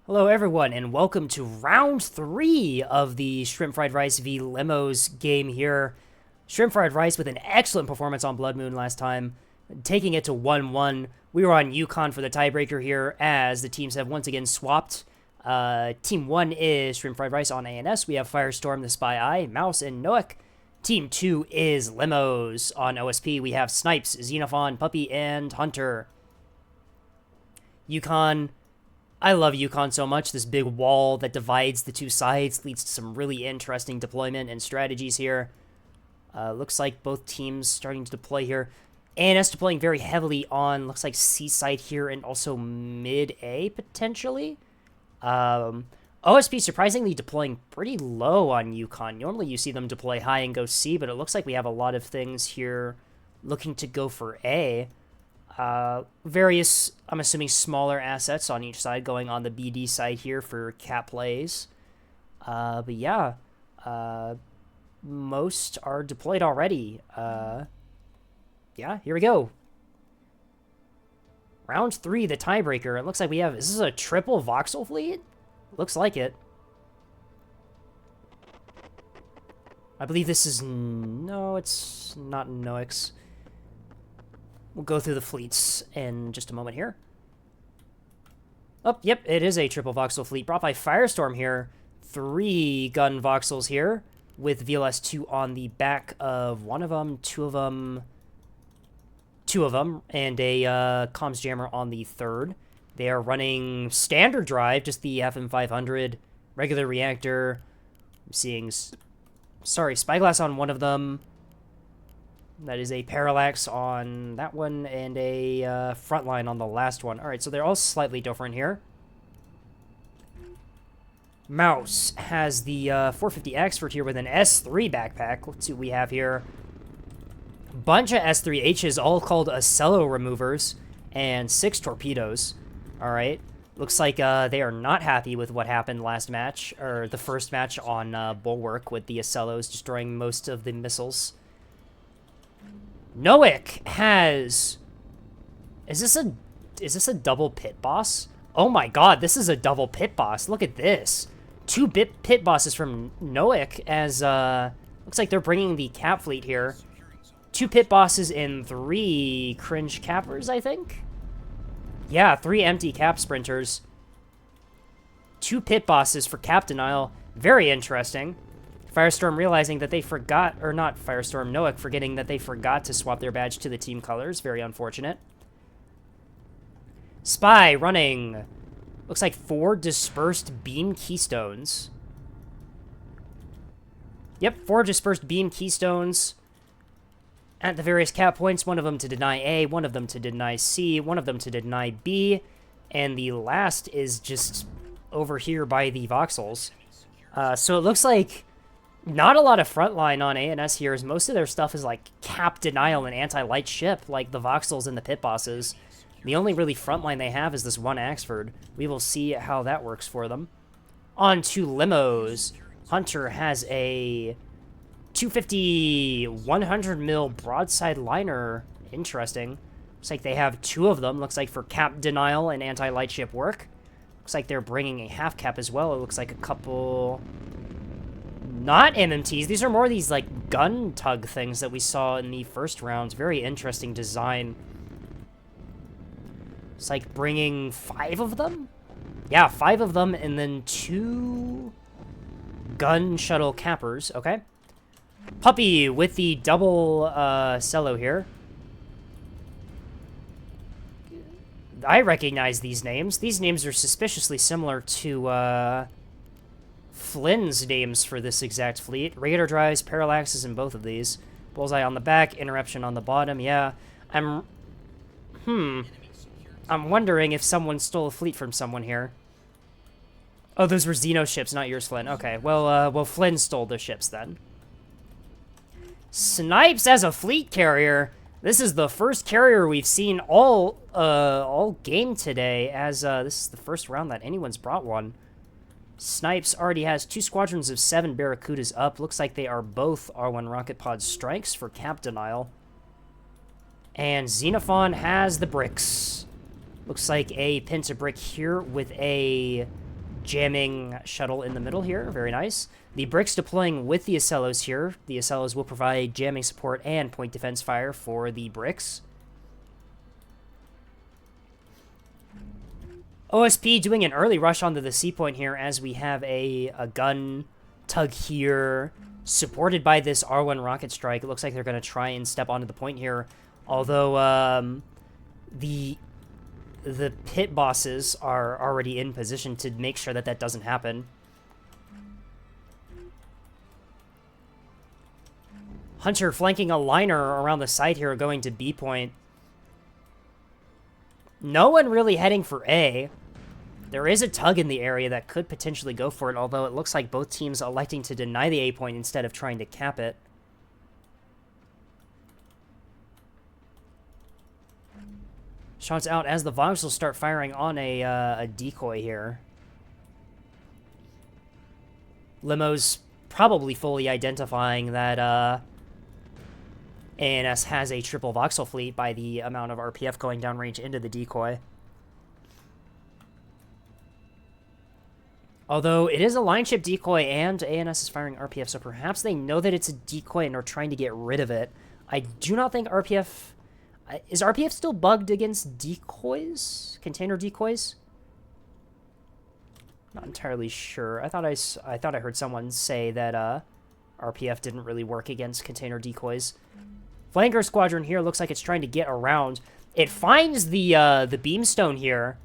Hello, everyone, and welcome to round 3 of the Shrimp Fried Rice v. LIMOS game here. Shrimp Fried Rice with an excellent performance on Blood Moon last time, taking it to 1-1. We were on Yukon for the tiebreaker here, as the teams have once again swapped. Team 1 is Shrimp Fried Rice on ANS. We have Firestorm, the Spy Eye, Mouse, and Noek. Team 2 is LIMOS on OSP. We have Snipes, Xenophon, Puppy, and Hunter. Yukon... I love Yukon so much. This big wall that divides the two sides leads to some really interesting deployment and strategies here. Looks like both teams starting to deploy here. ANS deploying very heavily on, looks like Seaside here and also mid-A, potentially. OSP surprisingly deploying pretty low on Yukon. Normally you see them deploy high and go C, but it looks like we have a lot of things here looking to go for A. Various, I'm assuming, smaller assets on each side going on the BD side here for cap plays. But yeah, most are deployed already. Yeah, here we go. Round 3, the tiebreaker. It looks like we have, is this a triple voxel fleet? Looks like it. I believe this is, no, it's not Noix. We'll go through the fleets in just a moment here. Oh, yep, it is a triple voxel fleet brought by Firestorm here. 3 gun voxels here with VLS-2 on the back of one of them, two of them, and a comms jammer on the third. They are running standard drive, just the FM500, regular reactor. I'm seeing, Spyglass on one of them. That is a Parallax on that one, and a Frontline on the last one. Alright, so they're all slightly different here. Mouse has the 450 Expert here with an S3 backpack. Let's see what we have here. Bunch of S3Hs, all called Ocello removers, and 6 torpedoes. Alright. Looks like they are not happy with what happened last match, or the first match on Bulwark, with the Ocellos destroying most of the missiles. Noek has... Is this a double pit boss? Oh my god, this is a double pit boss. Look at this. 2 pit bosses from Noek as, looks like they're bringing the cap fleet here. 2 pit bosses and 3 cringe cappers, I think? Yeah, 3 empty cap sprinters. 2 pit bosses for cap denial. Very interesting. Firestorm realizing that they forgot, or not Firestorm, Noek forgetting that they forgot to swap their badge to the team colors. Very unfortunate. Spy running, looks like 4 dispersed beam keystones. Yep, 4 dispersed beam keystones at the various cap points. One of them to deny A, one of them to deny C, one of them to deny B, and the last is just over here by the voxels. So it looks like not a lot of frontline on ANS here, as most of their stuff is like cap denial and anti-light ship, like the voxels and the pit bosses. The only really frontline they have is this one Axford. We will see how that works for them. On to LIMOS. Hunter has a 250 100 mil broadside liner. Interesting. Looks like they have 2 of them. Looks like for cap denial and anti-light ship work. Looks like they're bringing a half cap as well. It looks like a couple... Not MMTs. These are more these, like, gun tug things that we saw in the first rounds. Very interesting design. It's like bringing 5 of them? Yeah, 5 of them, and then 2 gun shuttle cappers. Okay. Puppy with the double cello here. I recognize these names. These names are suspiciously similar to Flynn's names for this exact fleet. Radar drives, parallaxes in both of these. Bullseye on the back, interruption on the bottom. Yeah, I'm wondering if someone stole a fleet from someone here. Oh, those were Xeno ships, not yours, Flynn. Okay, well, Flynn stole the ships then. Snipes as a fleet carrier. This is the first carrier we've seen all game today, as this is the first round that anyone's brought one. Snipes already has 2 squadrons of 7 Barracudas up. Looks like they are both R1 rocket pod strikes for cap denial. And Xenophon has the bricks. Looks like a Pinta brick here with a jamming shuttle in the middle here. Very nice. The bricks deploying with the Acellos here. The Acellos will provide jamming support and point defense fire for the bricks. OSP doing an early rush onto the C point here as we have a gun tug here supported by this R1 rocket strike. It looks like they're going to try and step onto the point here. Although the pit bosses are already in position to make sure that that doesn't happen. Hunter flanking a liner around the side here going to B point. No one really heading for A. There is a tug in the area that could potentially go for it, although it looks like both teams electing to deny the A point instead of trying to cap it. Shots out as the Vox will start firing on a decoy here. LIMOS probably fully identifying that ANS has a triple voxel fleet by the amount of RPF going downrange into the decoy. Although it is a line ship decoy and ANS is firing RPF, so perhaps they know that it's a decoy and are trying to get rid of it. I do not think RPF... Is RPF still bugged against decoys? Container decoys? Not entirely sure. I thought I heard someone say that RPF didn't really work against container decoys. Flanker squadron here looks like it's trying to get around. It finds the beamstone here.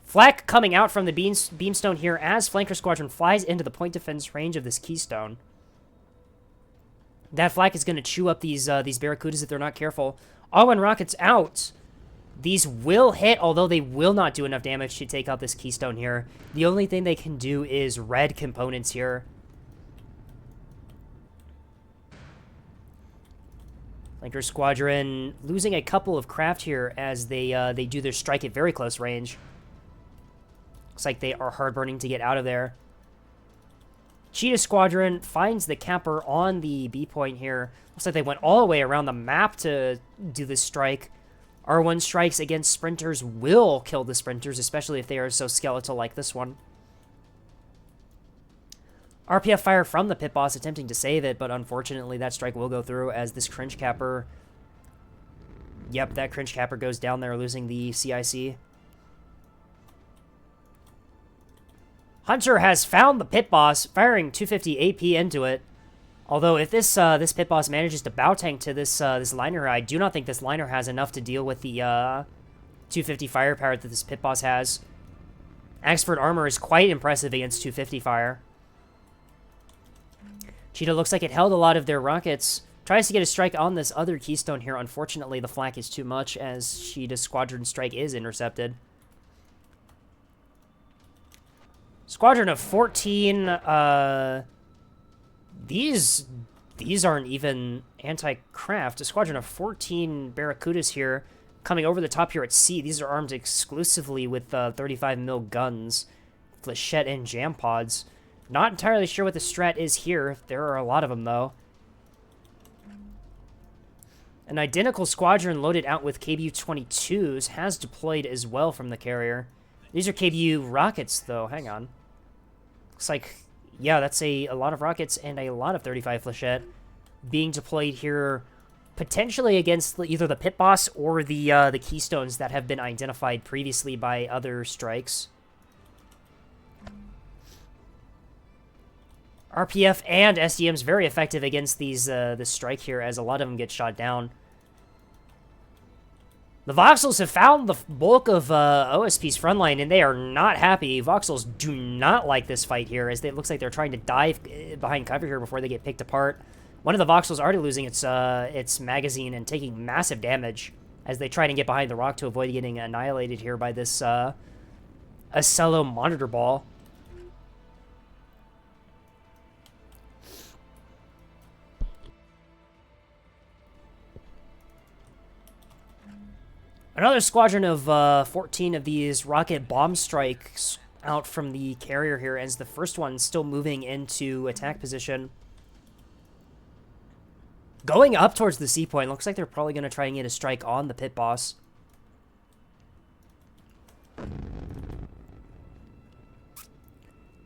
Flak coming out from the beamstone here as Flanker Squadron flies into the point defense range of this keystone. That flak is going to chew up these Barracudas if they're not careful. R1 rockets out. These will hit, although they will not do enough damage to take out this keystone here. The only thing they can do is red components here. Flanker Squadron losing a couple of craft here as they do their strike at very close range. Looks like they are hard burning to get out of there. Cheetah Squadron finds the capper on the B point here. Looks like they went all the way around the map to do this strike. R1 strikes against sprinters will kill the sprinters, especially if they are so skeletal like this one. RPF fire from the pit boss attempting to save it, but unfortunately that strike will go through as this cringe capper... Yep, that cringe capper goes down there, losing the CIC. Hunter has found the pit boss, firing 250 AP into it. Although if this pit boss manages to bow tank to this liner, I do not think this liner has enough to deal with the 250 firepower that this pit boss has. Axford armor is quite impressive against 250 fire. Cheetah looks like it held a lot of their rockets. Tries to get a strike on this other keystone here. Unfortunately, the flak is too much as Cheetah's squadron strike is intercepted. Squadron of 14, these aren't even anti-craft. A squadron of 14 Barracudas here, coming over the top here at C. These are armed exclusively with 35mm guns, flechette, and jam pods. Not entirely sure what the strat is here. There are a lot of them, though. An identical squadron loaded out with KBU-22s has deployed as well from the carrier. These are KBU rockets, though. Hang on. Looks like, yeah, that's a lot of rockets and a lot of 35 flechette being deployed here, potentially against either the pit boss or the keystones that have been identified previously by other strikes. RPF and SDM's very effective against this strike here, as a lot of them get shot down. The Voxels have found the bulk of OSP's frontline, and they are not happy. Voxels do not like this fight here, as it looks like they're trying to dive behind cover here before they get picked apart. One of the Voxels already losing its magazine and taking massive damage as they try to get behind the rock to avoid getting annihilated here by this Acello monitor ball. Another squadron of 14 of these rocket bomb strikes out from the carrier here, as the first one still moving into attack position. Going up towards the C point. Looks like they're probably going to try and get a strike on the pit boss.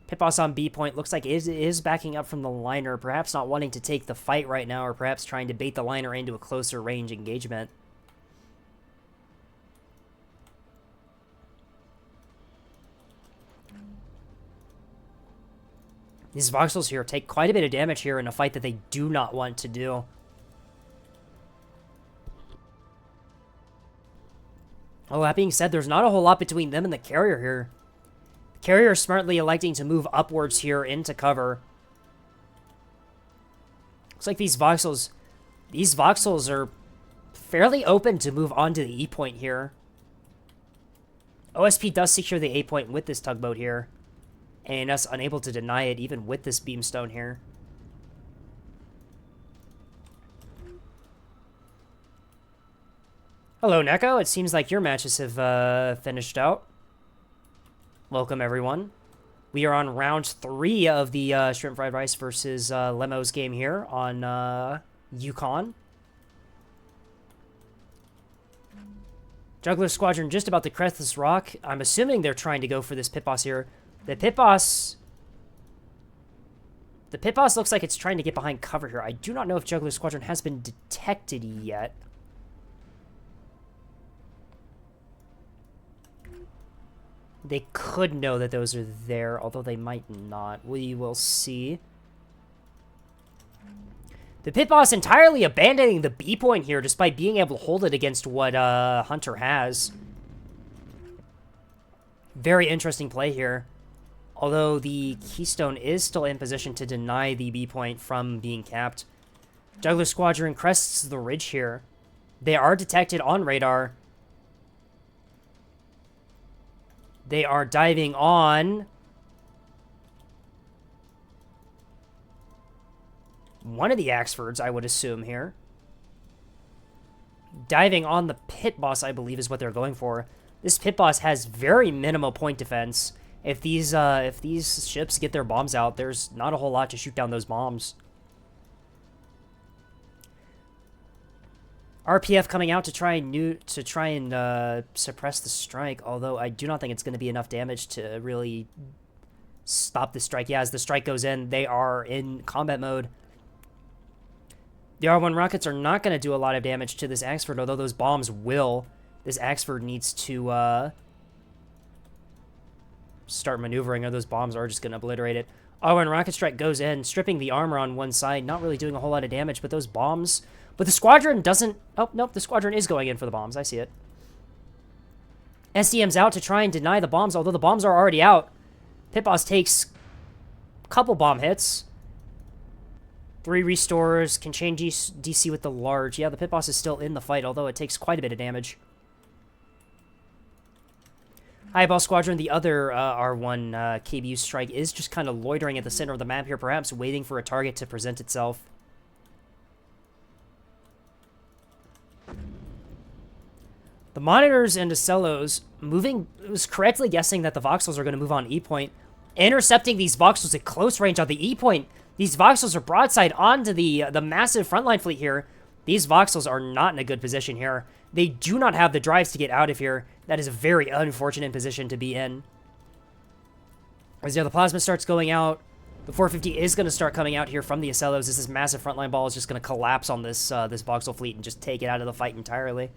Pit boss on B point looks like it is backing up from the liner, perhaps not wanting to take the fight right now, or perhaps trying to bait the liner into a closer range engagement. These voxels here take quite a bit of damage here in a fight that they do not want to do. Oh, that being said, there's not a whole lot between them and the carrier here. The carrier is smartly electing to move upwards here into cover. Looks like these voxels are fairly open to move on to the E point here. OSP does secure the A point with this tugboat here. And us unable to deny it even with this beamstone here. Hello, Neko. It seems like your matches have finished out. Welcome, everyone. We are on round 3 of the Shrimp Fried Rice versus LIMOS game here on Yukon. Juggler Squadron just about to crest this rock. I'm assuming they're trying to go for this pit boss here. The pit boss looks like it's trying to get behind cover here. I do not know if Juggler Squadron has been detected yet. They could know that those are there, although they might not. We will see. The pit boss entirely abandoning the B point here, despite being able to hold it against what Hunter has. Very interesting play here. Although the Keystone is still in position to deny the B point from being capped. Juggler Squadron crests the ridge here. They are detected on radar. They are diving on one of the Axfords, I would assume here. Diving on the pit boss, I believe, is what they're going for. This pit boss has very minimal point defense. If these ships get their bombs out, there's not a whole lot to shoot down those bombs. RPF coming out to try and suppress the strike, although I do not think it's going to be enough damage to really stop the strike. Yeah, as the strike goes in, they are in combat mode. The R1 rockets are not going to do a lot of damage to this Axford, although those bombs will. This Axford needs to start maneuvering, or those bombs are just going to obliterate it. R1 rocket strike goes in, stripping the armor on one side, not really doing a whole lot of damage, but those bombs... But the squadron doesn't... Oh, nope, the squadron is going in for the bombs. I see it. SDM's out to try and deny the bombs, although the bombs are already out. Pit boss takes a couple bomb hits. 3 restores, can change DC with the large. Yeah, the pit boss is still in the fight, although it takes quite a bit of damage. Highball Squadron, the other R1 KBU strike, is just kind of loitering at the center of the map here, perhaps waiting for a target to present itself. The monitors and Acellos was correctly guessing that the voxels are going to move on E point, intercepting these voxels at close range on the E point. These voxels are broadside onto the massive frontline fleet here. These voxels are not in a good position here. They do not have the drives to get out of here. That is a very unfortunate position to be in. As the plasma starts going out, the 450 is going to start coming out here from the Acellos as this massive frontline ball is just going to collapse on this this voxel fleet and just take it out of the fight entirely.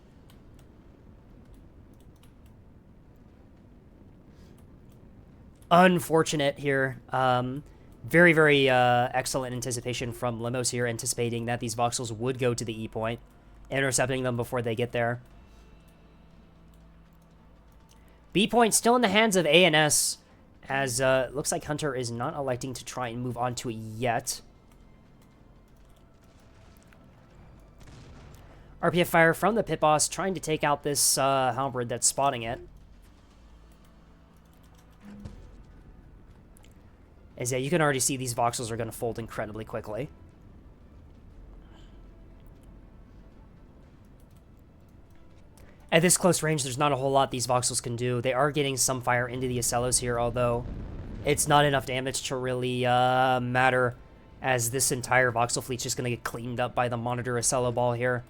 Unfortunate here. Very, very excellent anticipation from LIMOS here, anticipating that these voxels would go to the E point, intercepting them before they get there. B point still in the hands of ANS, as looks like Hunter is not electing to try and move on to it yet. RPF fire from the pit boss, trying to take out this halberd that's spotting it. As yeah, you can already see these voxels are going to fold incredibly quickly. At this close range, there's not a whole lot these voxels can do. They are getting some fire into the Acellos here, although it's not enough damage to really matter, as this entire voxel fleet's just going to get cleaned up by the Monitor Acello ball here.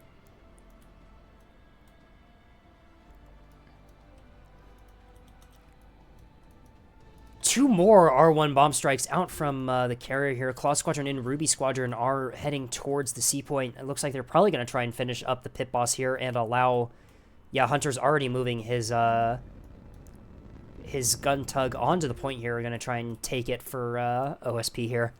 Two more R1 bomb strikes out from the carrier here. Claw Squadron and Ruby Squadron are heading towards the C point. It looks like they're probably going to try and finish up the pit boss here and allow... Yeah, Hunter's already moving his gun tug onto the point here. We're going to try and take it for OSP here.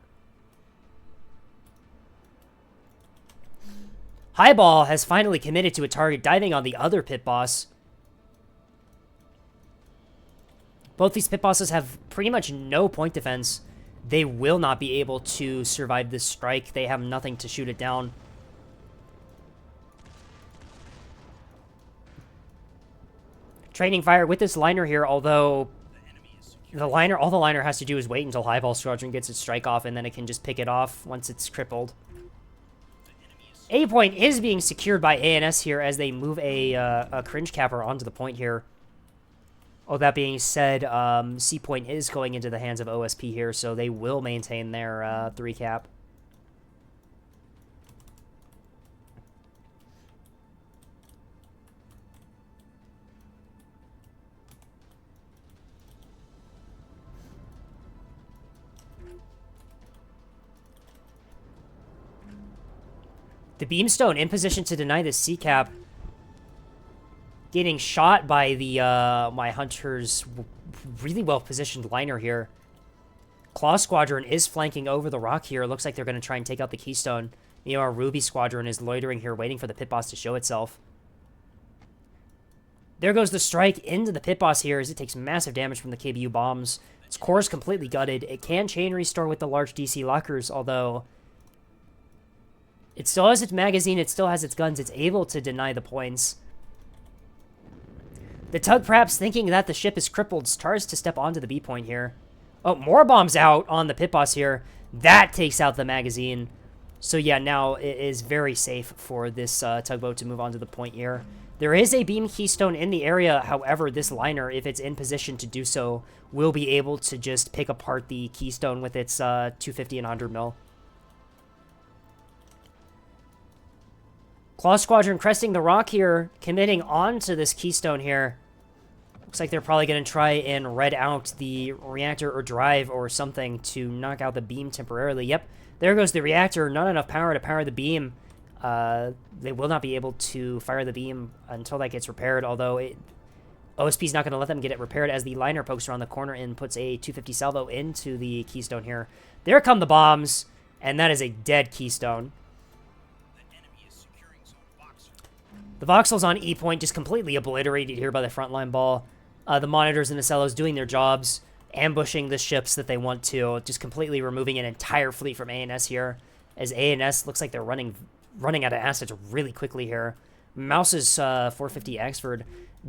Highball has finally committed to a target, diving on the other pit boss. Both these pit bosses have pretty much no point defense. They will not be able to survive this strike. They have nothing to shoot it down. Trading fire with this liner here, although all the liner has to do is wait until Highball Squadron gets its strike off, and then it can just pick it off once it's crippled. A point is being secured by ANS here as they move a cringe capper onto the point here. Oh, that being said, C point is going into the hands of OSP here, so they will maintain their 3 cap. The Beamstone in position to deny the C cap. Getting shot by the my Hunter's really well-positioned liner here. Claw Squadron is flanking over the rock here. It looks like they're going to try and take out the Keystone. You know, our Ruby Squadron is loitering here, waiting for the pit boss to show itself. There goes the strike into the pit boss here as it takes massive damage from the KBU bombs. Its core is completely gutted. It can chain restore with the large DC lockers, although it still has its magazine, it still has its guns, it's able to deny the points. The tug, perhaps thinking that the ship is crippled, starts to step onto the B point here. Oh, more bombs out on the pit boss here. That takes out the magazine. So yeah, now it is very safe for this tugboat to move on to the point here. There is a beam keystone in the area. However, this liner, if it's in position to do so, will be able to just pick apart the keystone with its 250 and 100 mil. Claw Squadron cresting the rock here, committing onto this keystone here. Looks like they're probably going to try and red out the reactor or drive or something to knock out the beam temporarily. Yep, there goes the reactor. Not enough power to power the beam. They will not be able to fire the beam until that gets repaired, although OSP's not going to let them get it repaired as the liner pokes around the corner and puts a 250 salvo into the keystone here. There come the bombs, and that is a dead keystone. The voxels on E point just completely obliterated here by the frontline ball. The monitors and the Acellos doing their jobs, ambushing the ships that they want to, just completely removing an entire fleet from ANS here, as ANS looks like they're running out of assets really quickly here. Mouse's 450 Axford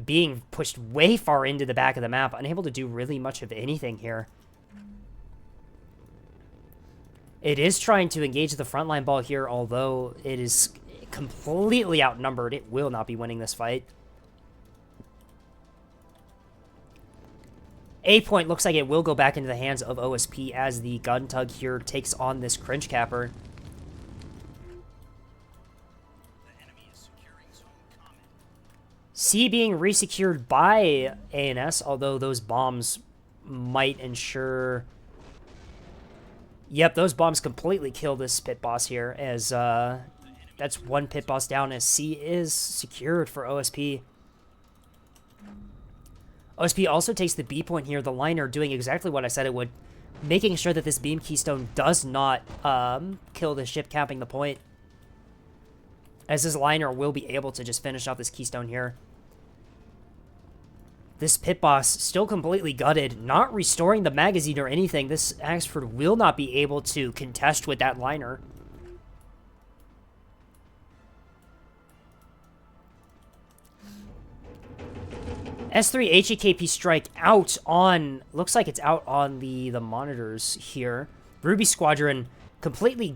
being pushed way far into the back of the map, unable to do really much of anything here. It is trying to engage the frontline ball here, although it is completely outnumbered. It will not be winning this fight. A point looks like it will go back into the hands of OSP as the gun tug here takes on this cringe capper. C being resecured by ANS, although those bombs might ensure... Yep, those bombs completely kill this pit boss here, as that's one pit boss down as C is secured for OSP. OSP also takes the B point here, the liner doing exactly what I said it would, making sure that this beam keystone does not kill the ship capping the point, as this liner will be able to just finish off this keystone here. This pit boss still completely gutted, not restoring the magazine or anything. This Axford will not be able to contest with that liner. S3 HEKP strike out on, looks like it's out on the monitors here. Ruby Squadron completely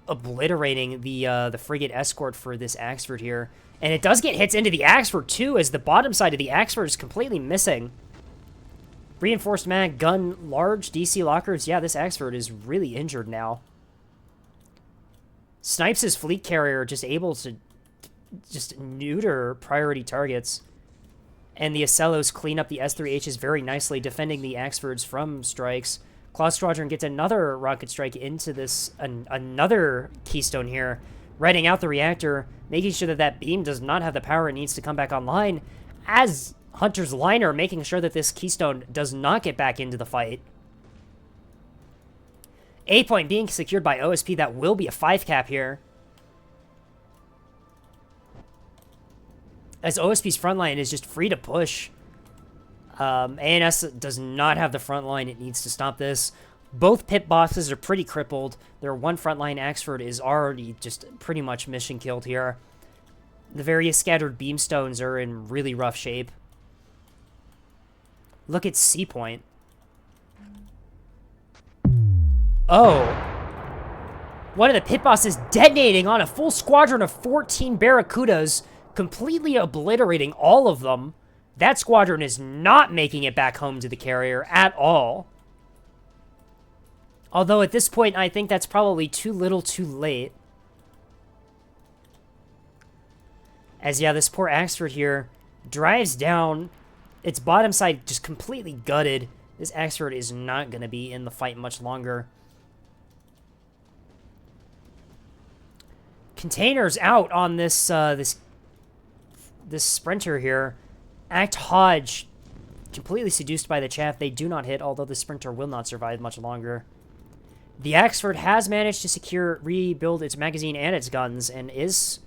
obliterating the frigate escort for this Axford here. And it does get hits into the Axford, too, as the bottom side of the Axford is completely missing. Reinforced mag, gun, large DC lockers. Yeah, this Axford is really injured now. Snipes' fleet carrier just able to just neuter priority targets. And the Acellos clean up the S3Hs very nicely, defending the Axfords from strikes. Claw Squadron gets another rocket strike into this, another Keystone here, reading out the reactor, making sure that that beam does not have the power it needs to come back online, as Hunter's liner making sure that this Keystone does not get back into the fight. A point being secured by OSP. That will be a 5 cap here. As OSP's front line is just free to push. ANS does not have the front line. It needs to stop this. Both pit bosses are pretty crippled. Their one frontline Axford is already just pretty much mission killed here. The various scattered beamstones are in really rough shape. Look at C point. Oh. One of the pit bosses detonating on a full squadron of 14 Barracudas, completely obliterating all of them. That squadron is not making it back home to the carrier at all. Although at this point, I think that's probably too little too late. As, yeah, this poor Axford here drives down. Its bottom side just completely gutted. This Axford is not going to be in the fight much longer. Containers out on this this sprinter here. Act Hodge, completely seduced by the chaff. They do not hit, although the sprinter will not survive much longer. The Axford has managed to rebuild its magazine and its guns, and is,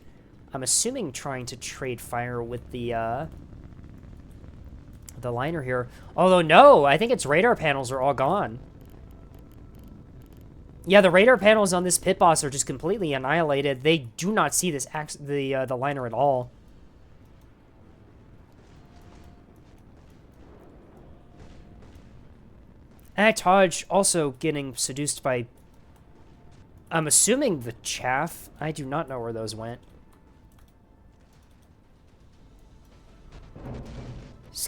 I'm assuming, trying to trade fire with the liner here. Although, no, I think its radar panels are all gone. Yeah, the radar panels on this pit boss are just completely annihilated. They do not see this the liner at all. Act Hodge also getting seduced by, I'm assuming, the chaff. I do not know where those went.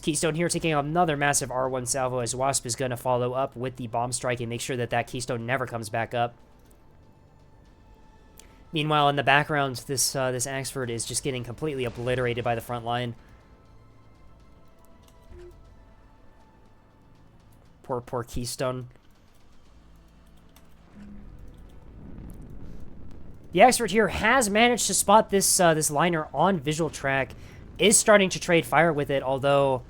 Keystone here taking another massive R1 salvo as Wasp is going to follow up with the bomb strike and make sure that that Keystone never comes back up. Meanwhile, in the background, this Axford is just getting completely obliterated by the front line. Poor Keystone. The Axford here has managed to spot this this liner on visual track. Is starting to trade fire with it, although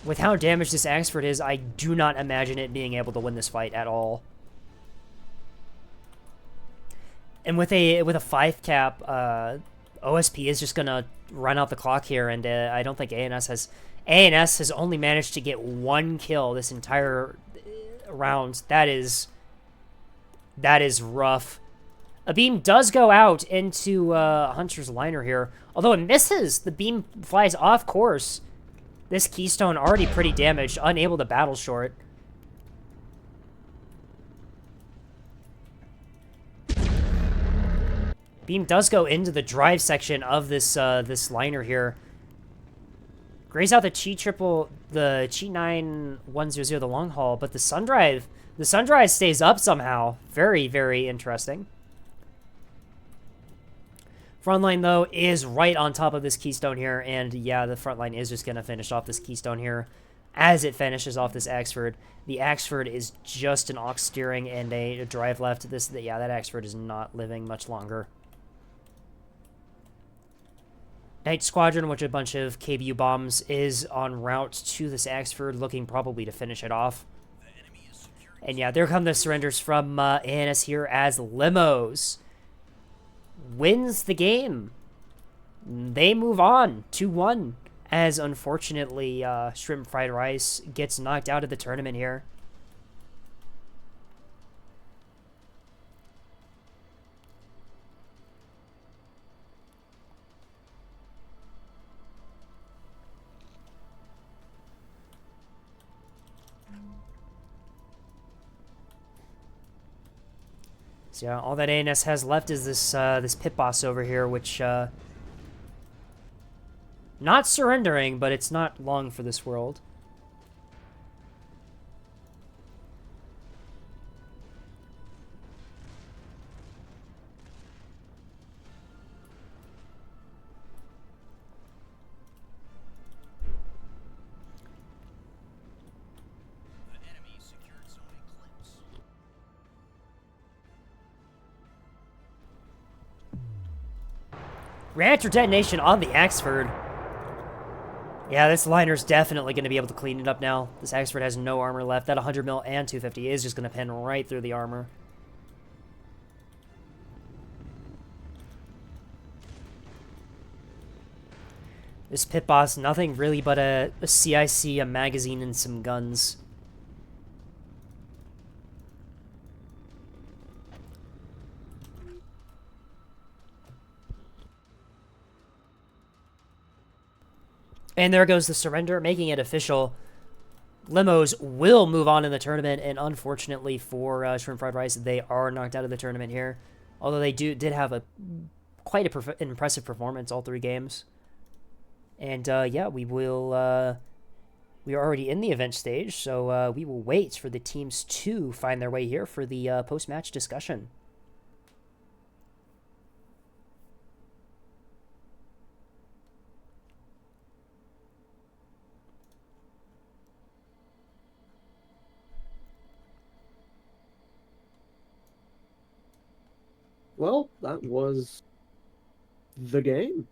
with how damaged this Axford is, I do not imagine it being able to win this fight at all. And with a 5 cap, OSP is just gonna run out the clock here, and I don't think ANS has only managed to get 1 kill this entire round. That is rough. A beam does go out into Hunter's liner here, although it misses. The beam flies off course. This Keystone already pretty damaged, unable to battle short. Beam does go into the drive section of this this liner here. Grays out the Chi 9100, the long haul, but the Sundrive stays up somehow. Very, very interesting. Frontline, though, is right on top of this Keystone here, and yeah, the frontline is just going to finish off this Keystone here as it finishes off this Axford. The Axford is just an aux steering and a drive left. Yeah, that Axford is not living much longer. Night Squadron, which a bunch of KBU bombs, is en route to this Axford, looking probably to finish it off. And yeah, there come the surrenders from ANS here as LIMOS wins the game. They move on 2-1, as unfortunately Shrimp Fried Rice gets knocked out of the tournament here. So yeah, all that ANS has left is this this pit boss over here, which Not surrendering, but it's not long for this world. The enemy secured zone Eclipse. Reactor detonation on the Axford. Yeah, this liner's definitely going to be able to clean it up now. This Axford has no armor left. That 100 mil and 250 is just going to pen right through the armor. This pit boss, nothing really but a CIC, a magazine, and some guns. And there goes the surrender, making it official. Limos will move on in the tournament, and unfortunately for Shrimp Fried Rice, they are knocked out of the tournament here. Although they did have an impressive performance all 3 games. And yeah, we are already in the event stage, so we will wait for the teams to find their way here for the post-match discussion. Well, that was the game.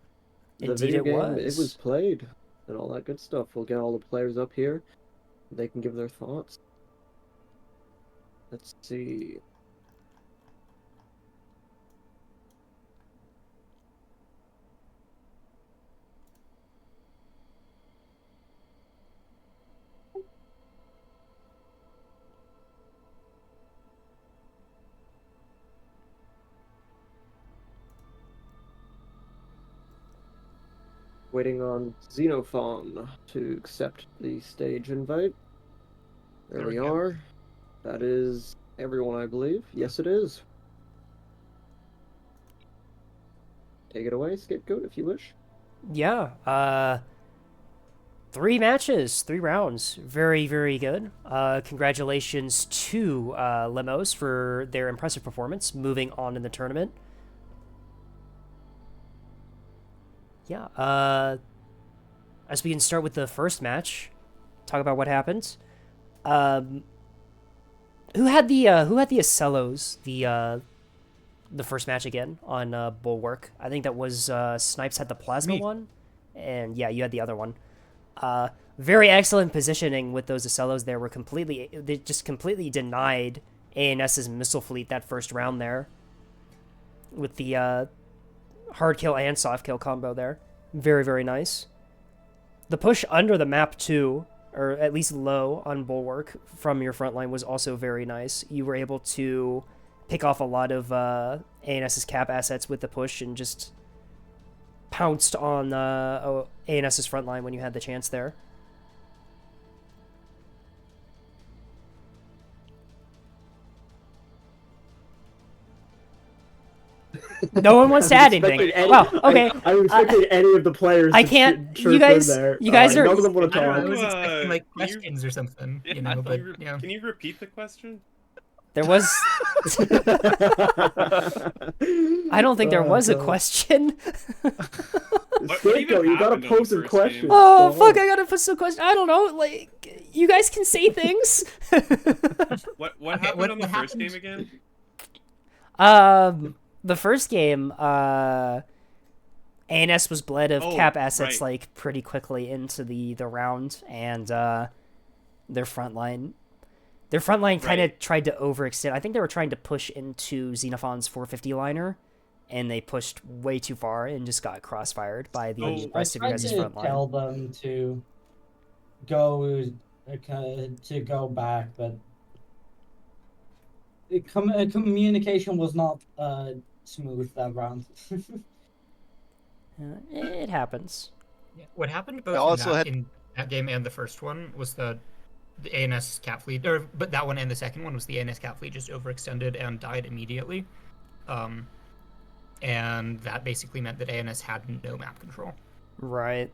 The Indeed video it game, it was. was played, and all that good stuff. We'll get all the players up here. They can give their thoughts. Let's see. Waiting on Xenophon to accept the stage invite. There we are. That is everyone, I believe. Yes, it is. Take it away, Scapegoat, if you wish. Yeah, 3 matches, 3 rounds. Very, very good. Congratulations to Limos for their impressive performance, moving on in the tournament. Yeah, as we can start with the first match, talk about what happened. Who had the Acellos, the first match again on Bulwark? I think that was Snipes had the Plasma one, and yeah, you had the other one. Very excellent positioning with those Acellos there. They just completely denied ANS's missile fleet that first round there with the hard kill and soft kill combo there. Very, very nice. The push under the map too, or at least low on Bulwark from your front line, was also very nice. You were able to pick off a lot of ANS's cap assets with the push and just pounced on ANS's front line when you had the chance there. No one wants to add anything. Wow. Okay. I was expecting any of the players. I can't. To You guys. there. You guys are. None of them want to I talk. was expecting like questions or something. Yeah, You know, but yeah. Can you repeat the question? There was. I don't think there was a question. Scapegoat, you gotta pose some questions. Oh fuck! I gotta put some questions. I don't know. Like, you guys can say things. What happened on the first game again? The first game, ANS was bled of cap assets right. like pretty quickly into the round, and their front line kind of tried to overextend. I think they were trying to push into Xenophon's 450 liner, and they pushed way too far and just got crossfired by the rest of your guys' front line. Tell them to go back, but communication was not smooth that round. It happens. Yeah. What happened both in that game and the first one was the ANS cap fleet, but that one and the second one was the ANS cap fleet just overextended and died immediately. And that basically meant that ANS had no map control. Right.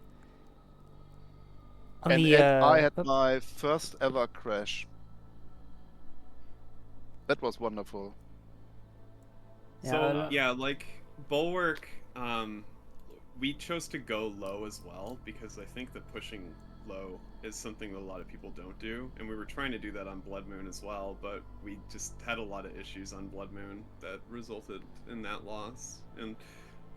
On and, the I had my first ever crash. That was wonderful. So yeah, like Bulwark, we chose to go low as well because I think that pushing low is something that a lot of people don't do, and we were trying to do that on Blood Moon as well, but we just had a lot of issues on Blood Moon that resulted in that loss. And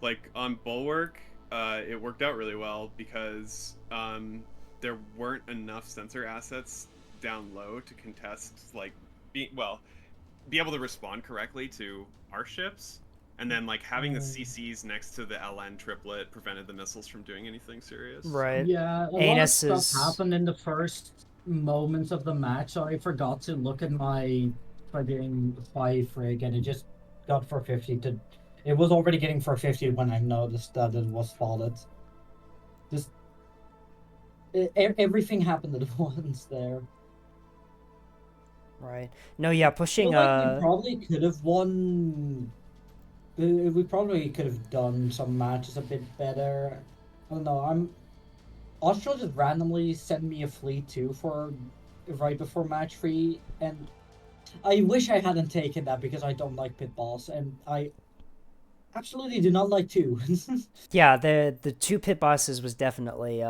like on Bulwark, it worked out really well because there weren't enough sensor assets down low to contest be able to respond correctly to our ships, and then like having the CCs next to the LN triplet prevented the missiles from doing anything serious. Right. Yeah, a lot of stuff happened in the first moments of the match, so I forgot to look at my fucking 5 rig, and it just got 450 to. It was already getting 450 when I noticed that it was spotted. Just everything happened at once there. Right. No, yeah, pushing. We probably could have won. We probably could have done some matches a bit better. I don't know. Austral just randomly sent me a fleet too for right before match 3, and I wish I hadn't taken that because I don't like pit boss, and I absolutely do not like 2. Yeah, the 2 pit bosses was definitely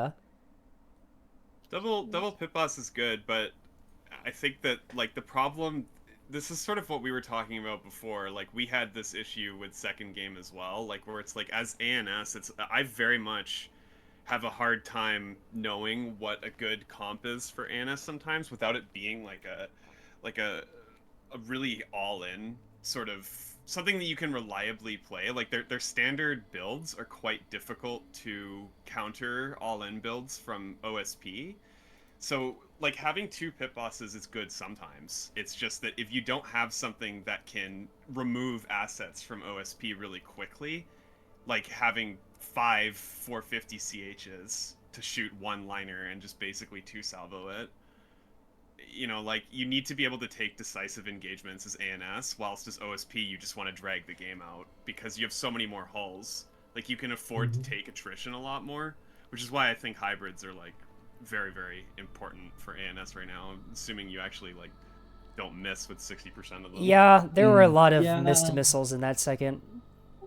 Double pit boss is good, but I think that like the problem, this is sort of what we were talking about before. Like we had this issue with second game as well, like where it's like as ANS, I very much have a hard time knowing what a good comp is for ANS sometimes without it being like a really all in sort of something that you can reliably play. Like their standard builds are quite difficult to counter all in builds from OSP. So like having 2 pit bosses is good sometimes. It's just that if you don't have something that can remove assets from OSP really quickly, like having 5 450 CHs to shoot 1 liner and just basically 2 salvo it, you know, like you need to be able to take decisive engagements as ANS, whilst as OSP you just want to drag the game out because you have so many more hulls. Like you can afford to take attrition a lot more, which is why I think hybrids are like very, very important for ANS right now, assuming you actually like don't miss with 60% of them. Yeah, there were a lot of missed missiles in that second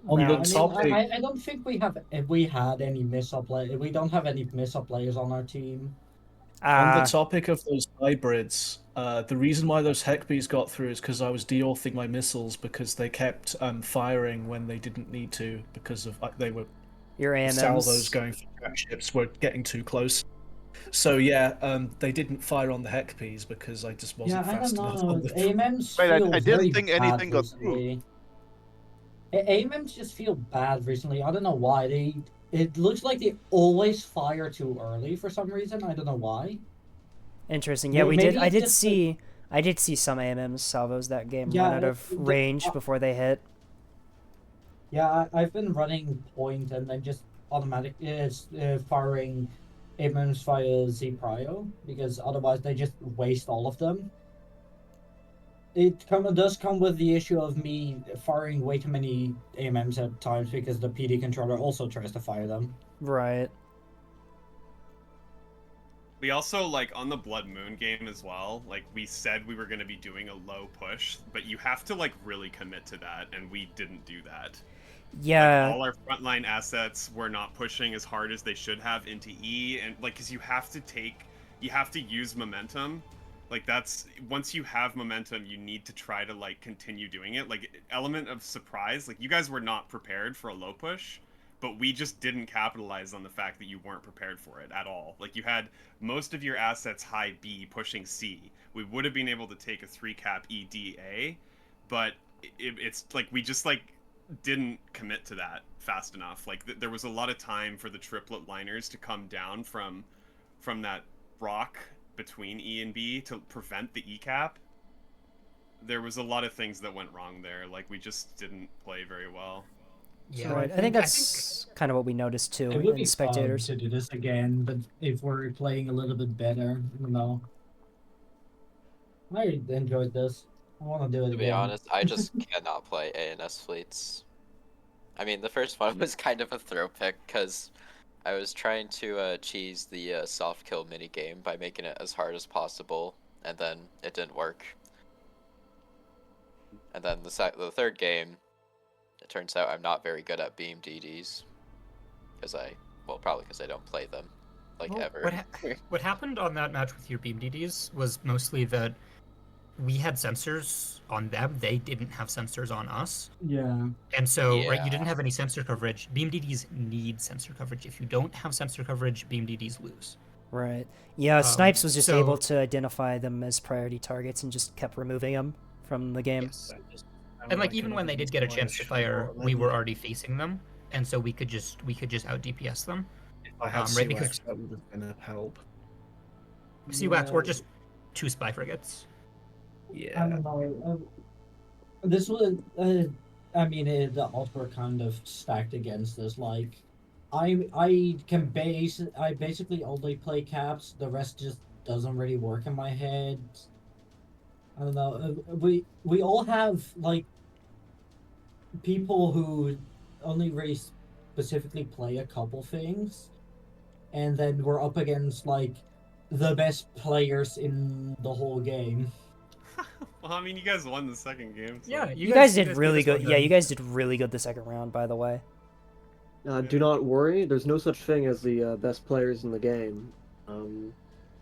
round. I don't think we had any miss-up players. We don't have any miss-up players on our team. On the topic of those hybrids, the reason why those Heckbees got through is because I was de-orthing my missiles because they kept firing when they didn't need to because of they were your AMMs. salvos going for track ships were getting too close. So yeah, they didn't fire on the Heckbees because I just wasn't fast enough on them. AMMs Wait, feel I very didn't think bad anything got recently. AMMs just feel bad recently. I don't know why. It looks like they always fire too early for some reason. I don't know why. Interesting. Yeah, we did. I did see some AMMs salvos that game run out of range before they hit. Yeah, I've been running point and then just automatic firing AMMs via Z Prio because otherwise they just waste all of them. It does come with the issue of me firing way too many AMMs at times because the PD controller also tries to fire them. Right. We also, like, on the Blood Moon game as well, like, we said we were going to be doing a low push, but you have to, like, really commit to that, and we didn't do that. Yeah. Like, all our frontline assets were not pushing as hard as they should have into E, and, like, because you have to use momentum. Like, once you have momentum, you need to try to, like, continue doing it. Like, element of surprise, like, you guys were not prepared for a low push, but we just didn't capitalize on the fact that you weren't prepared for it at all. Like, you had most of your assets high B pushing C. We would have been able to take a 3-cap EDA, but it's like we just, like, didn't commit to that fast enough. Like, there was a lot of time for the triplet liners to come down from that rock between E and B to prevent the E cap. There was a lot of things that went wrong there. Like, we just didn't play very well. Yeah, right. I think that's kind of what we noticed too It would be in spectators. fun to do this again, but if we're playing a little bit better, I don't know. I enjoyed this. I want to do it again. To be honest, I just cannot play ANS fleets. I mean, the first one was kind of a throw pick because I was trying to cheese the soft kill mini game by making it as hard as possible, and then it didn't work. And then the third game, it turns out I'm not very good at beam DDs, probably because I don't play them, like, ever. What happened on that match with your beam DDs was mostly that we had sensors on them, they didn't have sensors on us. Yeah. And so, right, you Yeah. didn't have any sensor coverage. Beam DDs need sensor coverage. If you don't have sensor coverage, beam DDs lose. Right. Yeah, Snipes was just able to identify them as priority targets and just kept removing them from the game. Yes. And like even when they did get a chance to fire, we were already facing them, and so we could just out DPS them. If I had right, because that would have been a help. CWAX or just 2 spy frigates. I don't know. This was, I mean, the odds were kind of stacked against us. Like, I basically only play caps. The rest just doesn't really work in my head. I don't know. We all have like people who only really specifically play a couple things, and then we're up against like the best players in the whole game. Well, I mean, you guys won the second game. So. Yeah, You guys did really good. Yeah, you guys did really good the second round, by the way. Do not worry. There's no such thing as the best players in the game.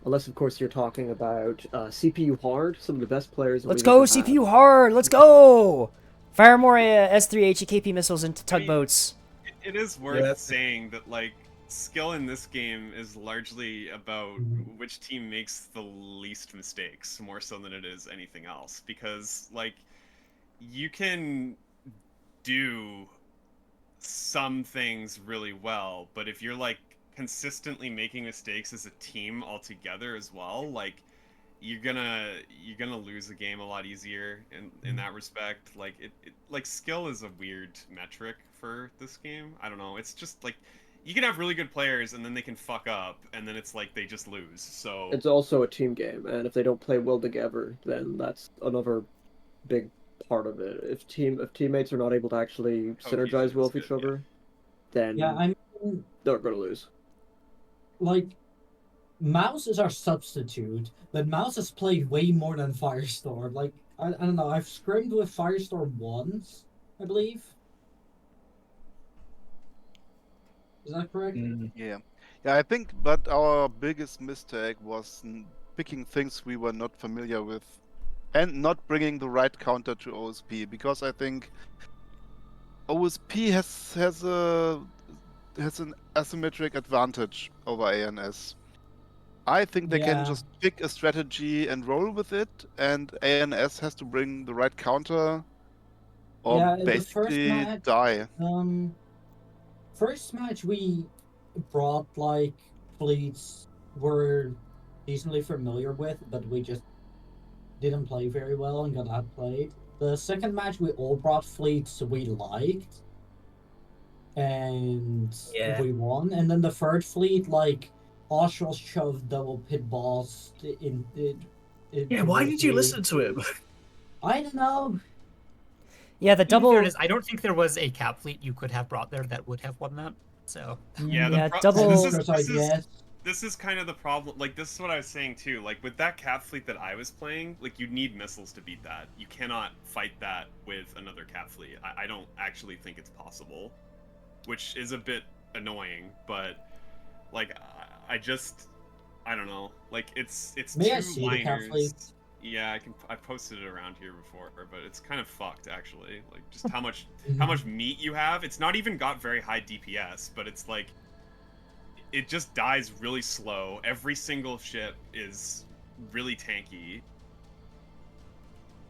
Unless, of course, you're talking about CPU hard, some of the best players. Let's go, CPU hard! Let's go! Fire more S3 HEKP missiles into tugboats. It is worth saying that, like, skill in this game is largely about which team makes the least mistakes, more so than it is anything else. Because, like, you can do some things really well, but if you're, like, consistently making mistakes as a team altogether as well, like, you're gonna lose a game a lot easier in that respect. Like like skill is a weird metric for this game. I don't know. It's just like you can have really good players and then they can fuck up and then it's like they just lose. So it's also a team game, and if they don't play well together, then that's another big part of it. If teammates are not able to actually synergize well with each other, then I mean, they're gonna lose. Like, Mouse is our substitute, but Mouse has played way more than Firestorm. Like, I don't know, I've scrimmed with Firestorm once, I believe. Is that correct? Yeah. Yeah, I think, but our biggest mistake was picking things we were not familiar with and not bringing the right counter to OSP, because I think OSP has an asymmetric advantage over ANS. I think they can just pick a strategy and roll with it, and ANS has to bring the right counter or basically die. First match we brought like fleets we're decently familiar with, but we just didn't play very well and got outplayed. The second match we all brought fleets we liked, and we won. And then the third fleet, like, Oshel shoved double pit balls in. Why did you listen to him? I don't know. Yeah, the double. I don't think there was a cap fleet you could have brought there that would have won that. So yeah, double. This is kind of the problem. Like, this is what I was saying too. Like, with that cap fleet that I was playing, like, you need missiles to beat that. You cannot fight that with another cap fleet. I don't actually think it's possible, which is a bit annoying. But like, I don't know. Like, it's May two I see liners. the cap fleet? Yeah, I posted it around here before, but it's kind of fucked actually. Like, just how much meat you have. It's not even got very high DPS, but it's like it just dies really slow. Every single ship is really tanky.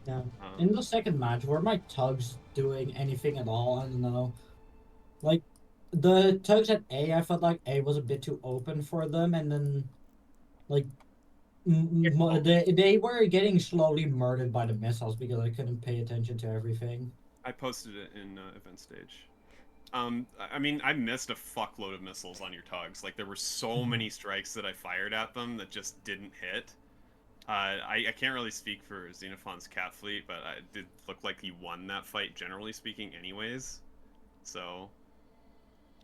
Yeah. In the second match, were my tugs doing anything at all? I don't know. Like, the tugs at A, I felt like A was a bit too open for them, and then, like, they were getting slowly murdered by the missiles because I couldn't pay attention to everything. I posted it in event stage. I mean, I missed a fuckload of missiles on your tugs. Like, there were so many strikes that I fired at them that just didn't hit. I can't really speak for Xenophon's cat fleet, but it did look like he won that fight, generally speaking, anyways. So,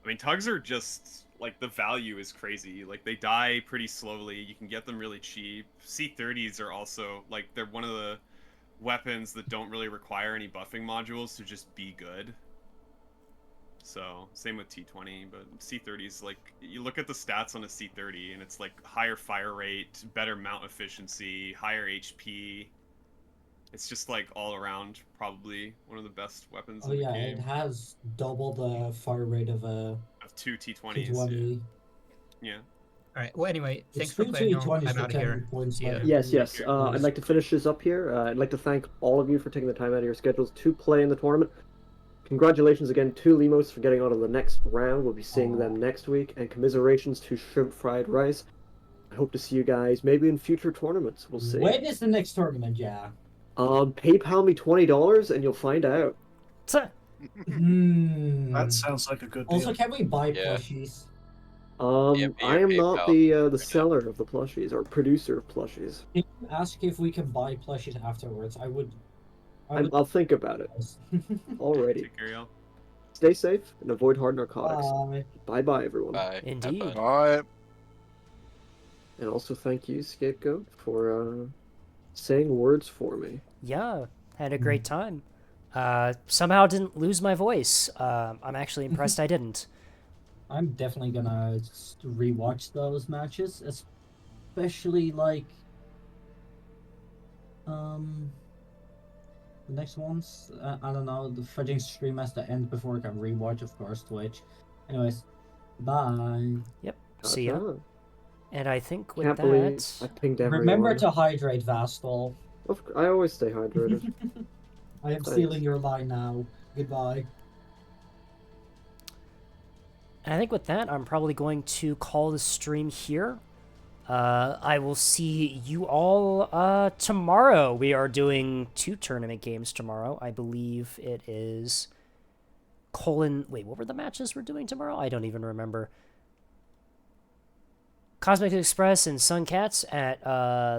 I mean, tugs are just, like the value is crazy. Like they die pretty slowly. You can get them really cheap. C30s are also like they're one of the weapons that don't really require any buffing modules to just be good. So same with T20, but C30s, like you look at the stats on a C30 and it's like higher fire rate, better mount efficiency, higher HP. It's just like all around probably one of the best weapons Oh in the yeah, game. it has double the fire rate of a Of two T20s. T20. Yeah. All right. Well, anyway, thanks It's for two playing, y'all. T20s I'm for out of 10 here. points See ya. better. Yes, yes. I'd like to finish this up here. I'd like to thank all of you for taking the time out of your schedules to play in the tournament. Congratulations again to Limos for getting on to the next round. We'll be seeing them next week. And commiserations to Shrimp Fried Rice. I hope to see you guys maybe in future tournaments. We'll see. When is the next tournament, yeah? PayPal me $20 and you'll find out. That sounds like a good deal. Also, can we buy Yeah. plushies? I am not the seller of the plushies or producer of plushies. Can you ask if we can buy plushies afterwards? I would. I'll think about it. Alrighty. Take care, y'all. Stay safe and avoid hard narcotics. Bye. Bye-bye, everyone. Bye. Indeed. Bye. And also thank you, Scapegoat, for saying words for me. Yeah, had a great time. Somehow didn't lose my voice. I'm actually impressed I didn't. I'm definitely gonna rewatch those matches, especially like the next ones. I don't know. The fudging stream has to end before I can rewatch, of course, Twitch. Anyways, bye. Yep. See ya. And I think with Can't believe that, I pinged everyone. Remember to hydrate, Vastal. I always stay hydrated. I am stealing your line now. Goodbye. and I think with that, I'm probably going to call the stream here. I will see you all tomorrow. We are doing 2 tournament games tomorrow. I believe it is Wait, what were the matches we're doing tomorrow? I don't even remember. Cosmic Express and Sun Cats at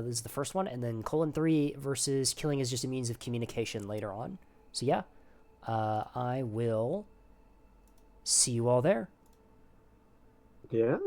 this is the first one, and then Colon 3 versus Killing is just a means of communication later on. So yeah, I will see you all there. Yeah.